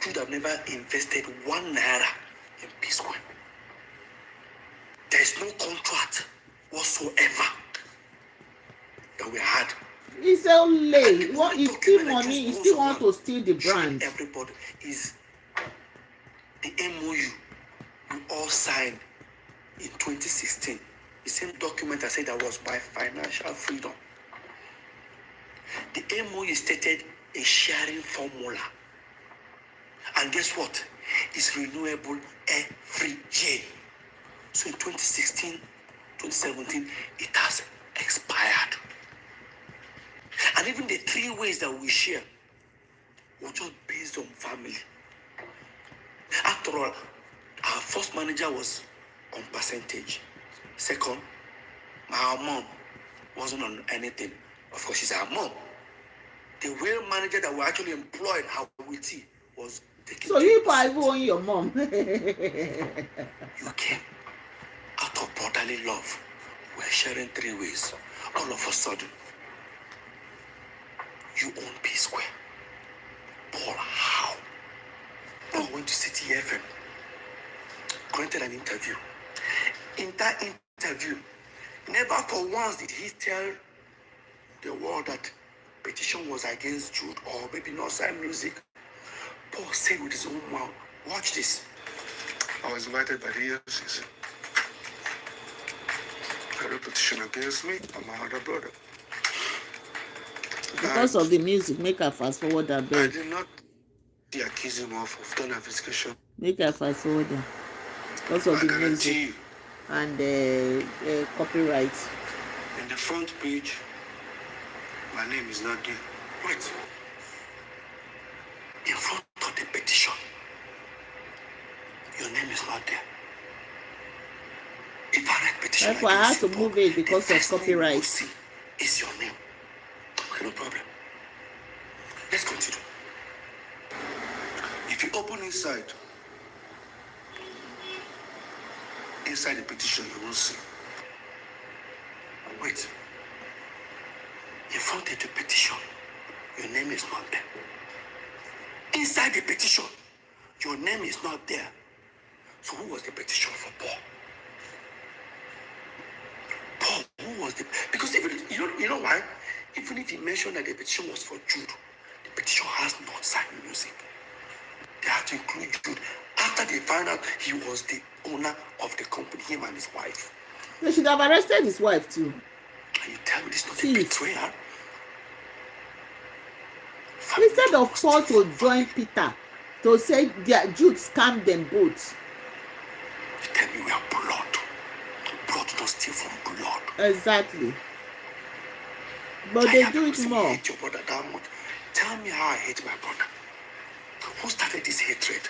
B: Jude have never invested 1 naira in Psquare. There is no contract whatsoever that we had.
A: It's only what you steal money, you still want to steal the brand.
B: Everybody is the MOU we all signed in 2016. The same document I said that was by financial freedom. The MOU stated a sharing formula. And guess what? It's renewable every year. So in 2016, 2017, it has expired. And even the 3 ways that we share were just based on family. After all, our first manager was on percentage. Second, our mom wasn't on anything. Of course, she's our mom. The real manager that we actually employed, how we see, was taking.
A: So you probably own your mom.
B: You came out of brotherly love. We're sharing 3 ways. All of a sudden, you own Psquare. Paul, how? Paul went to City FM, granted an interview. In that interview, never for once did he tell the world that petition was against Jude or maybe Northside Music. Paul said with his own mouth, watch this.
C: I was invited by the EFCC. Had a petition against me and my other brother.
A: Because of the music, make a fast forward that
C: I
A: bit.
C: did not accuse him of done investigation.
A: Make a fast forward because of
C: I
A: the music
C: guarantee you,
A: and copyright.
C: in the front page, my name is not there.
B: Wait. In front of the petition, your name is not there. If I write petition
A: Therefore, I had to move it because of copyright.
B: See is your name. Okay, no problem. Let's continue.
C: If you open inside the petition, you will see.
B: Wait. In front of the petition, your name is not there. Inside the petition, your name is not there. So who was the petition for Paul? Paul, who was the... Because even, you know why? Even if he mentioned that the petition was for Jude, the petition has not signed music. They have to include Jude. After they find out he was the owner of the company, him and his wife.
A: They should have arrested his wife too.
B: And you tell me this is not a betrayal?
A: Instead of Paul to join Peter to say that Jude scammed them both.
B: You tell me we are blood. Blood don't steal from blood.
A: Exactly. But they do it more.
B: You hate your brother that much. Tell me how I hate my brother. Who started this hatred?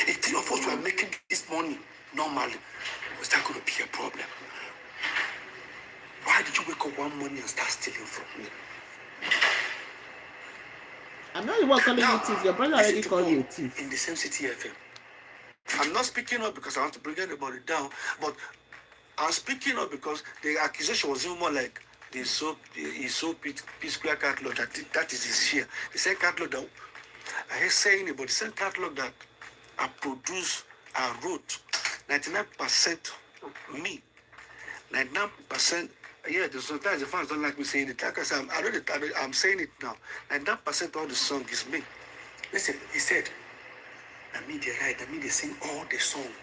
B: If three of us were making this money normally, was that going to be a problem? Why did you wake up one morning and start stealing from me?
A: I'm not the one calling you thief. Your brother already called you a thief.
B: In the same city FM.
C: I'm not speaking up because I want to bring anybody down, but I'm speaking up because the accusation was even more like he sold Psquare catalog. That is his share. The same catalog that I hate saying it, but the same catalog that I produced, I wrote, 99% me, 99%. Yeah, sometimes the fans don't like me saying it. Like I said, I'm saying it now. 99% of the song is me.
B: Listen, he said, I mean they write, I mean they sing all the song.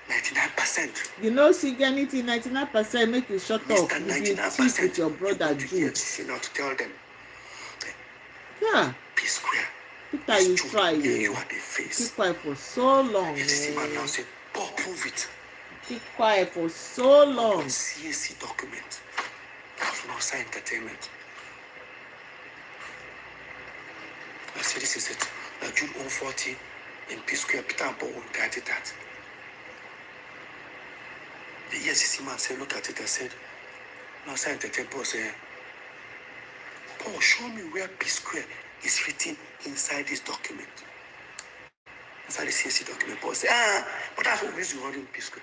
B: 99%.
A: You know, sing anything, 99% make you shut up. You be thief with your brother Jude.
B: Now to tell them.
A: Yeah.
B: Psquare.
A: Peter, you try.
B: You are the face.
A: Keep quiet for so long.
B: FCC man now said, Paul, prove it.
A: Keep quiet for so long.
B: CAC document of Nosa Entertainment. I said, this is it. Now Jude own 40 in Psquare, Peter and Paul own 30 that. The EFCC man said, look at it and said, Nosa Entertainment. Paul said, Paul, show me where Psquare is written inside this document. Inside the CAC document. Paul said, but that's what we're running Psquare.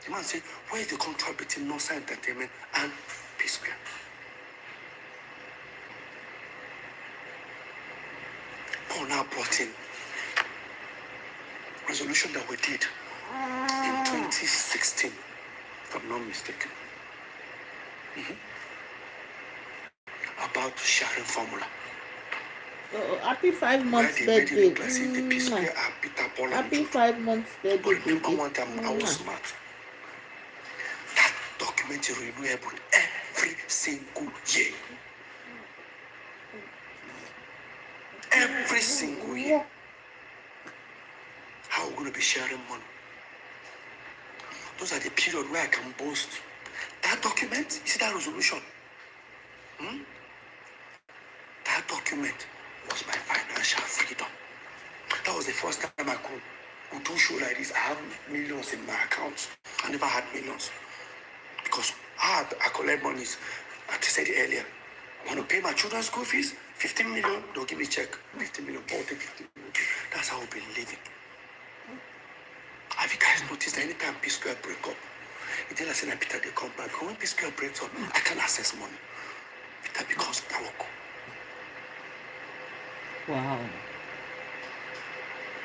B: The man said, where is the contract between Nosa Entertainment and Psquare? Paul now brought in resolution that we did in 2016, if I'm not mistaken. About sharing formula.
A: Happy 5 months birthday. Happy 5 months birthday.
B: But remember one time I was smart. That document is renewable every single year. Every single year. How are we going to be sharing money? Those are the period where I can boast. That document, you see that resolution? That document was my financial freedom. That was the first time I could do show like this. I have millions in my account. I never had millions. Because I collect monies. Like I said earlier, I want to pay my children's school fees, 15 million, they'll give me a check. 15 million, Paul, take 15 million. That's how we've been living. Have you guys noticed that anytime Psquare break up, you tell us that Peter they come back. Because when Psquare breaks up, I can't access money. Peter becomes broke.
A: Wow.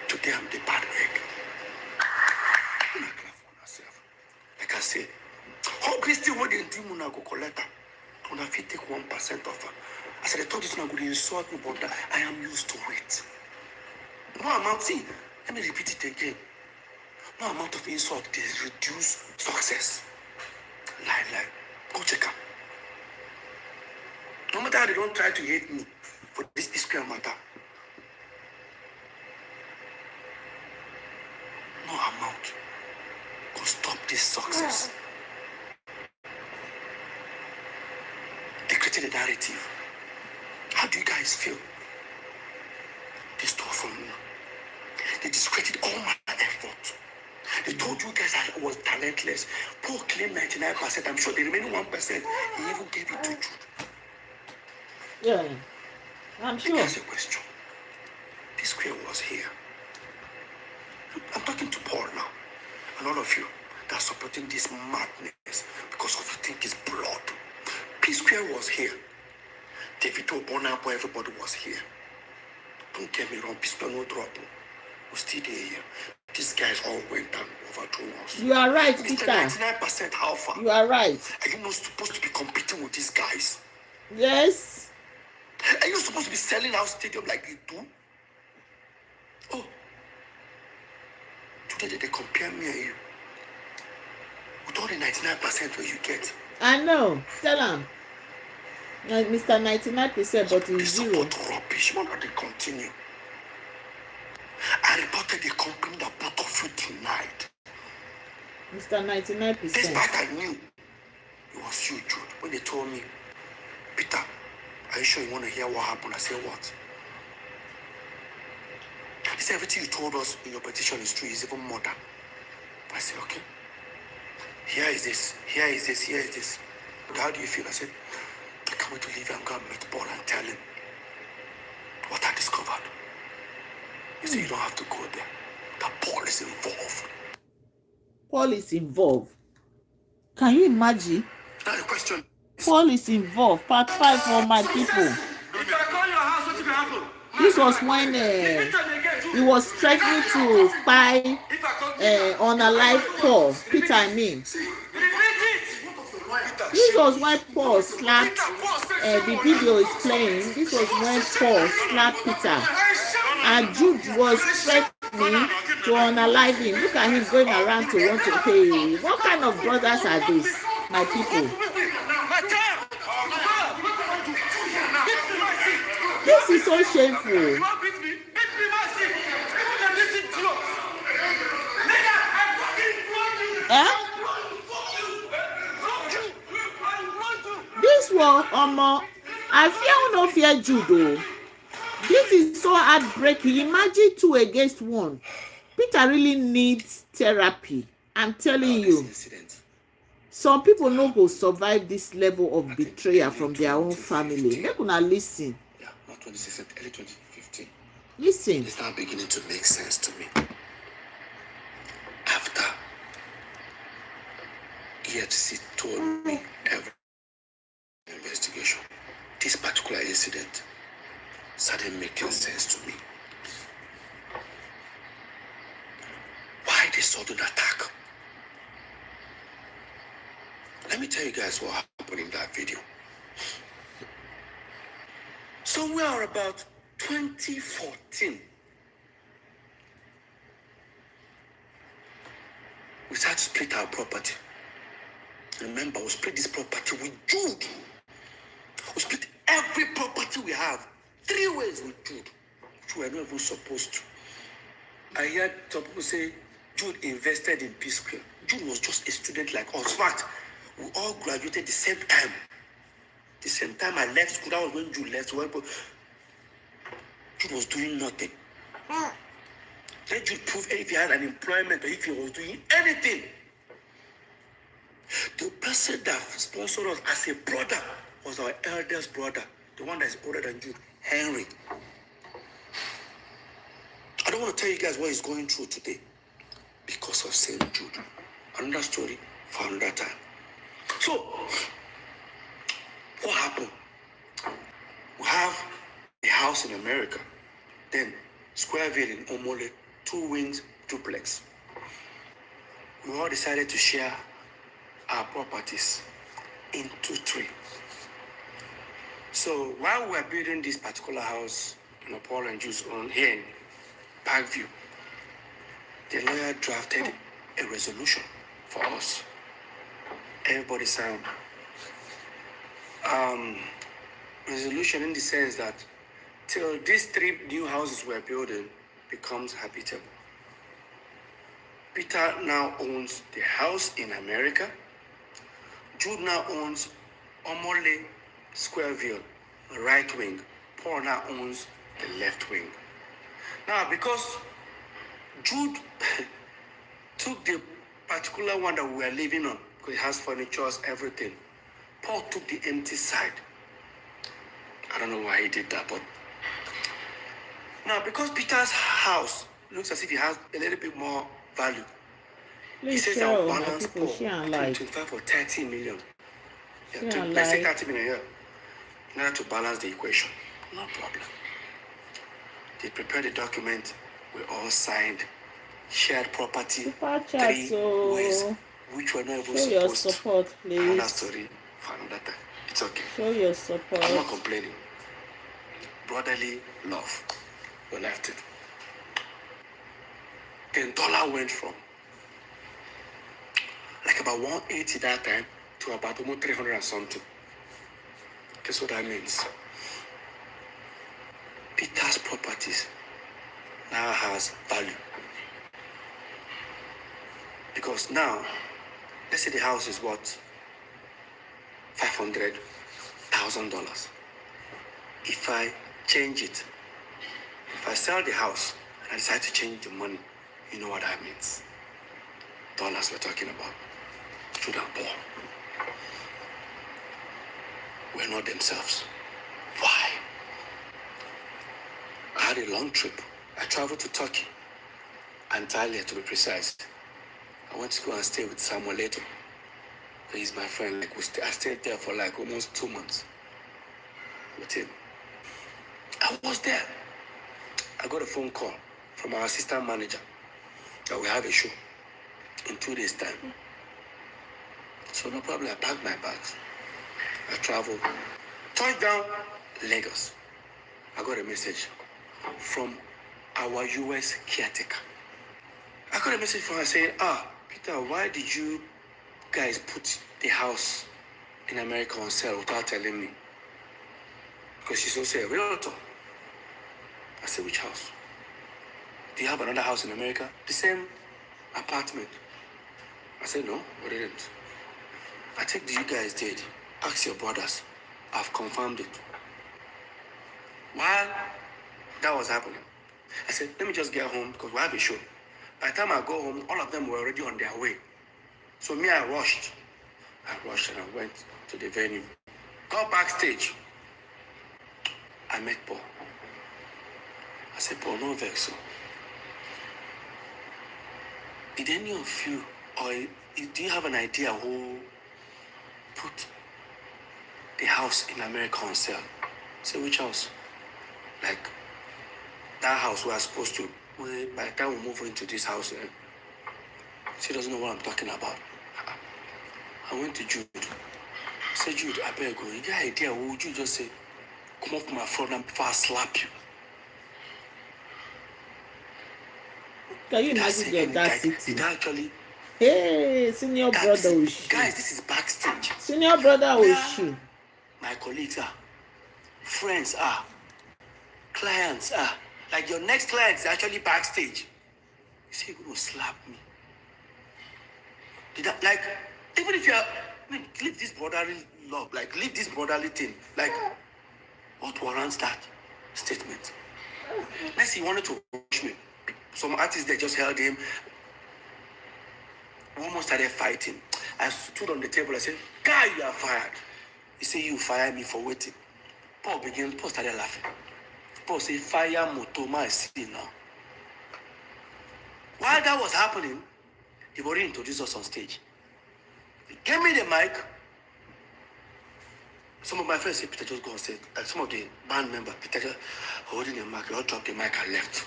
B: Today I'm the bad egg. Like I said, how Christy what they do when I go collect her? When I fit take 1% of her. I said, I thought this one would insult me, but I am used to it. No amount, see, let me repeat it again. No amount of insult is reduce success. Lie. Go check her. No matter how they don't try to hate me for this Psquare matter, no amount could stop this success. They created a narrative. How do you guys feel? They stole from me. They discredited all my effort. They told you guys I was talentless. Paul claimed 99%. I'm sure the remaining 1%, he even gave it to you.
A: Yeah, I'm
B: Let me
A: sure.
B: ask you a question. Psquare was here. I'm talking to Paul now. And all of you that are supporting this madness because of you think it's blood. Psquare was here. David Obonapo, everybody was here. Don't get me wrong, Psquare no drop. We're still here. These guys all went and overthrew us.
A: You are right,
B: Mr.
A: Peter.
B: 99% how far?
A: You are right.
B: Are you not supposed to be competing with these guys?
A: Yes.
B: Are you supposed to be selling out stadium like they do? Oh. Today they compare me and you. With all the 99% where you get.
A: I know. Tell him. Mr. 99%, but
B: They
A: he's zero.
B: support rubbish. Why not they continue? I reported the company that both of you denied.
A: Mr. 99%.
B: Despite I knew it was you, Jude. When they told me, Peter, are you sure you want to hear what happened? I said, what? He said, everything you told us in your petition is true. It's even more than. I said, okay. Here is this. Here is this. Here is this. But how do you feel? I said, I can't wait to leave and go and meet Paul and tell him what I discovered. He said, you don't have to go there. That Paul is involved.
A: Paul is involved. Can you imagine?
B: Now the question is,
A: Paul is involved. Part 5 for my people.
B: if I call your house, what will happen?
A: This was when he was threatening to buy on a live Paul. Peter, I mean. This was when Paul slapped, the video is playing. This was when Paul slapped Peter. And Jude was threatening to unalive him. Look at him going around to want to pay. What kind of brothers are these, my people? This is so shameful. Eh? This one, I fear no fear Jude. This is so heartbreaking. Imagine 2 against 1. Peter really needs therapy. I'm telling you. Some people no go survive this level of betrayal from their own family. Make una listen.
B: yeah, not 2016, early 2015.
A: Listen.
B: It's now beginning to make sense to me. After EFC told me every investigation, this particular incident started making sense to me. Why the sudden attack? Let me tell you guys what happened in that video. Somewhere about 2014, we started to split our property. Remember, we split this property with Jude. We split every property we have 3 ways with Jude, which we are not even supposed to. I heard some people say Jude invested in Psquare. Jude was just a student like us. In fact, we all graduated the same time. The same time I left school, that was when Jude left. Jude was doing nothing. Let Jude prove if he had an employment or if he was doing anything. The person that sponsored us as a brother was our eldest brother, the one that is older than Jude, Henry. I don't want to tell you guys what he's going through today because of St. Jude. Another story for another time. So, what happened? We have a house in America, then Squareville in Omole, 2 wings duplex. We all decided to share our properties into 3. So while we were building this particular house, Paul and Jude's own here in Parkview, the lawyer drafted a resolution for us. Everybody signed. Resolution in the sense that till these 3 new houses we're building becomes habitable. Peter now owns the house in America. Jude now owns Omole Squareville, right wing. Paul now owns the left wing. Now, because Jude took the particular one that we were living on, because it has furniture, everything. Paul took the empty side. I don't know why he did that, but now because Peter's house looks as if it has a little bit more value, he says I'll balance Paul between 25 or 30 million. Yeah, let's say 30 million here. In order to balance the equation. No problem. They prepared the document, we all signed, shared property, 3 ways, which were not even supposed to. Another story for another time. It's okay.
A: Show your support.
B: I'm not complaining. Brotherly love. We left it. Then dollar went from like about 180 that time to about almost 300 and something. Guess what that means? Peter's properties now has value. Because now, let's say the house is worth $500,000. If I change it, if I sell the house and I decide to change the money, you know what that means. Dollars we're talking about. Jude and Paul were not themselves. Why? I had a long trip. I traveled to Turkey, Antalya to be precise. I went to go and stay with Samuel later. He's my friend. Like I stayed there for like almost 2 months with him. I was there. I got a phone call from our assistant manager that we have a show in 2 days' time. So no problem. I packed my bags. I traveled. Touchdown, Lagos. I got a message from our US caretaker. I got a message from her saying, Peter, why did you guys put the house in America on sale without telling me? Because she's also a realtor. I said, which house? Do you have another house in America? The same apartment. I said, no, we didn't. I think you guys did. Ask your brothers. I've confirmed it. While that was happening, I said, let me just get home because we have a show. By the time I go home, all of them were already on their way. So me, I rushed. And I went to the venue. Got backstage. I met Paul. I said, Paul, no vex. Did any of you, or do you have an idea who put the house in America on sale? I said, which house? Like, that house we are supposed to, by the time we move into this house, she doesn't know what I'm talking about. I went to Jude. I said, Jude, I better go. You got an idea, what would you just say? Come off my front and before I slap you.
A: Can you imagine the audacity?
B: Did I actually?
A: Hey, senior brother Oshi.
B: Guys, this is backstage.
A: Senior brother Oshi.
B: My colleagues are, friends are, clients are. Like your next client is actually backstage. You say you're gonna slap me. Did that, like, even if you're, leave this brotherly love, like, leave this brotherly thing. Like, what warrants that statement? Next, he wanted to push me. Some artists, they just held him. We almost started fighting. I stood on the table. I said, guy, you are fired. He said, you fired me for waiting. Paul started laughing. Paul said, fire Motoma, I see now. While that was happening, he already introduced us on stage. He gave me the mic. Some of my friends said, Peter, just go on stage. Like some of the band members, Peter just holding the mic. They all dropped the mic and left.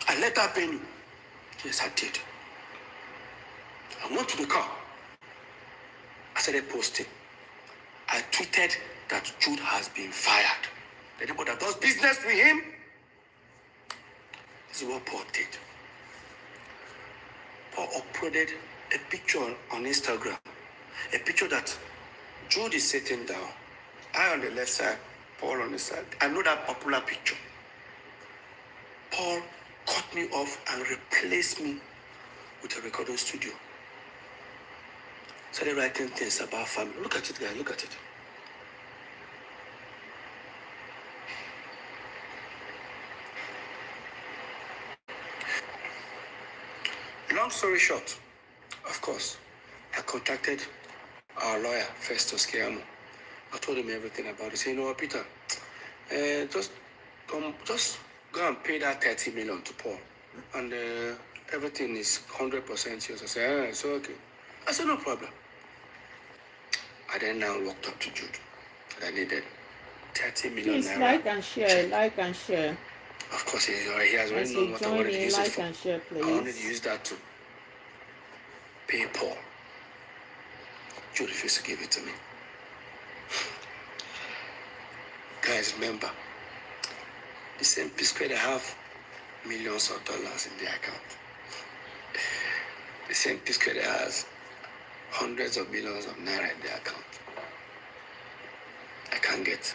B: I let that venue. Yes, I did. I went to the car. I started posting. I tweeted that Jude has been fired. Anybody that does business with him, this is what Paul did. Paul uploaded a picture on Instagram. A picture that Jude is sitting down. I on the left side, Paul on the side. I know that popular picture. Paul cut me off and replaced me with a recording studio. Started writing things about family. Look at it, guys. Look at it. Long story short, of course, I contacted our lawyer, Psquare. I told him everything about it. He said, you know what, Peter, just go and pay that 30 million to Paul. And everything is 100% yours. I said, it's okay. I said, no problem. I then now walked up to Jude. I needed 30 million
A: Please
B: naira.
A: like and share, like and share.
B: Of course, he has already
A: As
B: known
A: you
B: what I
A: join
B: wanted to
A: in,
B: use it
A: like
B: for.
A: and share,
B: I wanted to
A: please.
B: use that to pay Paul. Jude refused to give it to me. Guys, remember, the same Psquare that have millions of dollars in their account. The same Psquare that has hundreds of millions of naira in their account. I can't get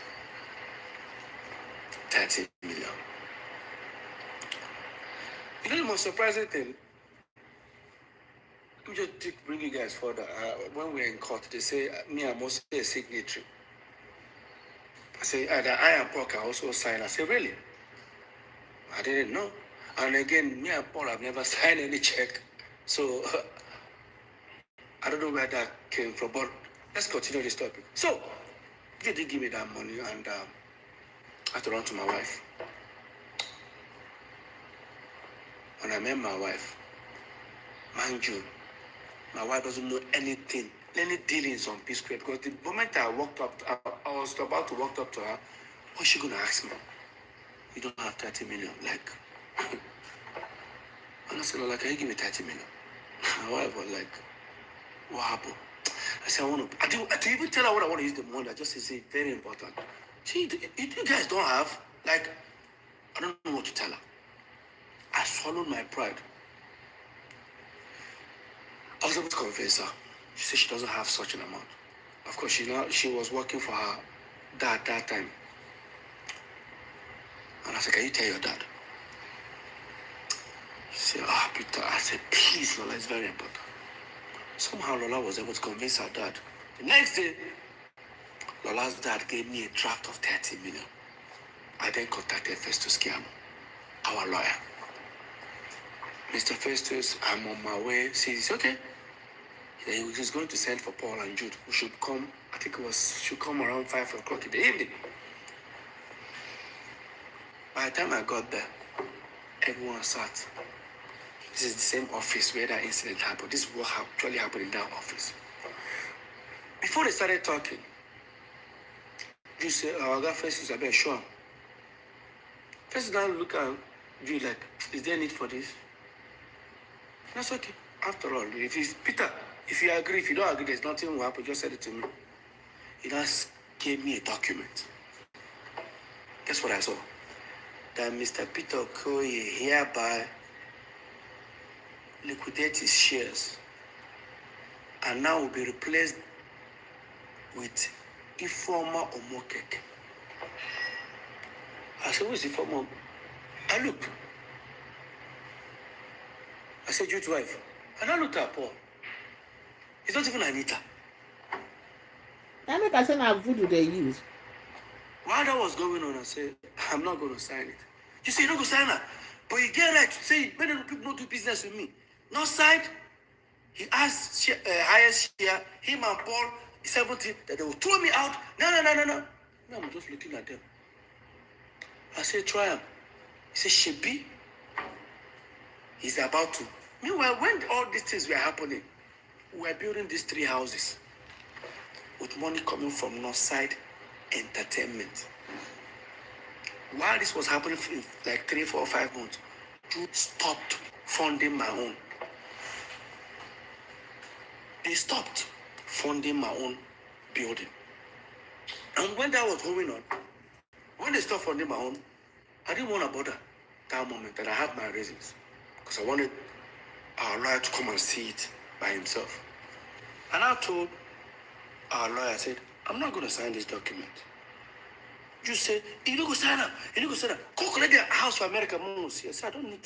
B: 30 million. You know the most surprising thing? Let me just bring you guys further. When we're in court, they say me, I'm also a signatory. I say that I and Paul can also sign. I say, really? I didn't know. And again, me and Paul have never signed any check. So I don't know where that came from, but let's continue this topic. So they did give me that money, and I had to run to my wife. When I met my wife, mind you, my wife doesn't know anything, any dealings on Psquare, because the moment I walked up, I was about to walk up to her, what's she going to ask me? You don't have 30 million, like. And I said, like, can you give me 30 million? My wife was like, what happened? I said, I didn't even tell her what I want to use the money. I just said, it's very important. See, you guys don't have, like, I don't know what to tell her. I swallowed my pride. I was able to convince her. She said she doesn't have such an amount. Of course, she was working for her dad that time. And I said, can you tell your dad? She said, Peter. I said, please, Lola, it's very important. Somehow Lola was able to convince her dad. The next day, Lola's dad gave me a draft of 30 million. I then contacted Festus Kiamo, our lawyer. Mr. Festus, I'm on my way. She said, okay. He was going to send for Paul and Jude, who should come, I think should come around 5 o'clock in the evening. By the time I got there, everyone sat. This is the same office where that incident happened. This is what actually happened in that office. Before they started talking, Jude said, I got Festus, I better show him. Festus now look at Jude like, is there a need for this? That's okay. After all, if it's Peter, if you agree, if you don't agree, there's nothing will happen. Just send it to me. He just gave me a document. Guess what I saw? That Mr. Peter Okoye hereby liquidate his shares and now will be replaced with Ifeoma Omokeke. I said, who is Ifeoma? I looked. I said, Jude's wife. And I looked at Paul. It's not even Anita.
A: I make I say na voodoo they use.
B: While that was going on, I said, I'm not going to sign it. You say, you're not going to sign it. But you get right to say, many people don't do business with me. No side. He asked highest share, him and Paul, 70, that they will throw me out. No. Now I'm just looking at them. I said, try him. He said, Shebi. He's about to. Meanwhile, when all these things were happening, we were building these 3 houses with money coming from Northside Entertainment. While this was happening in like 3, 4, 5 months, Jude stopped funding my own. They stopped funding my own building. And when that was going on, when they stopped funding my own, I didn't want to bother that moment, and I had my reasons. Because I wanted our lawyer to come and see it by himself. And I told our lawyer, I said, I'm not going to sign this document. You said, you need to sign up. Go collect the house for America. I said, I don't need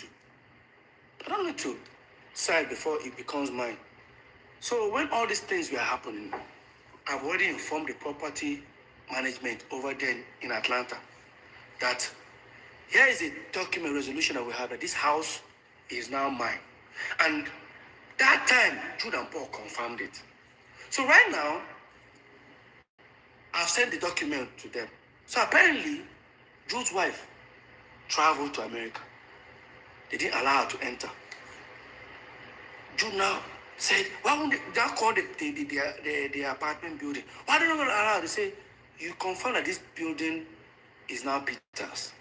B: to. side before it becomes mine. So when all these things were happening, I've already informed the property management over there in Atlanta that here is a document resolution that we have that this house is now mine. And that time, Jude and Paul confirmed it. So right now, I've sent the document to them. So apparently, Jude's wife traveled to America. They didn't allow her to enter. Jude now said, why won't they call the apartment building? Why don't they allow her? They say, you confirm that this building is now Peter's.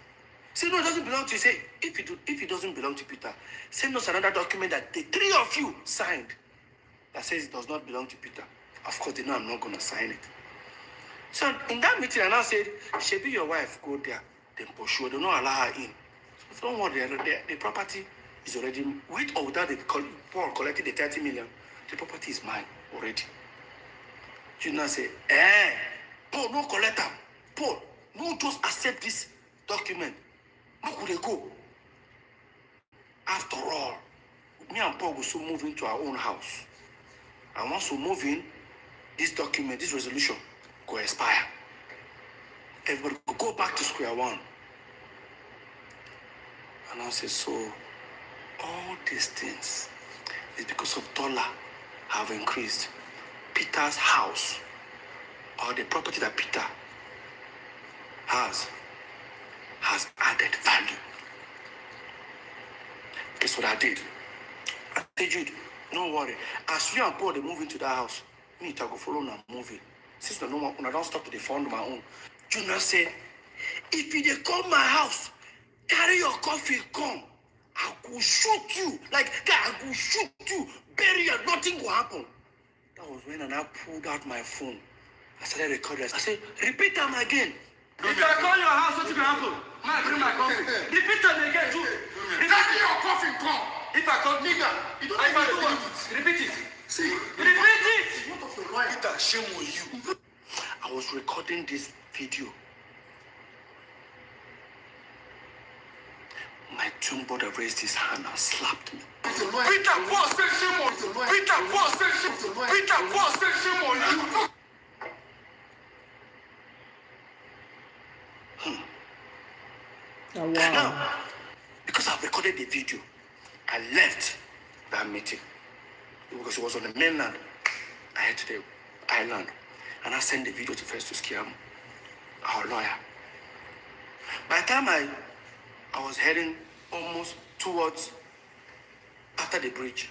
B: Say, no, it doesn't belong to you. Say, if it doesn't belong to Peter, send us another document that the three of you signed that says it does not belong to Peter. Of course, they know I'm not going to sign it. So in that meeting, I now said, Shebi, your wife, go there. Then for sure, they don't allow her in. So don't worry, the property is already, with or without Paul collecting the 30 million, the property is mine already. You now say, Paul, no collect them. Paul, no just accept this document. How could they go? After all, me and Paul will soon move into our own house. And once we move in, this document, this resolution, go expire. Everybody will go back to square one. And I say, so all these things is because of dollar have increased. Peter's house, or the property that Peter has added value. Guess what I did? I said, Jude, don't worry. As you and Paul they move into that house, me to go follow and moving. Since I don't stop to the fund my own. Jude now said, if you dey come my house, carry your coffee, come. I will shoot you. Like, I will shoot you. Bury you. Nothing will happen. That was when I pulled out my phone. I started recording. I said, repeat them again. If I call your house, what will happen? I bring my coffee. Repeat them again, too. Carry your coffee, come. If I call nigga, if I do what? Repeat it. See, repeat it. What of your life? Peter, shame on you. I was recording this video. My twin brother raised his hand and slapped me. Peter, Paul said shame on you. Peter, Paul said shame on you. Peter, Paul said shame on you.
A: Oh, wow.
B: Now, because I've recorded the video, I left that meeting because it was on the mainland. I head to the island and I sent the video to Psquare, our lawyer. By the time I was heading almost towards after the bridge,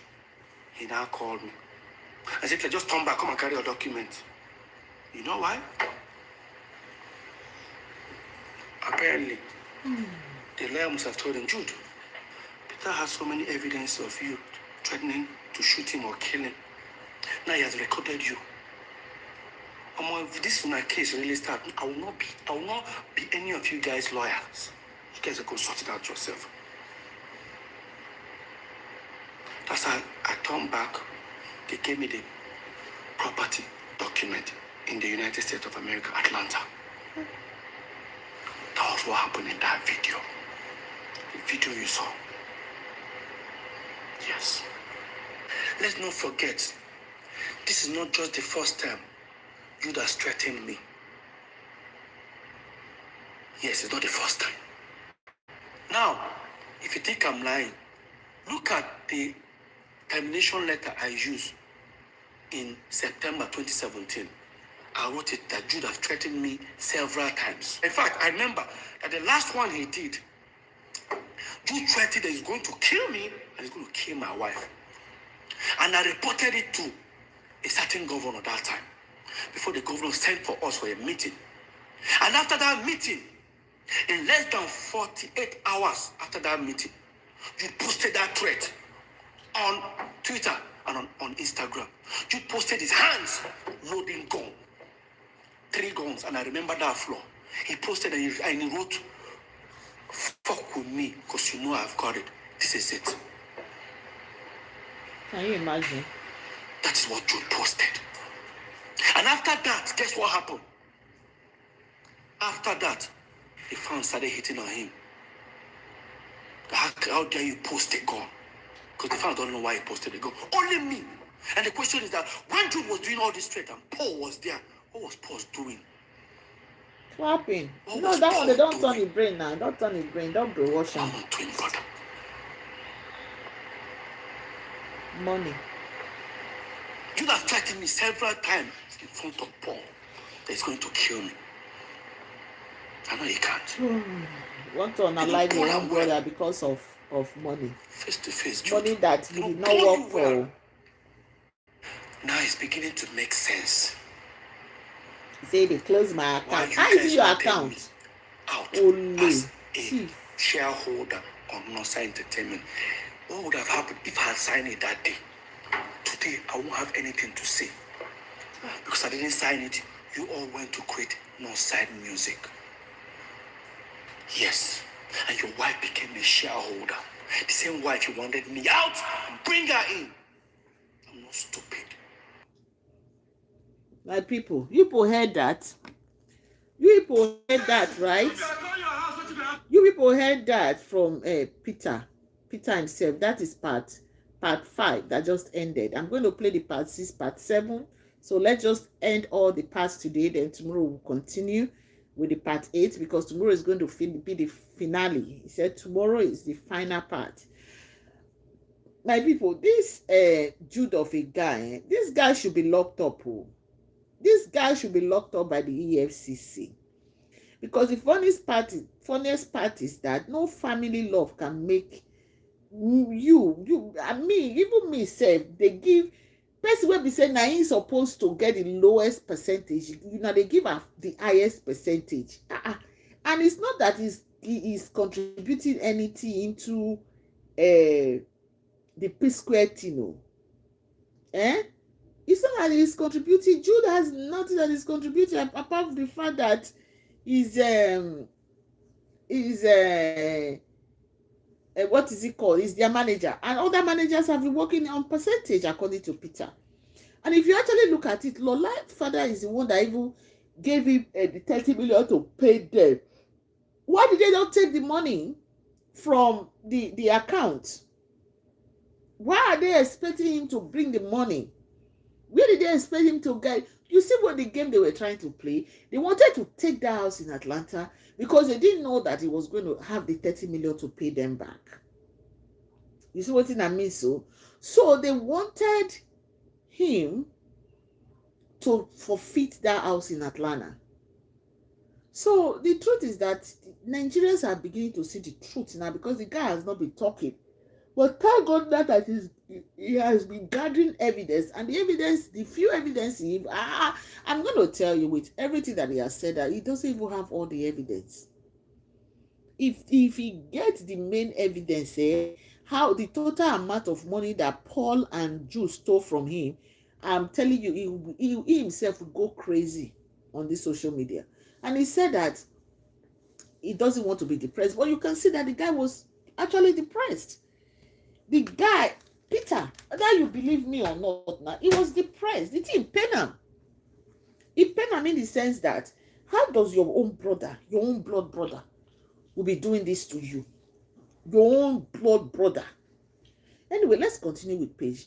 B: he now called me. I said, just turn back, come and carry your document. You know why? Apparently, the lawyer must have told him, Jude, Peter has so many evidence of you threatening to shoot him or kill him. Now he has recorded you. If this case really starts, I will not be any of you guys' lawyers. You guys are going to sort it out yourself. That's how I turned back. They gave me the property document in the United States of America, Atlanta. That was what happened in that video. The video you saw. Yes. Let's not forget, this is not just the first time Judas threatened me. Yes, it's not the first time. Now, if you think I'm lying, look at the termination letter I used in September 2017. I wrote it that Jude have threatened me several times. In fact, I remember that the last one he did, Jude threatened that he's going to kill me and he's going to kill my wife. And I reported it to a certain governor that time, before the governor sent for us for a meeting. And after that meeting, in less than 48 hours after that meeting, you posted that threat on Twitter and on Instagram. You posted his hands loading gun. 3 guns, and I remember that floor. He posted and he wrote, fuck with me, because you know I've got it. This is it.
A: Can you imagine?
B: That is what Jude posted. And after that, guess what happened? After that, the fans started hitting on him. How dare you post a gun? Because the fans don't know why he posted the goal. Only me. And the question is that when Jude was doing all this straight and Paul was there, what was Paul doing?
A: Clapping. No, that one they don't turn his brain now. Don't turn his brain. Don't brainwash him.
B: What was doing, brother?
A: Money.
B: Jude has threatened me several times in front of Paul that he's going to kill me. I know he can't.
A: Want to unalive your own brother because of money.
B: Face to face, Jude.
A: Money that you did not work for.
B: Now it's beginning to make sense.
A: Say they close my account. How is it your account?
B: Out
A: only
B: as a shareholder of Northside Entertainment. What would have happened if I had signed it that day? Today, I won't have anything to say. Because I didn't sign it, you all went to quit Northside Music. Yes, and your wife became a shareholder. The same wife you wanted me out and bring her in. I'm not stupid.
A: My people, you people heard that? You people heard that, right? You people heard that from Peter himself. That is part 5 that just ended. I'm going to play the part 6, part 7. So let's just end all the parts today. Then tomorrow we'll continue with the part 8 because tomorrow is going to be the finale. He said tomorrow is the final part. My people, this Jude of a guy, this guy should be locked up. Oh. This guy should be locked up by the EFCC. Because the funniest part is that no family love can make you and me, even me self, they give person wey be say na him supposed to get the lowest percentage, they give her the highest percentage. And it's not that he is contributing anything into the Psquare thing. It's not that he's contributing. Jude has nothing that is contributing apart from the fact that he's what is it called? He's their manager, and other managers have been working on percentage according to Peter. And if you actually look at it, Lola father is the one that even gave him the 30 million to pay them. Why did they not take the money from the account? Why are they expecting him to bring the money? Where did they expect him to get? You see what the game they were trying to play? They wanted to take that house in Atlanta because they didn't know that he was going to have the 30 million to pay them back. You see what I mean? So they wanted him to forfeit that house in Atlanta. So the truth is that Nigerians are beginning to see the truth now because the guy has not been talking. But thank God that he has been gathering evidence, and the few evidence I'm going to tell you with everything that he has said that he doesn't even have all the evidence. If he gets the main evidence, how the total amount of money that Paul and Jude stole from him, I'm telling you, he himself will go crazy on this social media. And he said that he doesn't want to be depressed, but you can see that the guy was actually depressed. The guy, Peter, whether you believe me or not, now he was depressed. It didn't pain him. It pain him in the sense that how does your own brother, your own blood brother, will be doing this to you? Your own blood brother. Anyway, let's continue with page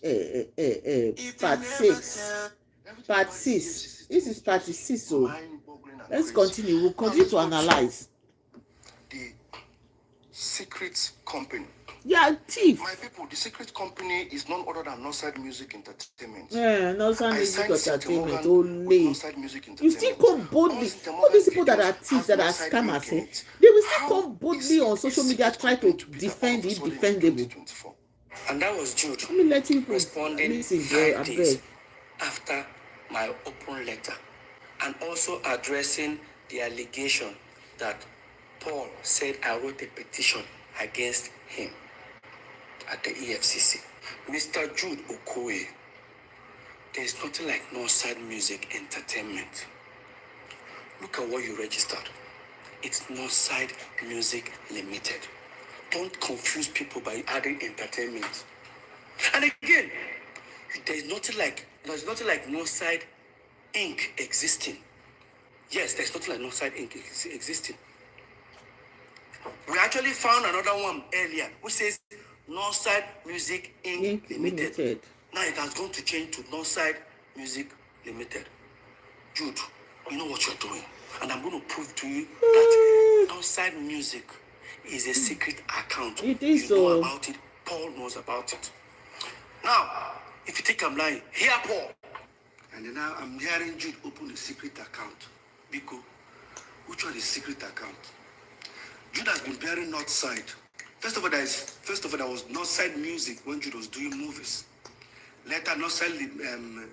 A: part 6. Part 6. This is part 6. So let's continue. We'll continue to analyze.
C: The secret company.
A: Yeah, thief.
C: My people, the secret company is none other than Northside Music Entertainment.
A: Yeah, Northside Music Entertainment only. You still come boldly. All these people that are thieves, that are scammers, they will still come boldly on social media, try to defend the indefendable.
B: And that was Jude
A: responding
B: 5 days after my open letter, and also addressing the allegation that Paul said I wrote a petition against him at the EFCC. Mr. Jude Okoye, there is nothing like Northside Music Entertainment. Look at what you registered. It's Northside Music Limited. Don't confuse people by adding entertainment. And again, there's nothing like Northside Inc. existing. Yes, there's nothing like Northside Inc. existing. We actually found another one earlier which says Northside Music Inc. Limited.
A: Limited.
B: Now it has gone to change to Northside Music Limited. Jude, you know what you're doing. And I'm going to prove to you that Northside Music is a secret account.
A: It is
B: you know
A: so.
B: about it. Paul knows about it. Now, if you think I'm lying, hear Paul. And then now I'm hearing Jude open a secret account. Biko, which one is secret account? Jude has been bearing Northside. First of all, there was Northside Music when Jude was doing movies. Later, Northside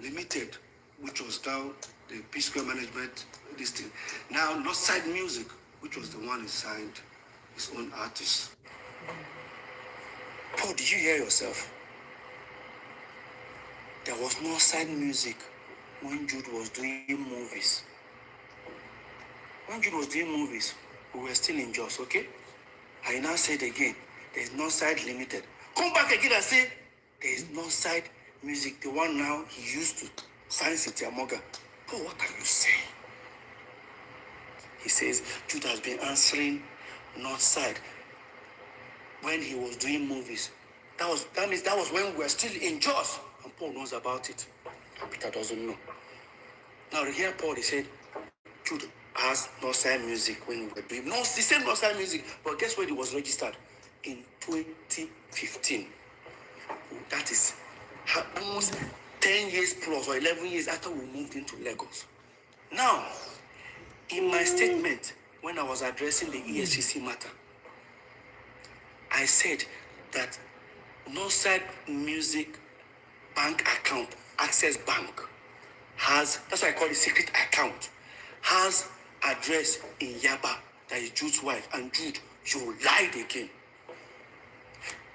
B: Limited, which was now the Psquare management, this thing. Now, Northside Music, which was the one he signed his own artist. Paul, did you hear yourself? There was Northside Music when Jude was doing movies. When Jude was doing movies, we were still in Jos, okay? I now said again, there is Northside Limited. Come back again and say, there is Northside Music, the one now he used to sign Cynthia Morgan. But what are you saying? He says Jude has been answering Northside when he was doing movies. That means that was when we were still in Jos. And Paul knows about it. And Peter doesn't know. Now here Paul, he said, Jude has Northside Music when we were doing the same Northside Music. But guess when it was registered? In 2015. That is almost 10 years plus or 11 years after we moved into Lagos. Now, in my statement, when I was addressing the ESCC matter, I said that Northside Music bank account, Access Bank, has, that's why I call it secret account, has address in Yaba, that is Jude's wife. And Jude, you lied again.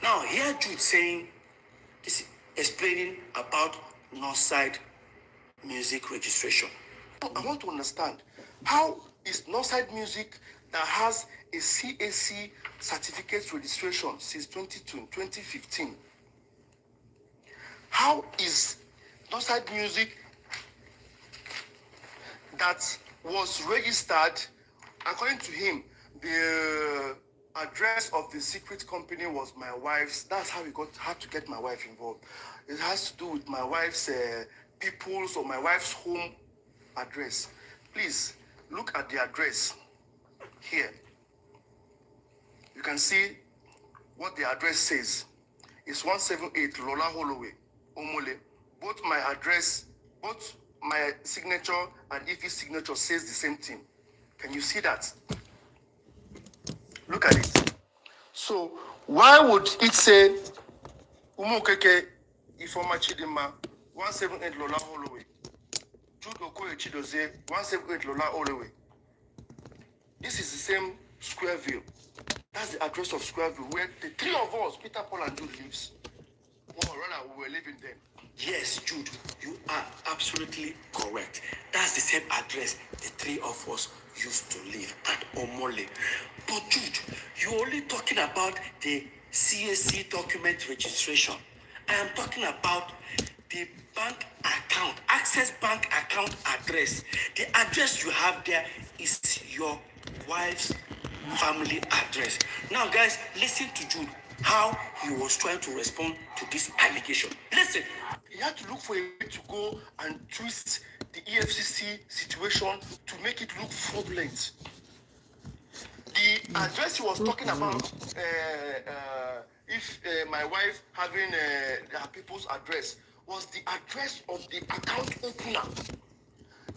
B: Now, here Jude saying, this is explaining about Northside Music registration. I want to understand, how is Northside Music that has a CAC certificate registration since 2015? How is Northside Music that was registered, according to him, the address of the secret company was my wife's. That's how had to get my wife involved. It has to do with my wife's people's or my wife's home address. Please look at the address here. You can see what the address says. It's 178 Lola Holloway, Omole. Both my address, both my signature and Ife's signature says the same thing. Can you see that? Look at it. So why would it say Umukeke Ifoma Chidima 178 Lola Holloway? Jude Okoye Chidoze 178 Lola Holloway. This is the same Squareville. That's the address of Squareville where the three of us, Peter, Paul, and Jude, lives. Or rather, we were living then. Yes, Jude, you are absolutely correct. That's the same address the three of us used to live at Omole. But Jude, you're only talking about the CAC document registration. I am talking about the bank account, Access Bank account address. The address you have there is your wife's family address. Now, guys, listen to Jude, how he was trying to respond to this allegation. Listen. He had to look for a way to go and twist the EFCC situation to make it look fraudulent. The address he was talking about, if my wife having her people's address, was the address of the account opener.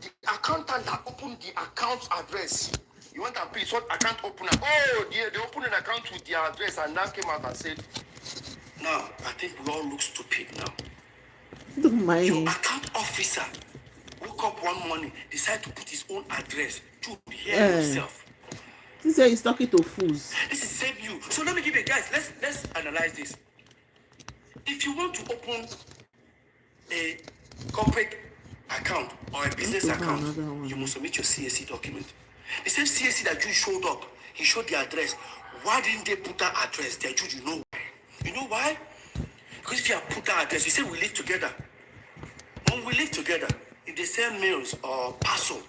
B: The accountant that opened the account address. You want to please what account opener? Oh, they opened an account with their address and now came out and said, now, I think we all look stupid now.
A: Don't mind
B: Your
A: him.
B: account officer woke up one morning, decided to put his own address. Jude, hear yourself.
A: This guy is talking to fools.
B: This is save you. So let me give you guys. Let's analyze this. If you want to open a corporate account or a business account, you must submit your CAC document. The same CAC that Jude showed up, he showed the address. Why didn't they put that address there? Jude, you know why? You know why? Because if you have put that address, you say we live together. When we live together, if they send mails or parcel,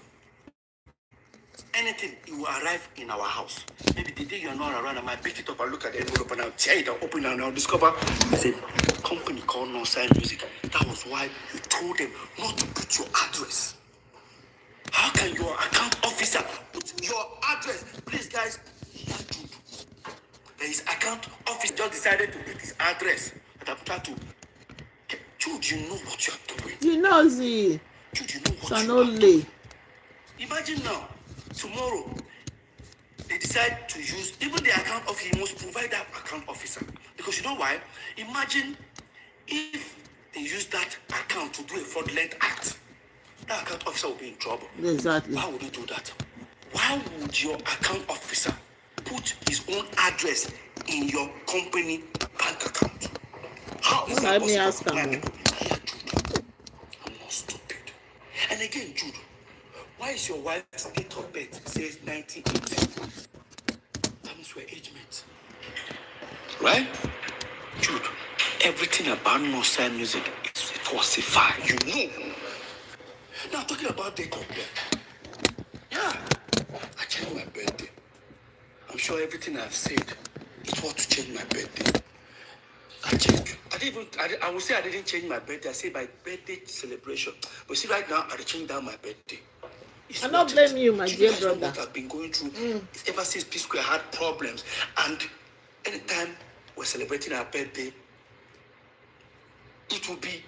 B: anything, it will arrive in our house. Maybe the day you're not around, I might pick it up and look at the envelope and I'll tear it and open it and I'll discover it's a company called Northside Music. That was why you told them not to put your address. How can your account officer put your address? Please, guys, hear Jude. His account officer just decided to put his address. And I'm trying to. Jude, you know what you are doing.
A: You know, Z.
B: Jude, you know what
A: So
B: you
A: no
B: are doing.
A: lay.
B: Imagine now, tomorrow, they decide to use, even the account officer, he must provide that account officer. Because you know why? Imagine if they use that account to do a fraudulent act. That account officer will be in trouble.
A: Exactly.
B: Why would he do that? Why would your account officer put his own address in your company bank account? How is that
A: Let me ask
B: possible?
A: him.
B: Here, Jude, I'm not stupid. And again, Jude, why is your wife's date of birth says 98? That means we're age mates. Right? Jude, everything about Northside Music is falsified. You know. Now, talking about date of birth. Yeah, I changed my birthday. I'm sure everything I've said is what to change my birthday. I would say I didn't change my birthday. I said my birthday celebration. But see, right now, I changed down my birthday.
A: I'm not blaming you, my dear brother.
B: What I've been going through ever since Psquare had problems. And anytime we're celebrating our birthday, it will be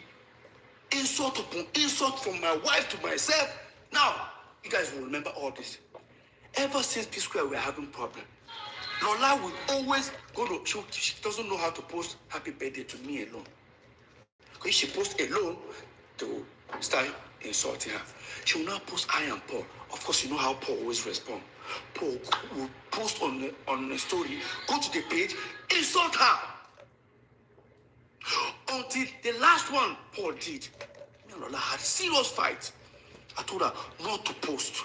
B: insult upon insult from my wife to myself. Now, you guys will remember all this. Ever since Psquare, we're having problems. Lola will always go to, she doesn't know how to post happy birthday to me alone. Because if she posts alone, to start insulting her. She will not post I and Paul. Of course, you know how Paul always responds. Paul will post on the story, go to the page, insult her. Until the last one Paul did, me and Lola had a serious fight. I told her not to post.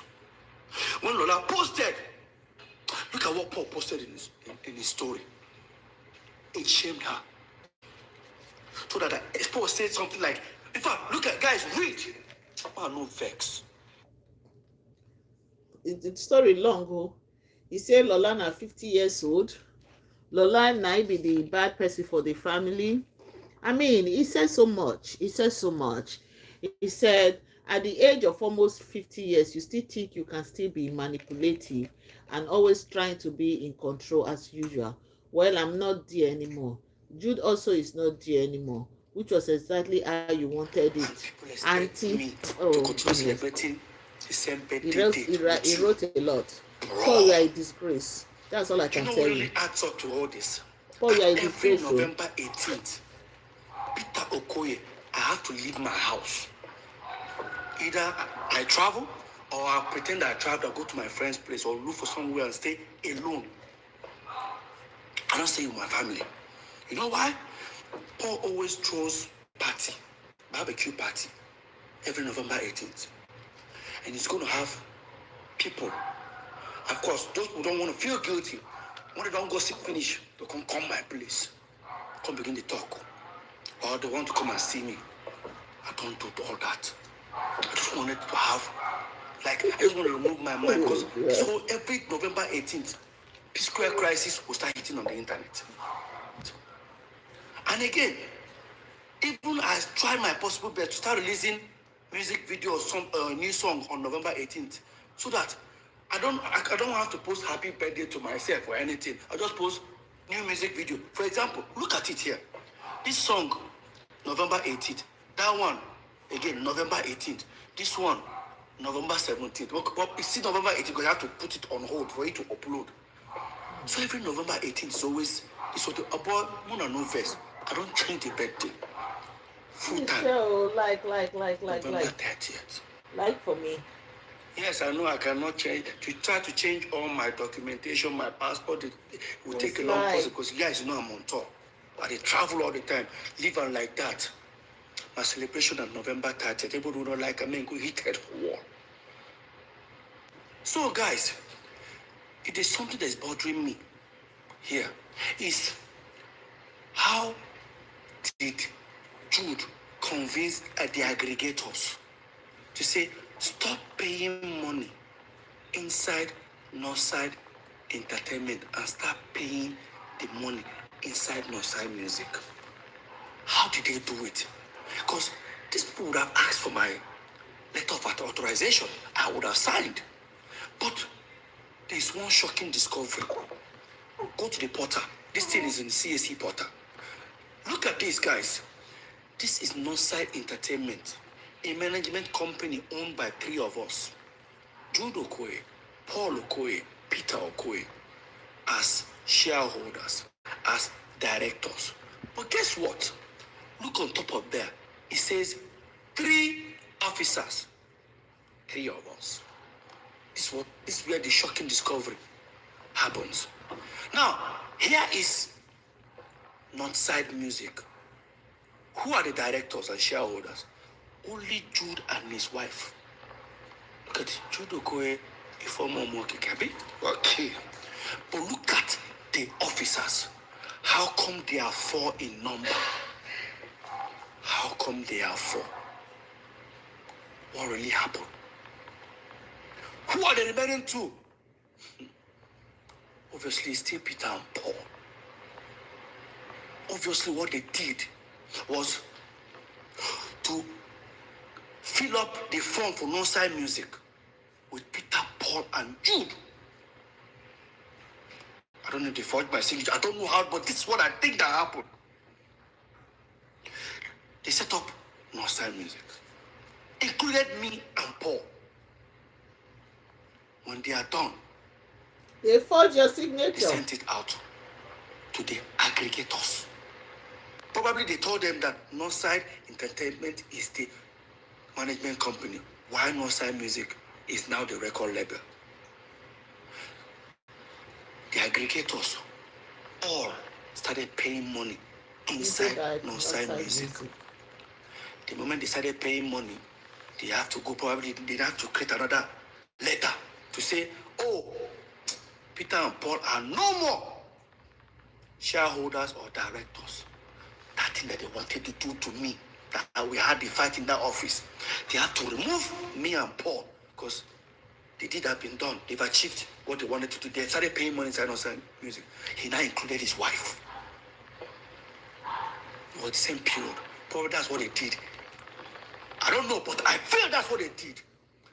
B: When Lola posted, look at what Paul posted in his story. It shamed her. So that Paul said something like, in fact, look at, guys, read. Oh, no vex.
A: The story long, oh. He said Lola na 50 years old. Lola na be the bad person for the family. I mean, he said so much. He said so much. He said, at the age of almost 50 years, you still think you can still be manipulative and always trying to be in control as usual. Well, I'm not there anymore. Jude also is not there anymore, which was exactly how you wanted it. Auntie, oh,
B: Celebrating the same birthday
A: he wrote a lot. Paul, you are a disgrace. That's all I can tell you.
B: Really adds up to all this.
A: Paul, you are a disgrace.
B: Every November 18th, Peter Okoye, I have to leave my house. Either I travel or I pretend I travel, I go to my friend's place or look for somewhere and stay alone. I don't stay with my family. You know why? Paul always throws party, barbecue party, every November 18th. And he's going to have people. Of course, those who don't want to feel guilty, when they don't go sit finish, they come my place. Come begin to talk. Or they want to come and see me. I don't do all that. I just wanted to have, like, I just want to remove my mind because so every November 18th, Psquare crisis will start hitting on the internet. And again, even I try my possible best to start releasing music video or some new song on November 18th, so that I don't have to post happy birthday to myself or anything. I just post new music video. For example, look at it here. This song, November 18th. That one, again, November 18th. This one, November 17th. Well, you see November 18th because you have to put it on hold for it to upload. So every November 18th is always, it's what about Mona no verse. I don't change the birthday. Full time.
A: So,
B: November 30th.
A: Like for me.
B: Yes, I know I cannot change. To try to change all my documentation, my passport, it will take a long process because you guys know I'm on tour. I travel all the time, live on like that. My celebration on November 30th, people who don't like, I mean, go hit head for war. So, guys, it is something that's bothering me here. Is how did Jude convince the aggregators to say, stop paying money inside Northside Entertainment and start paying the money inside Northside Music. How did they do it? Because these people would have asked for my letter of authorization. I would have signed. But there's one shocking discovery. Go to the portal. This thing is in CSC portal. Look at this, guys. This is Northside Entertainment, a management company owned by 3 of us. Jude Okoye, Paul Okoye, Peter Okoye, as shareholders, as directors. But guess what? Look on top of there. It says 3 officers, 3 of us. This is where the shocking discovery happens. Now, here is Northside Music. Who are the directors and shareholders? Only Jude and his wife. Look at Jude Okoye, a former Mokikabi. Okay. But look at the officers. How come they are 4 in number? How come they are 4? What really happened? Who are the remaining 2? Obviously, still Peter and Paul. Obviously, what they did was to fill up the form for Northside Music with Peter, Paul, and Jude. I don't know if they forged my signature. I don't know how, but this is what I think that happened. They set up Northside Music, included me and Paul. When they are done,
A: they forged your
B: they
A: signature.
B: sent it out to the aggregators. Probably they told them that Northside Entertainment is the management company, while Northside Music is now the record label. The aggregators all started paying money inside Northside Music. The moment they started paying money, they have to go, probably they have to create another letter to say, oh, Peter and Paul are no more shareholders or directors. That thing that they wanted to do to me, that we had the fight in that office, they had to remove me and Paul because the deed had been done. They've achieved what they wanted to do. They started paying money inside Northside Music. He now included his wife. It was the same period. Probably that's what they did. I don't know, but I feel that's what they did.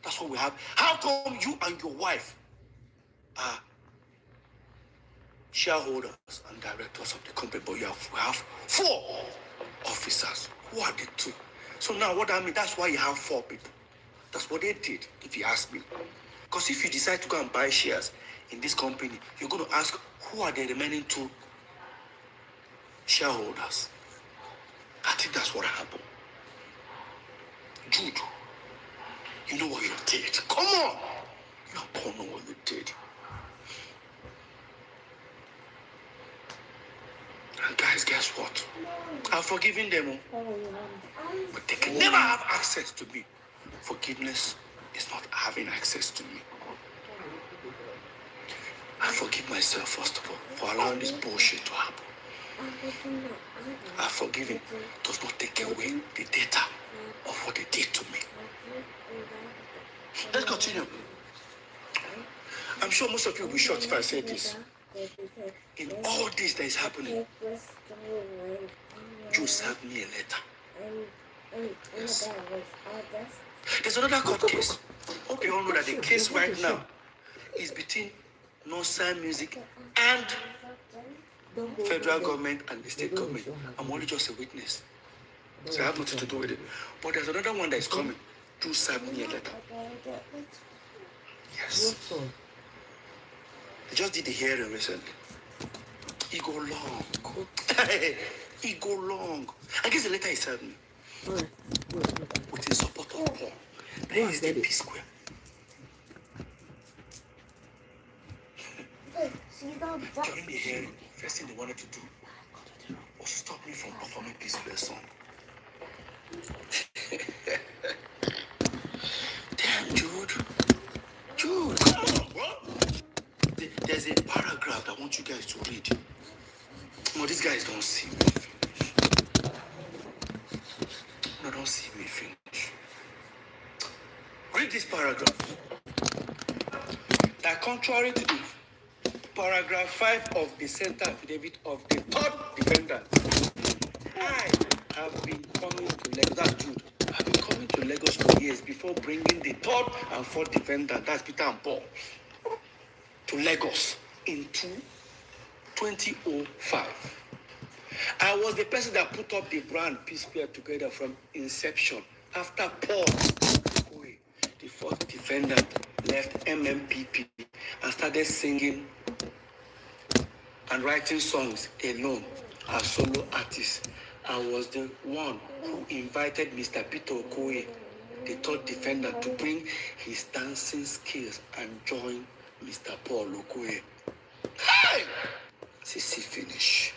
B: That's what we have. How come you and your wife are shareholders and directors of the company, but we have 4 officers? Who are the 2? So now what I mean, that's why you have 4 people. That's what they did, if you ask me. Because if you decide to go and buy shares in this company, you're going to ask, who are the remaining 2 shareholders? I think that's what happened. Jude, you know what you did. Come on. You don't know what you did. And guys, guess what? I've forgiven them. But they can never have access to me. Forgiveness is not having access to me. I forgive myself, first of all, for allowing this bullshit to happen. I forgive him. Does not take away the data of what they did to me. Let's continue. I'm sure most of you will be shocked if I say this. In all this that is happening, you served me a letter. Yes. There's another court case. Hope you all know that the case right now is between Northside Music and federal government and the state government. I'm only just a witness, so I have nothing to do with it. But there's another one that is coming. Do serve me a letter. Yes. They just did the hearing recently. It go long. It go long. I guess the letter is served me with the support of Paul. That is the Psquare. During the hearing, first thing they wanted to do was to stop me from performing Psquare song. Damn, Jude, come on, bro. There's a paragraph that I want you guys to read. No, these guys don't see me finish. No, don't see me finish. Read this paragraph. that contrary to the paragraph 5 of the center affidavit of the third defendant, I have been coming to Lagos. That's Jude. I've been coming to Lagos for years before bringing the third and fourth defendant, that's Peter and Paul, to Lagos in 2005. I was the person that put up the brand Psquare together from inception. After Paul, the fourth defendant, left MMPP and started singing and writing songs alone as solo artist. I was the one who invited Mr. Peter Okoye, the third defendant, to bring his dancing skills and join Mr. Paul Okoye. Hey! CC finish.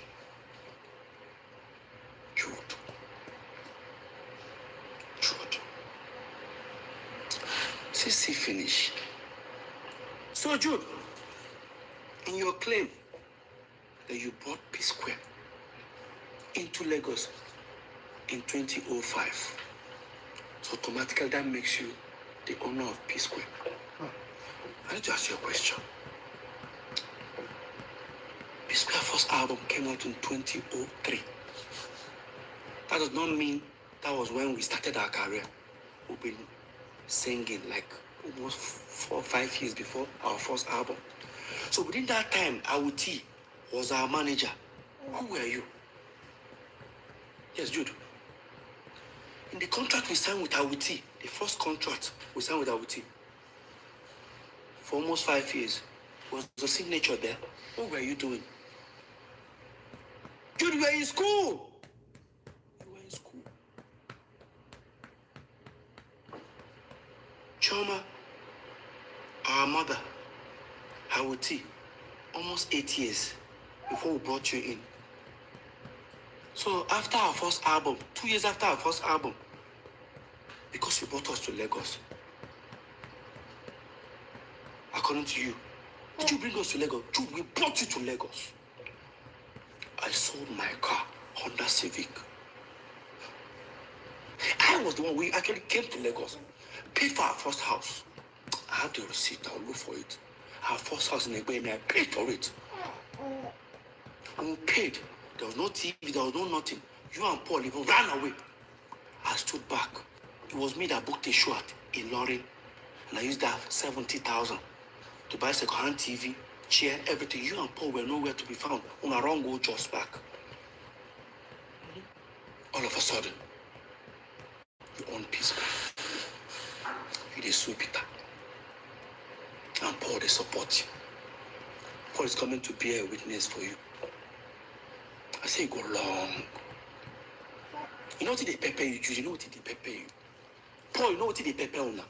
B: Jude. CC finish. So Jude, in your claim that you brought Psquare into Lagos in 2005, so automatically that makes you the owner of Psquare. I need to ask you a question. Psquare first album came out in 2003. That does not mean that was when we started our career. We've been singing like almost 4 or 5 years before our first album. So within that time, Awuti was our manager. Who were you? Yes, Jude. In the contract we signed with Awuti, the first contract we signed with Awuti, for almost 5 years, was the signature there. What were you doing? Jude, you were in school. Choma, our mother, Hawati, almost 8 years before we brought you in. So after our first album, 2 years after our first album, because you brought us to Lagos, according to you, did you bring us to Lagos? Jude, we brought you to Lagos. I sold my car, Honda Civic. I was the one, we actually came to Lagos, paid for our first house. I have the receipt, I'll look for it. Our first house in Egbemi, I paid for it. And we paid. There was no TV, there was no nothing. You and Paul even ran away. I stood back. It was me that booked a show at Ilorin. And I used that 70,000 to buy second-hand TV, chair, everything. You and Paul were nowhere to be found. On our own, go just back. All of a sudden, you own Psquare. You dey sue Peter. And Paul, they support you. Paul is coming to be a witness for you. I say you go long. You know what they pepper you, Jude? You know what they pepper you? Paul, you know what they pepper you now?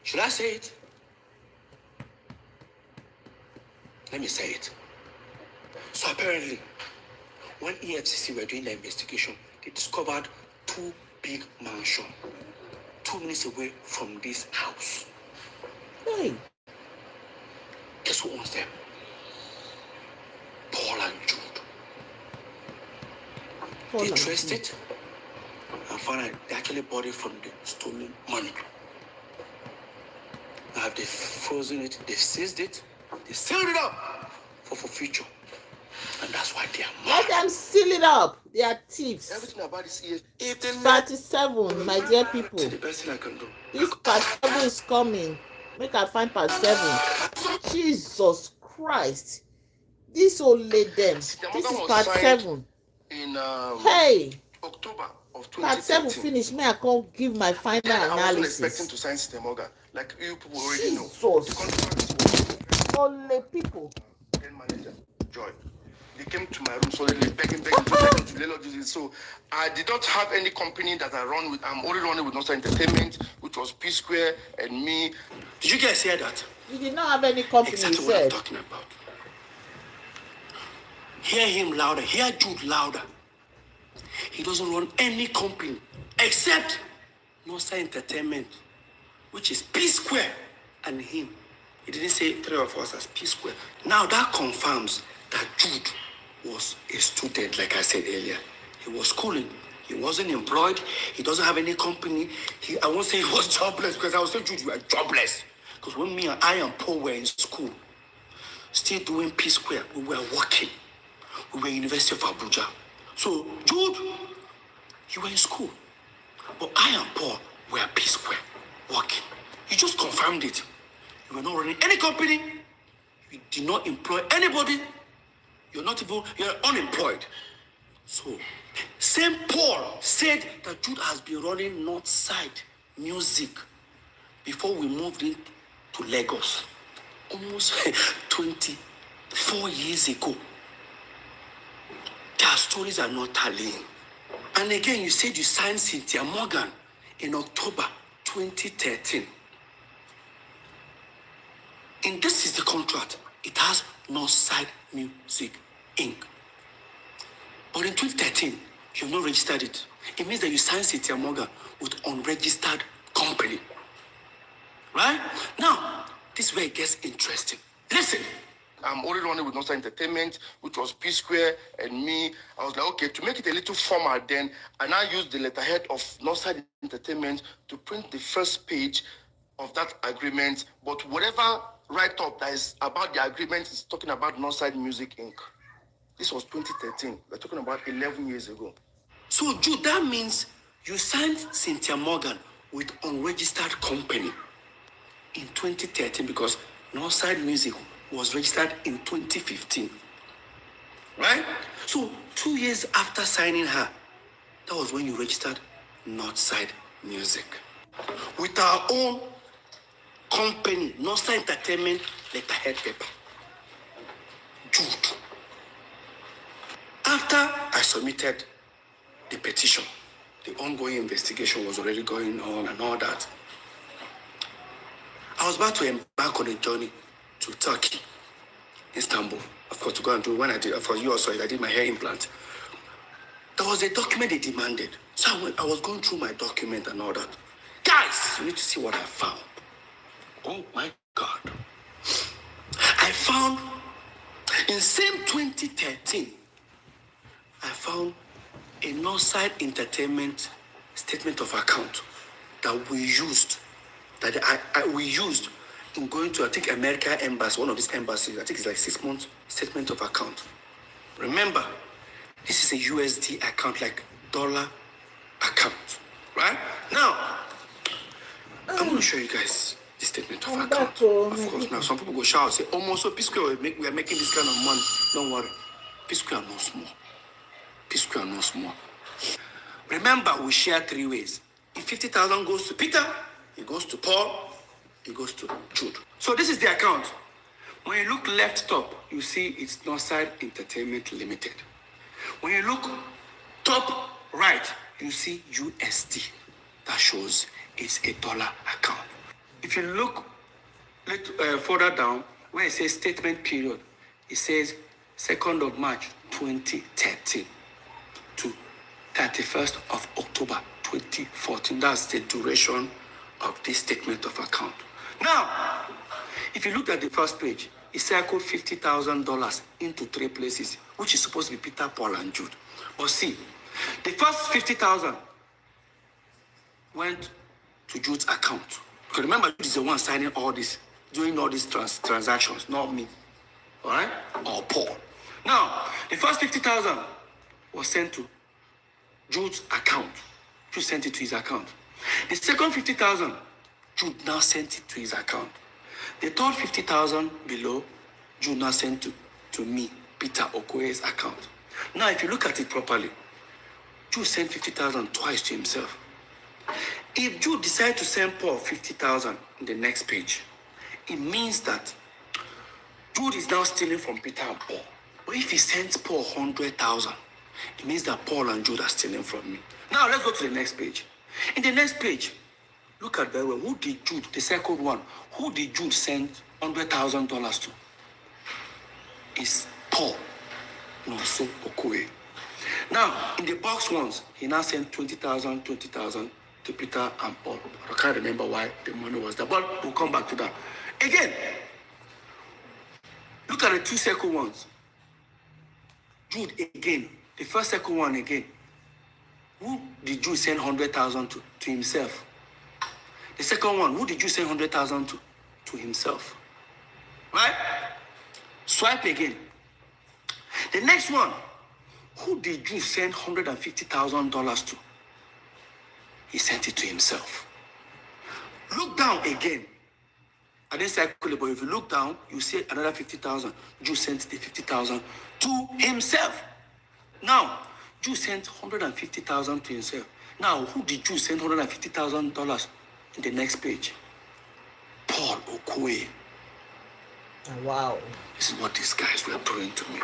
B: Should I say it? Let me say it. So apparently, when EFCC were doing the investigation, they discovered 2 big mansions 2 minutes away from this house.
A: Hey.
B: Guess who owns them? Paul and Jude. They traced it and found out they actually bought it from the stolen money. Now they've frozen it, they've seized it, they sealed it up for future. And that's why they are mad.
A: Let them seal it up. They are thieves.
B: Everything about this is if they
A: 37, my dear people.
B: the best thing I can do.
A: This part 7 is coming. Make I find part 7. Jesus Christ. This will lead them. This is part 7.
B: In
A: Hey.
B: October of 2013.
A: Part 7 finish. May I can't give my final
B: then
A: analysis.
B: I wasn't expecting to sign Sister Morgan. Like you people already know.
A: Jesus.
B: The contract was
A: Only people.
B: then manager, Joy. They came to my room solidly begging to let us do this. So I did not have any company that I run with. I'm only running with Nostra Entertainment, which was Psquare and me. Did you guys hear that?
A: You did not have any company,
B: Exactly what I'm talking about. Hear him louder. Hear Jude louder. He doesn't run any company except Nostra Entertainment, which is Psquare and him. He didn't say 3 of us as Psquare. Now that confirms that Jude was a student, like I said earlier. He was schooling. He wasn't employed. He doesn't have any company. I won't say he was jobless because I would say, Jude, you are jobless. Because when I and Paul were in school, still doing Psquare, we were working. We were University of Abuja. So, Jude, you were in school. But I and Paul were Psquare, working. You just confirmed it. You were not running any company. You did not employ anybody. You're unemployed. So, St. Paul said that Jude has been running Northside Music before we moved into Lagos, almost 24 years ago. Their stories are not tallying. And again, you said you signed Cynthia Morgan in October 2013. And this is the contract. It has Northside Music Inc. But in 2013, you've not registered it. It means that you signed Cynthia Morgan with unregistered company. Right? Now, this is where it gets interesting. Listen.
E: I'm only running with Northside Entertainment, which was Psquare and me. I was like, okay, to make it a little formal then, I now used the letterhead of Northside Entertainment to print the first page of that agreement. But whatever write-up that is about the agreement is talking about Northside Music Inc. This was 2013. We're talking about 11 years ago.
B: So, Jude, that means you signed Cynthia Morgan with unregistered company in 2013 because Northside Music was registered in 2015. Right? So 2 years after signing her, that was when you registered Northside Music. With our own company, Northside Entertainment letterhead paper. Jude. After I submitted the petition, the ongoing investigation was already going on and all that. I was about to embark on a journey to Turkey, Istanbul, of course, to go and do when I did, for you also, I did my hair implant. There was a document they demanded. So I was going through my document and all that. Guys, you need to see what I found. Oh my God. I found, in same 2013, I found a Northside Entertainment statement of account that we used, we used in going to, I think, America Embassy, one of these embassies. I think it's like 6 months statement of account. Remember, this is a USD account, like dollar account, right? Now, I'm going to show you guys the statement of account. Of course, now some people go shout, say, almost so Psquare, we are making this kind of money. Don't worry. Psquare no small. Psquare no small. Remember, we share 3 ways. If 50,000 goes to Peter, it goes to Paul, it goes to Jude. So this is the account. When you look left top, you see it's Northside Entertainment Limited. When you look top right, you see USD. That shows it's a dollar account. If you look further down, where it says statement period, it says 2nd of March 2013 to 31st of October 2014. That's the duration of this statement of account. Now, if you look at the first page, it circled $50,000 into 3 places, which is supposed to be Peter, Paul, and Jude. But see, the first 50,000 went to Jude's account. Because remember, Jude is the one signing all this, doing all these transactions, not me. All right? Or Paul. Now, the first 50,000 was sent to Jude's account. Jude sent it to his account. The second 50,000, Jude now sent it to his account. The third 50,000 below, Jude now sent to me, Peter Okoye's account. Now, if you look at it properly, Jude sent 50,000 twice to himself. If Jude decides to send Paul 50,000 in the next page, it means that Jude is now stealing from Peter and Paul. But if he sends Paul 100,000, it means that Paul and Jude are stealing from me. Now, let's go to the next page. In the next page, look at very well. Who did Jude, the second one, who did Jude send $100,000 to? It's Paul, Nonso Okoye. Now, in the box ones, he now sent 20,000 to Peter and Paul. I can't remember why the money was there, but we'll come back to that. Again, look at the 2 second ones. Jude again, the first second one again. Who did Jude send 100,000 to himself? The second one, who did you send 100,000 to? to himself. Right? Swipe again. The next one, who did Jude send $150,000 to? He sent it to himself. Look down again. I didn't circle it, but if you look down, you see another 50,000. Jude sent the 50,000 to himself. Now, Jude sent 150,000 to himself. Now, who did Jude send $150,000 in the next page? Paul Okoye.
A: Wow.
B: This is what these guys were doing to me.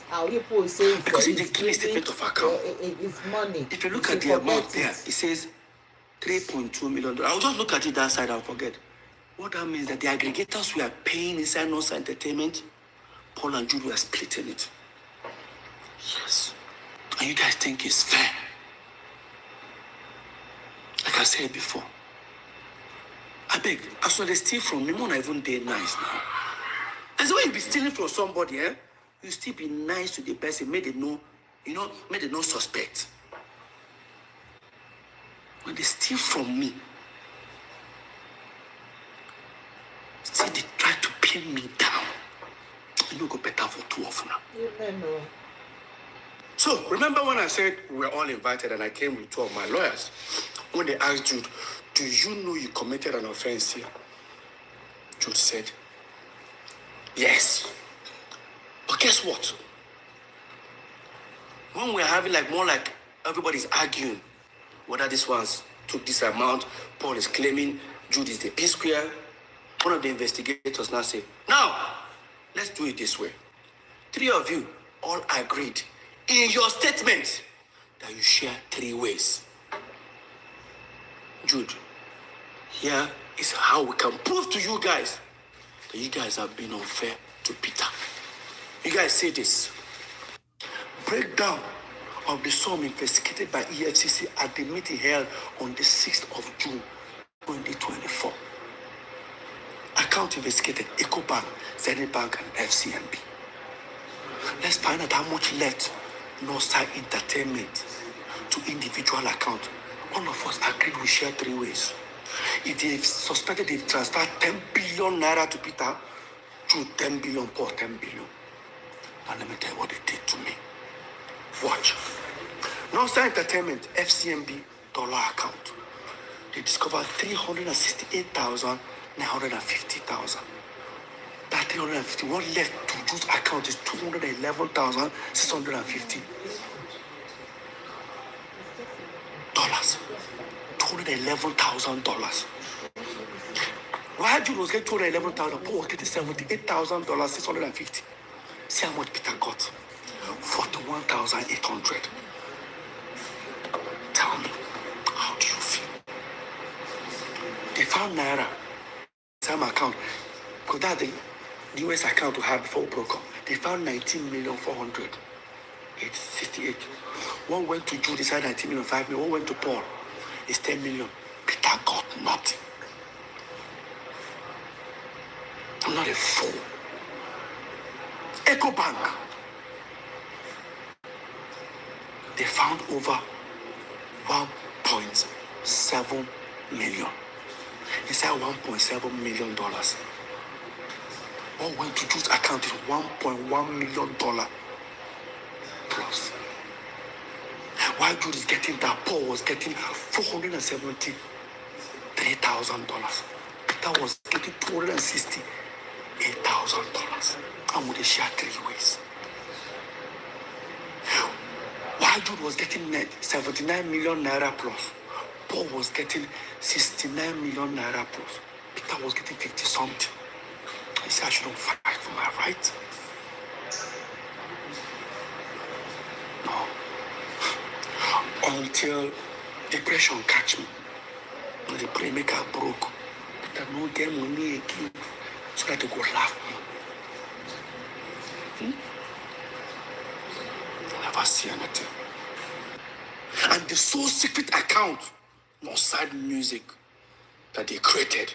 A: How people say
B: because in the clean statement of account,
A: it's money.
B: If you look at the amount there, it says $3.2 million. I'll just look at it that side, I'll forget. What that means that the aggregators we are paying inside North Entertainment, Paul and Jude were splitting it. Yes. And you guys think it's fair? Like I said before. I beg, as well as steal from me, more even day nice now. That's why you be stealing from somebody, eh? You still be nice to the person, make them know, make them not suspect. When they steal from me, still they try to pin me down. You know, go better for two of now.
A: You know.
B: So, remember when I said we were all invited and I came with two of my lawyers? When they asked Jude, do you know you committed an offense here? Jude said, yes. But guess what? When we're having more like everybody's arguing whether this one's took this amount, Paul is claiming Jude is the Psquare. One of the investigators now said, now, let's do it this way. Three of you all agreed in your statement that you share three ways. Jude, here is how we can prove to you guys that you guys have been unfair to Peter. You guys see this. Breakdown of the sum investigated by EFCC at the meeting held on the 6th of June, 2024. Account investigated EcoBank, Zenith Bank, and FCMB. Let's find out how much left Northside Entertainment to individual account. All of us agreed we share three ways. If they've suspected they've transferred 10 billion naira to Peter, Jude 10 billion, Paul 10 billion. And let me tell you what they did to me. Watch. Northside Entertainment, FCMB dollar account. They discovered 368,950,000. That 350, what left to Jude's account is 211,650 dollars. $211,000. Why Jude was getting $211,000, Paul was getting $78,650. See how much Peter got? 41,800. Tell me, how do you feel? They found Naira, same account, because that's the US account we had before we broke up. They found 19,468. One went to Jude, decided 19 million, 5 million. One went to Paul, it's 10 million. Peter got nothing. I'm not a fool. EcoBank. They found over 1.7 million. Inside $1.7 million. What went to Jude's account is $1.1 million plus. While Jude is getting that, Paul was getting $473,000. Peter was getting $268,000. And would they share three ways? While Jude was getting net 79 million naira plus, Paul was getting 69 million naira plus. Peter was getting 50 something. He said I shouldn't fight for my right. No. Until depression catch me. When the playmaker broke, Peter no get money again so that they go laugh me. I never see anything. And the sole secret account, Northside Music, that they created.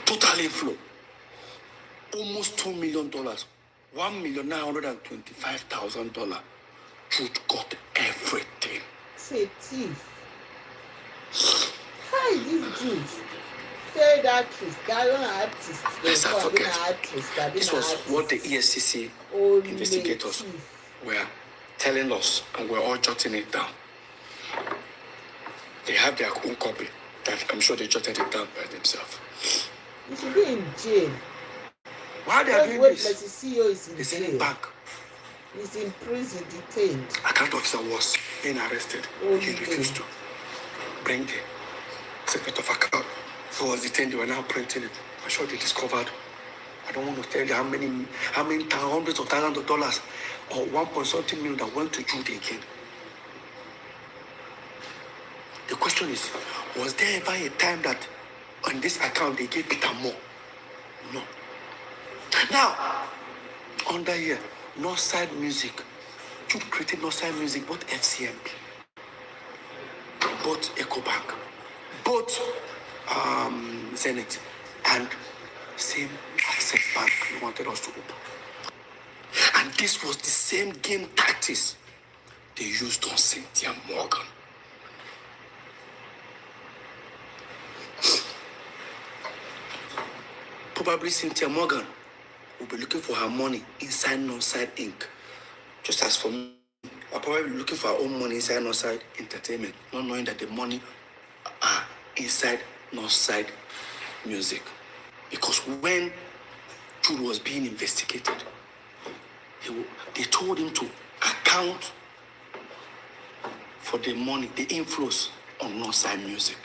B: Total inflow, almost $2 million, $1,925,000. Jude got everything.
A: Say thief. Hi, these Jews. Failed artist, gallant artist.
B: Let's not forget. This was what the
A: artist.
B: ESCC
A: Only
B: investigators
A: thief.
B: were telling us, and we're all jotting it down. They have their own copy that I'm sure they jotted it down by themselves.
A: You should be in jail.
B: Why they are doing
A: What
B: this?
A: CEO is in
B: They sent it
A: jail.
B: back.
A: He's in prison, detained.
B: Account officer was being arrested.
A: Oh,
B: He refused to bring the statement of account. He was detained. They were now printing it. I'm sure they discovered. I don't want to tell you how many hundreds of thousands of dollars or 1.something million that went to Jude again. The question is, was there ever a time that on this account they gave Peter more? No. Now, under here, Northside Music. Jude created Northside Music, both FCMP, both EcoBank, both Zenith, and same Access Bank he wanted us to open. And this was the same game tactics they used on Cynthia Morgan. Probably Cynthia Morgan will be looking for her money inside Northside Inc. Just as for me, I'll probably be looking for her own money inside Northside Entertainment, not knowing that the money are inside Northside Music. Because when Jude was being investigated, they told him to account for the money, the inflows on Northside Music.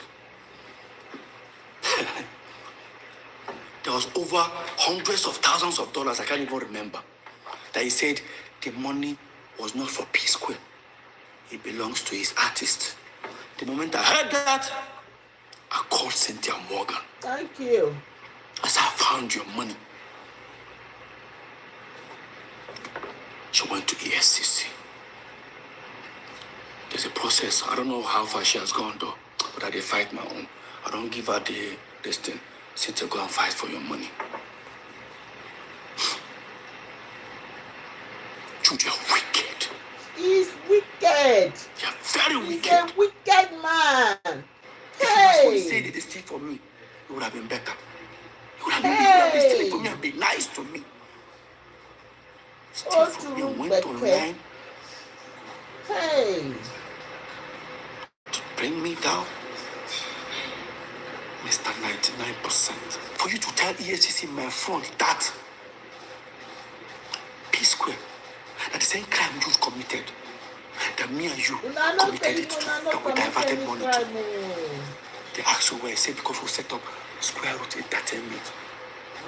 B: There was over hundreds of thousands of dollars, I can't even remember, that he said the money was not for Psquare. It belongs to his artist. The moment I heard that, I called Cynthia Morgan.
A: Thank you.
B: I said, I found your money. She went to ESCC. There's a process. I don't know how far she has gone though, but I did fight my own. I don't give her this thing. Cynthia, go and fight for your money. Jude, you're wicked.
A: He's wicked.
B: You're very
A: He's
B: wicked.
A: a wicked man.
B: If that's what he
A: Hey.
B: said, they steal for me, it would have been better. It would have been stealing for me and be nice to me. Steal
A: Oh,
B: from me and
A: to
B: went
A: Beckett.
B: online
A: Hey.
B: to bring me down. Mr. 99%. For you to tell ESCC in my front that Psquare, that the same crime you committed, that me and you committed it to, that we diverted money to. They asked you where. I said because we set up Square Root Entertainment.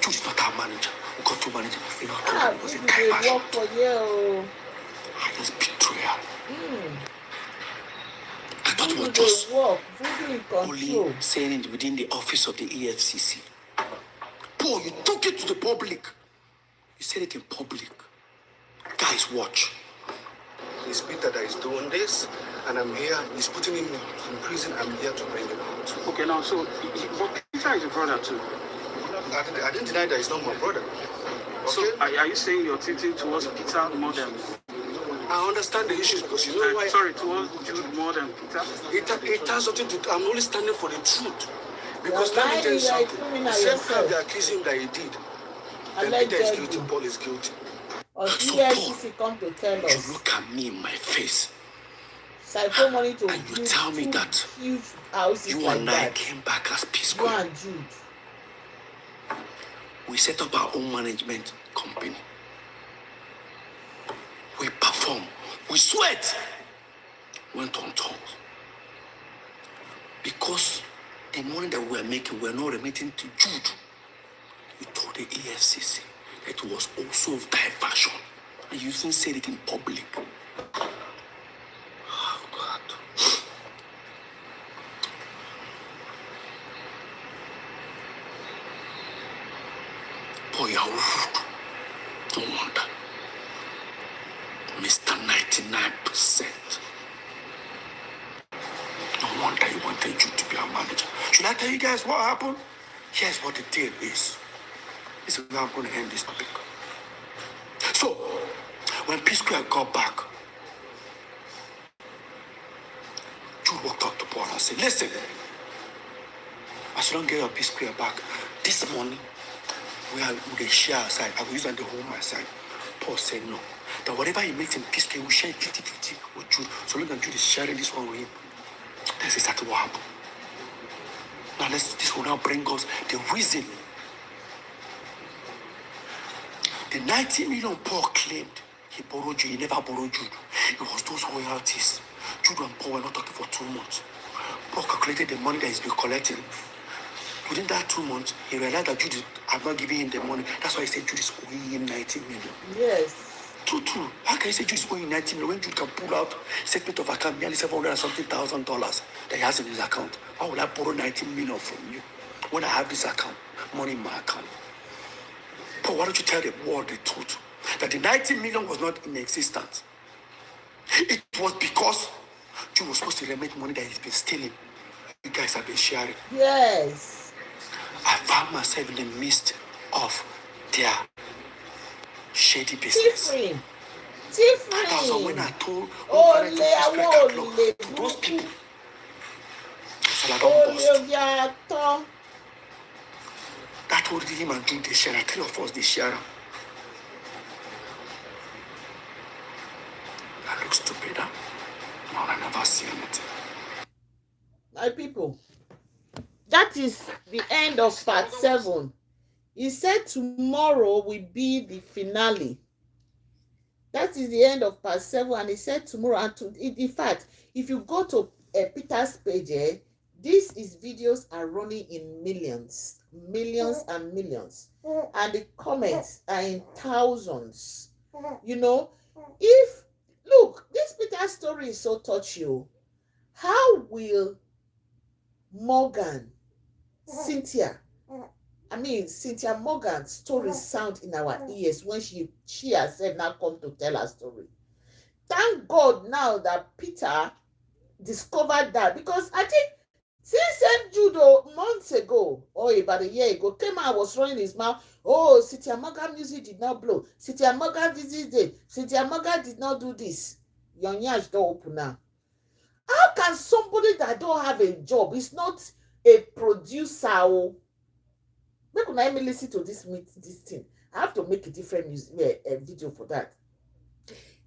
B: Jude is not our manager. We got to manage. We not told it was a diversion.
A: Work for you.
B: Highest betrayal. I thought it was
A: Voodoo
B: just
A: dey work. Voodoo in control.
B: only saying it within the office of the EFCC. Paul, you took it to the public. You said it in public. Guys, watch.
C: It's Peter that is doing this, and I'm here. He's putting him in prison. I'm here to bring him out.
F: Okay, now, so, but Peter is a brother too.
C: I didn't deny that he's not my brother.
F: So,
C: Okay?
F: are you saying you're tilting towards Peter more than...
C: I understand the issues because you know why.
F: Sorry, towards Jude more than Peter?
C: It has something to do. I'm only standing for the truth. Because let me
A: lying,
C: tell you
A: you are a
C: something.
A: criminal
C: The same
A: yourself.
C: crime they accuse him that he did. Then Peter is guilty, Paul is guilty.
A: Or
B: So,
A: EFCC come to tell
B: You
A: us.
B: look at me in my face.
A: Siphon money to
B: And you
A: build
B: tell me
A: two
B: that
A: huge houses
B: You
A: like
B: and I
A: that.
B: came back as Peace
A: You
B: Square.
A: and Jude.
B: We set up our own management company. We perform. We sweat. Went on tours. Because the money that we were making, we were not remitting to Jude. We told the EFCC that it was also diversion. And you even said it in public. Oh, God. Boy, you're rude. No wonder. Mr. 99%. No wonder you wanted you to be our manager. Should I tell you guys what happened? Here's what the deal is. This is how I'm going to end this topic. So, when Psquare got back, Jude walked out to Paul and say, listen, as you don't get your Psquare back, this money we share aside. I will use that the whole my side. Paul said no. That whatever he makes in Psquare, we share 50-50 with Jude. So long as Jude is sharing this one with him. That's exactly what happened. Now this will now bring us the reason. The 90 million Paul claimed he borrowed Jude. He never borrowed Jude. It was those royalties. Jude and Paul were not talking for 2 months. Paul calculated the money that he's been collecting. Within that 2 months, he realized that Jude had not given him the money. That's why he said Jude is owing him 90 million.
A: Yes.
B: True. How can you say Jude is owing 90 million when Jude can pull out statement of account nearly $700 and something thousand that he has in his account? Why would I borrow 90 million from you when I have this account, money in my account? Paul, why don't you tell the world the truth? That the 90 million was not in existence. It was because Jude was supposed to remit money that he's been stealing. You guys have been sharing.
A: Yes.
B: I found myself in the midst of their shady business.
A: Different.
B: That's why when I told those people, so I don't bust. That told him and Jude, they share. 3 of us, they share. I look stupid, huh? No, I never see anything.
A: My people, that is the end of part 7. He said tomorrow will be the finale. That is the end of part 7, and he said tomorrow. And in fact, if you go to Peter's page, these videos are running in millions and millions, and the comments are in thousands. You know, if look, this Peter story is so touchy. How will Morgan, Cynthia Morgan's story sound in our ears when she herself now come to tell her story? Thank God now that Peter discovered that, because I think since Judo months ago or about a year ago came out, was running his mouth. Oh, Cynthia Morgan music did not blow. Cynthia Morgan this. Cynthia Morgan did not do this. Your nyash don't open now. How can somebody that don't have a job, is not a producer? Make una me listen to this thing. I have to make a different video for that.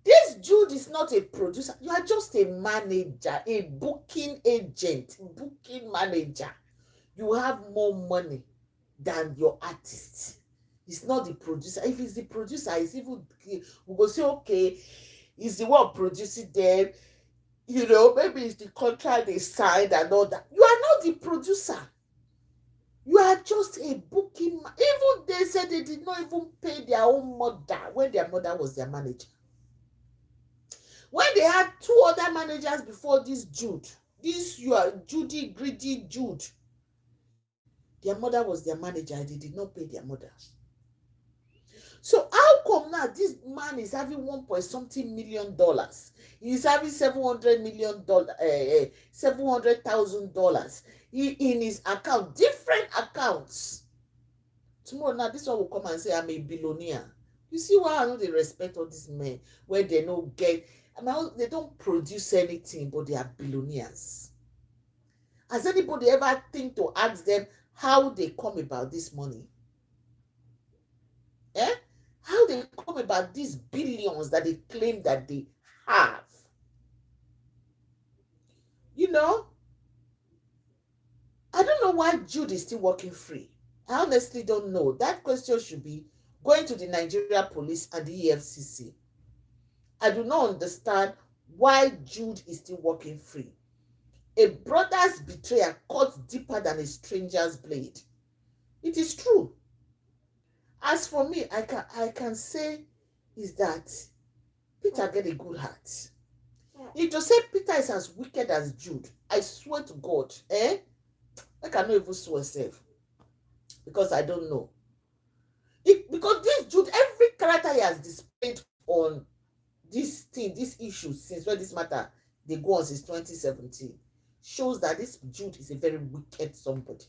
A: This Jude is not a producer. You are just a manager, a booking agent, booking manager. You have more money than your artist. It's not the producer. If it's the producer, it's even, we go say, okay, it's the one producing them. You know, maybe it's the contract they signed and all that. You are not the producer. You are just a booking. Even they said they did not even pay their own mother when their mother was their manager. When they had 2 other managers before this Jude, you are Judy, greedy Jude. Their mother was their manager and they did not pay their mothers. So how come now this man is having $1.something million? He's having $700,000 in his account, different accounts. Tomorrow now this one will come and say I'm a billionaire. You see why I know they respect all these men when they don't get, they don't produce anything, but they are billionaires. Has anybody ever think to ask them how they come about this money? How they come about these billions that they claim that they have? You know, I don't know why Jude is still working free. I honestly don't know. That question should be going to the Nigeria police and the EFCC. I do not understand why Jude is still working free. A brother's betrayal cuts deeper than a stranger's blade. It is true. As for me, I can say is that Peter get a good heart. If you say Peter is as wicked as Jude, I swear to God, I cannot even swear self, because I don't know. Because this Jude, every character he has displayed on this thing, this issue, since when this matter they go on since 2017, shows that this Jude is a very wicked somebody.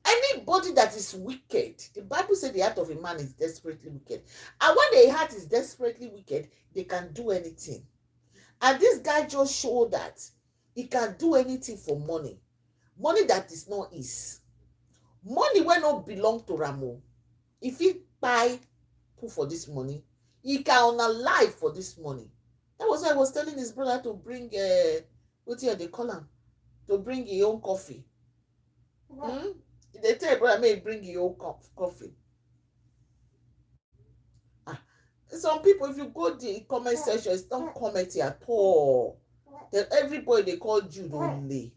A: Anybody that is wicked, the Bible said the heart of a man is desperately wicked. And when the heart is desperately wicked, they can do anything. And this guy just showed that He can do anything for money. Money that is not his. Money wey no belong to Ramo. If he buy put for this money, he can unalive for this money. That was why I was telling his brother to bring wetin they call am, to bring his own coffee. They tell your brother make he bring his own coffee. Some people, if you go the comment section, it's not commenting at all. Then everybody they call Jude only.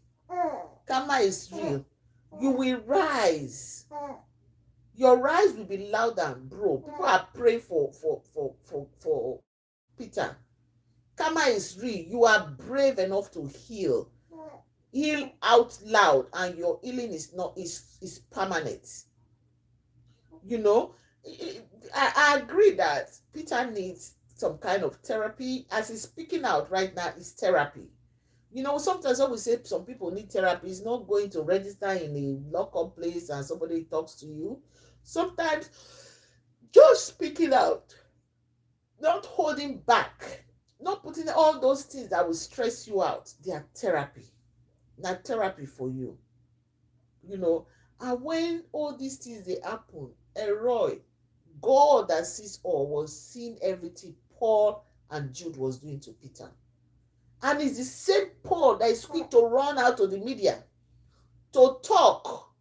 A: Karma is real. You will rise. Your rise will be loud and bro. People are praying for Peter. Karma is real. You are brave enough to heal. Heal out loud, and your healing is permanent. You know, I agree that Peter needs some kind of therapy. As he's speaking out right now, it's therapy. You know, sometimes when we say some people need therapy, it's not going to register in a lock-up place and somebody talks to you. Sometimes just speaking out, not holding back, not putting all those things that will stress you out, they are therapy. Not therapy for you. You know, and when all these things they happen, Roy, God that sees all, was seeing everything Paul and Jude was doing to Peter. And it's the same Paul that is quick to run out of the media to talk.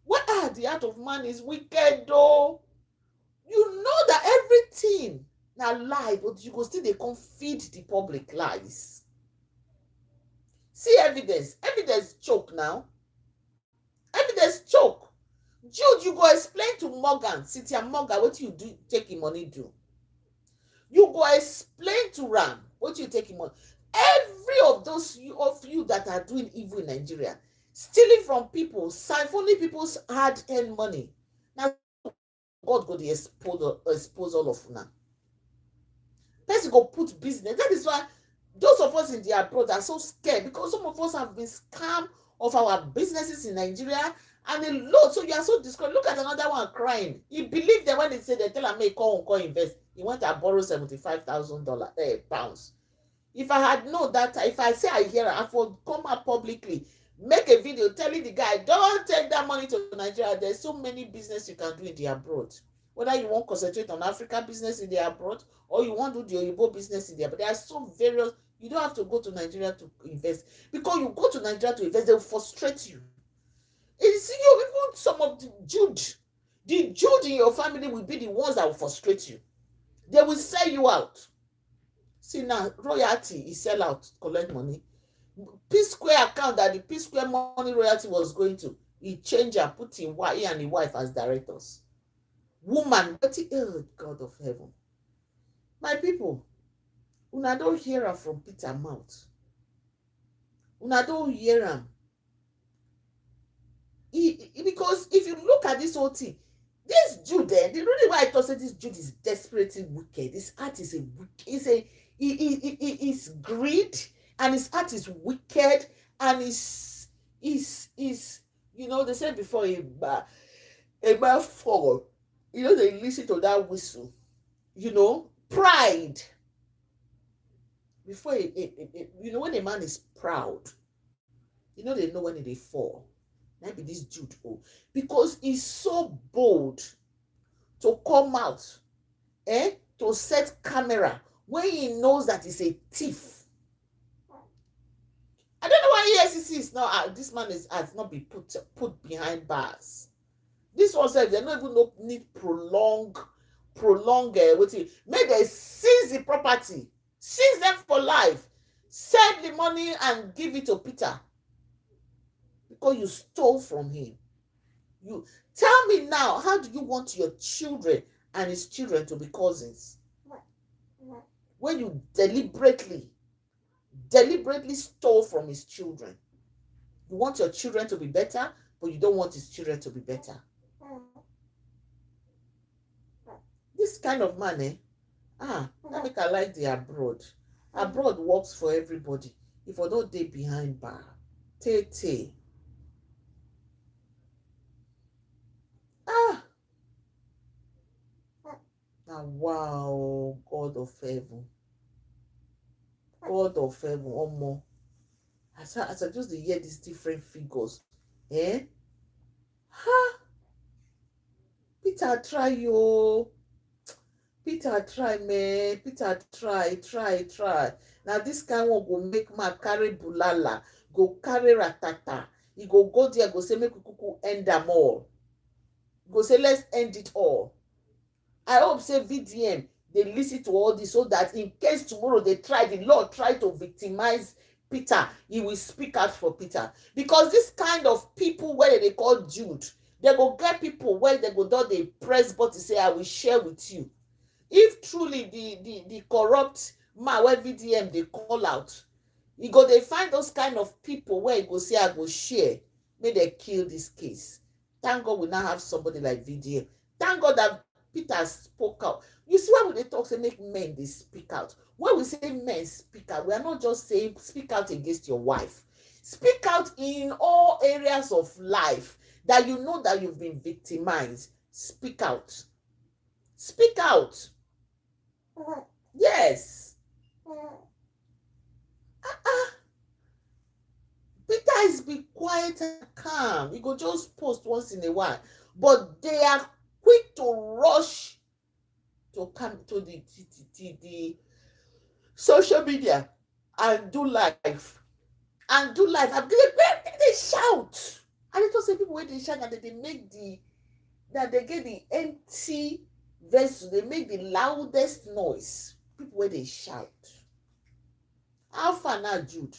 A: What the heart of man is wicked though. You know that everything now lie, but you go still they come feed the public lies. See evidence. Evidence choke now. Evidence choke. Jude, you go explain to Morgan, Cynthia Morgan, what you do, take him money do. You go explain to Ram what you take him money. Every of those of you that are doing evil in Nigeria, stealing from people, siphoning people's hard-earned money. Now, God go to expose all of you now. Person go put business. That is why those of us in the abroad are so scared, because some of us have been scammed of our businesses in Nigeria and a lot. So you are so discouraged. Look at another one crying. He believed that when they say they tell him, make call invest, he went and borrow $75,000 pounds. If I had known that, if I say I hear, I would come out publicly, make a video telling the guy, don't take that money to Nigeria. There's so many business you can do in the abroad. Whether you want to concentrate on Africa business in the abroad, or you want to do the Oyibo business in the abroad, there are so various. You don't have to go to Nigeria to invest, because you go to Nigeria to invest, they will frustrate you. It's you, even some of the Jude in your family will be the ones that will frustrate you. They will sell you out. See now, royalty is sell out, collect money. Psquare account that the Psquare money royalty was going to, he changed and put in he and his wife as directors. Woman, oh God of heaven. My people, una don't hear her from Peter mouth. Una don't hear him. Because if you look at this whole thing, this Jude, the reason why I thought this Jude is desperately wicked. His heart is is greed, and his heart is wicked, and is you know, they said before a man fall, you know, they listen to that whistle, you know, pride. Before you know, when a man is proud, you know, they know when they fall. Maybe this Jude, because he's so bold to come out, to set camera when he knows that he's a thief. I don't know why EFCC is not. This man has not been put behind bars. This one said they don't even need prolong. Make they seize the property, seize them for life, sell the money and give it to Peter. Because you stole from him. You tell me now, how do you want your children and his children to be cousins? When you deliberately stole from his children. You want your children to be better, but you don't want his children to be better. This kind of man, that make I like the abroad. Abroad works for everybody. If I don't dey behind bar, Tete. Now, wow, God of heaven. God of heaven, Omo. As I just hear these different figures, eh? Ha! Peter try yo. Peter try, man. Peter try. Now this kind one go make man carry bulala, go carry ratata. He go there, go say make we kuku end them all. Go say let's end it all. I hope say VDM they listen to all this so that in case tomorrow the Lord try to victimize Peter, he will speak out for Peter. Because this kind of people where they call Jude, they go get people where they go do the press button say I will share with you. If truly the corrupt man where VDM they call out, you go they find those kind of people where you go say I go share, may they kill this case. Thank God we now have somebody like VDM. Thank God that Peter spoke out. You see why they talk say make men they speak out. When we say men speak out, we are not just saying speak out against your wife. Speak out in all areas of life that you know that you've been victimized. Speak out. Speak out. Yes. Peter is be quiet and calm. He go just post once in a while. But they are quick to rush to come to the social media and do live. And do live. And they shout. And it also people when they shout and they make that they get the empty vessel, they make the loudest noise. People when they shout. How far now, Jude?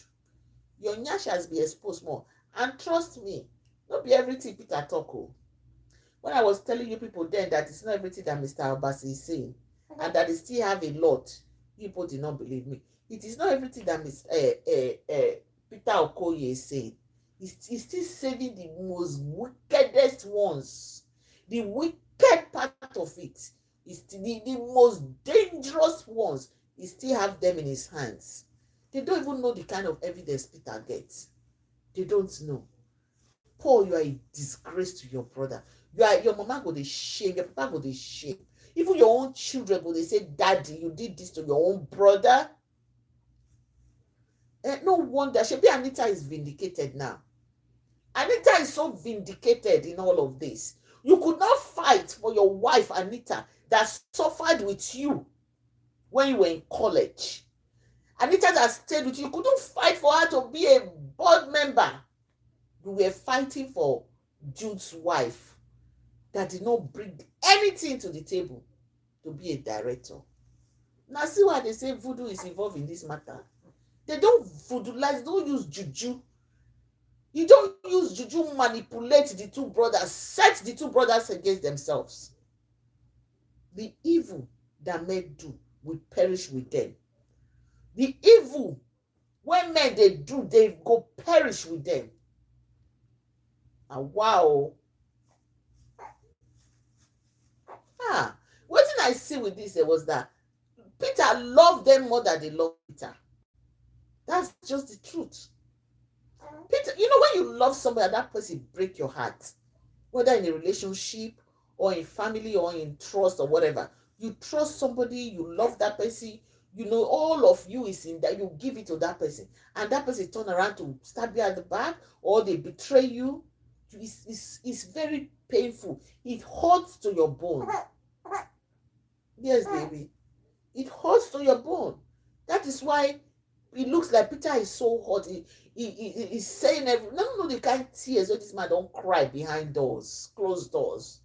A: Your nyash has been exposed more. And trust me, not be everything Peter talk. When I was telling you people then that it's not everything that Mr. Abbas is saying, and that they still have a lot, people did not believe me. It is not everything that Peter Okoye is saying. He's still saving the most wickedest ones. The wicked part of it is the most dangerous ones. He still have them in his hands. They don't even know the kind of evidence Peter gets. They don't know. Paul, you are a disgrace to your brother. Your mama go dey shame, your papa go dey shame. Even your own children go dey say, Daddy, you did this to your own brother. No wonder. Shebi Anita is vindicated now. Anita is so vindicated in all of this. You could not fight for your wife, Anita, that suffered with you when you were in college. Anita that stayed with you. You couldn't fight for her to be a board member. You were fighting for Jude's wife that did not bring anything to the table to be a director. Now see why they say voodoo is involved in this matter. They don't voodooize, don't use juju. You don't use juju manipulate the two brothers, set the two brothers against themselves. The evil that men do will perish with them. The evil when men they do, they go perish with them. And wow. What did I see with this was that Peter loved them more than they loved Peter. That's just the truth. Peter, you know when you love somebody, that person break your heart, whether in a relationship or in family or in trust or whatever. You trust somebody, you love that person, you know all of you is in that, you give it to that person, and that person turn around to stab you at the back or they betray you. It's very painful. It hurts to your bone. Yes, baby. It hurts to your bone. That is why it looks like Peter is so hot. He's saying no, the kind of tears that this man don't cry behind doors, closed doors.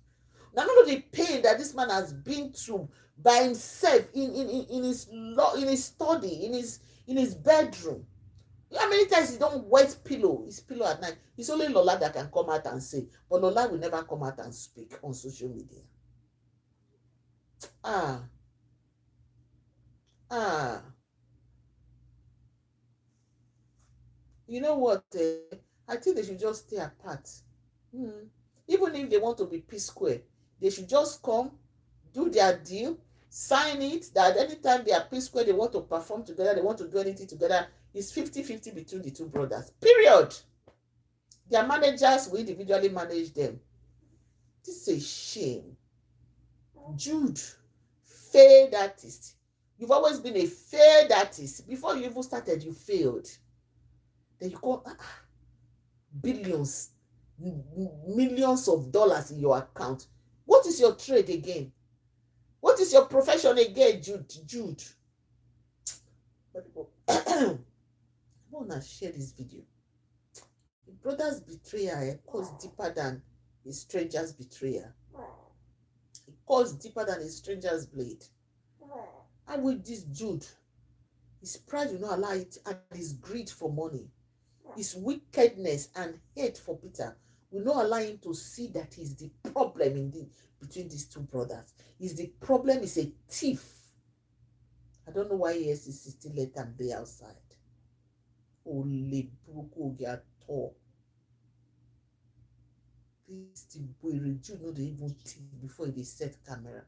A: Now, none of the pain that this man has been through by himself in his study, in his bedroom. How many times he don't wet his pillow at night? It's only Lola that can come out and say, but Lola will never come out and speak on social media. You know what? I think they should just stay apart. Even if they want to be Psquare, they should just come, do their deal, sign it, that anytime they are Psquare, they want to perform together, they want to do anything together, it's 50-50 between the two brothers. Period. Their managers will individually manage them. This is a shame. Jude, failed artist. You've always been a failed artist. Before you even started, you failed. Then you call billions, millions of dollars in your account. What is your trade again? What is your profession again, Jude? I want to share this video. A brother's betrayal goes deeper than a stranger's betrayal. It goes deeper than a stranger's blade. And with this Jude, his pride will not allow it, and his greed for money, his wickedness and hate for Peter will not allow him to see that he's the problem between these two brothers. The problem is a thief. I don't know why ESCC still let them be outside. Only Buruku get tall. This the boy Jude no dey even think before they set camera.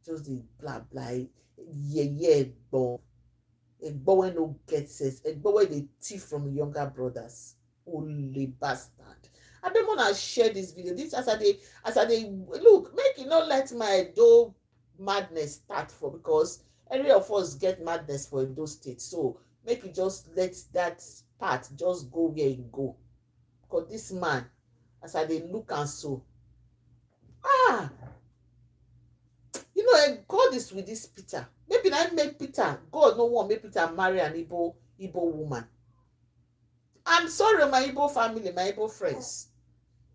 A: Just the blah blah. Yeah, but when no get sense, when they thief from younger brothers. Only bastard. I don't want to share this video. This as I they look, make it not let my Edo madness start for, because any of us get madness for Edo State. So make it just let that part just go where it go. Because this man, as I they look and so, you know, God is with this Peter. Maybe I make Peter, God no want make Peter marry an Igbo woman. I'm sorry, my Igbo family, my Igbo friends.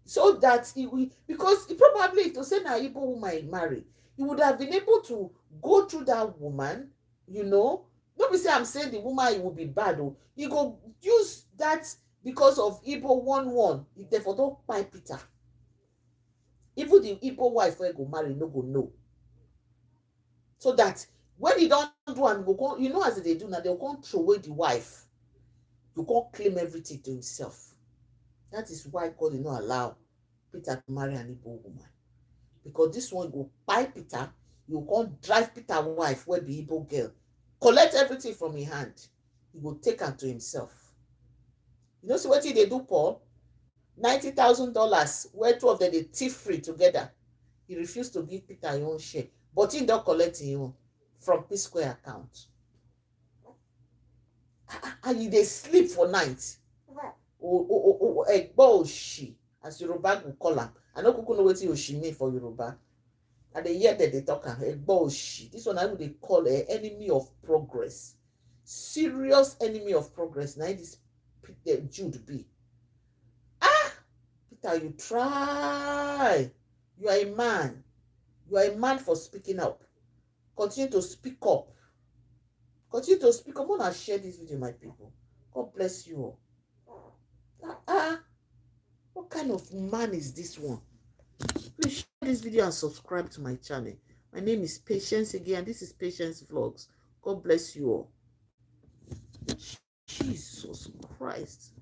A: So that he will, because he probably, to say na Igbo woman marry, he would have been able to go through that woman, you know. Don't be say I'm saying the woman he will be bad. Oh. He go use that because of Igbo 1-1. He therefore don't buy Peter. Even the Igbo wife will go marry, no go know. So that when he don't do and go, you know, as they do now, they'll go throw away the wife. You can't claim everything to himself. That is why God did not allow Peter to marry an Igbo woman. Because this one will buy Peter, you can't drive Peter's wife, where the Igbo girl, collect everything from his hand. He will take her to himself. You know, see what they do, Paul? $90,000, where two of them they thief free together. He refused to give Peter his own share, but he don't collect his own from Psquare account. And they sleep for night. Oshi, as Yoruba will call him. I know kuku know what Oshi mean for Yoruba. And they hear that they talk Oshi. This one I would they call an enemy of progress. Serious enemy of progress. Now this Jude be. Peter, you try. You are a man. You are a man for speaking up. Continue to speak up. Continue to speak up. I want to share this video, my people. God bless you all. What kind of man is this one? Please share this video and subscribe to my channel. My name is Patience again. This is Patience Vlogs. God bless you all. Jesus Christ.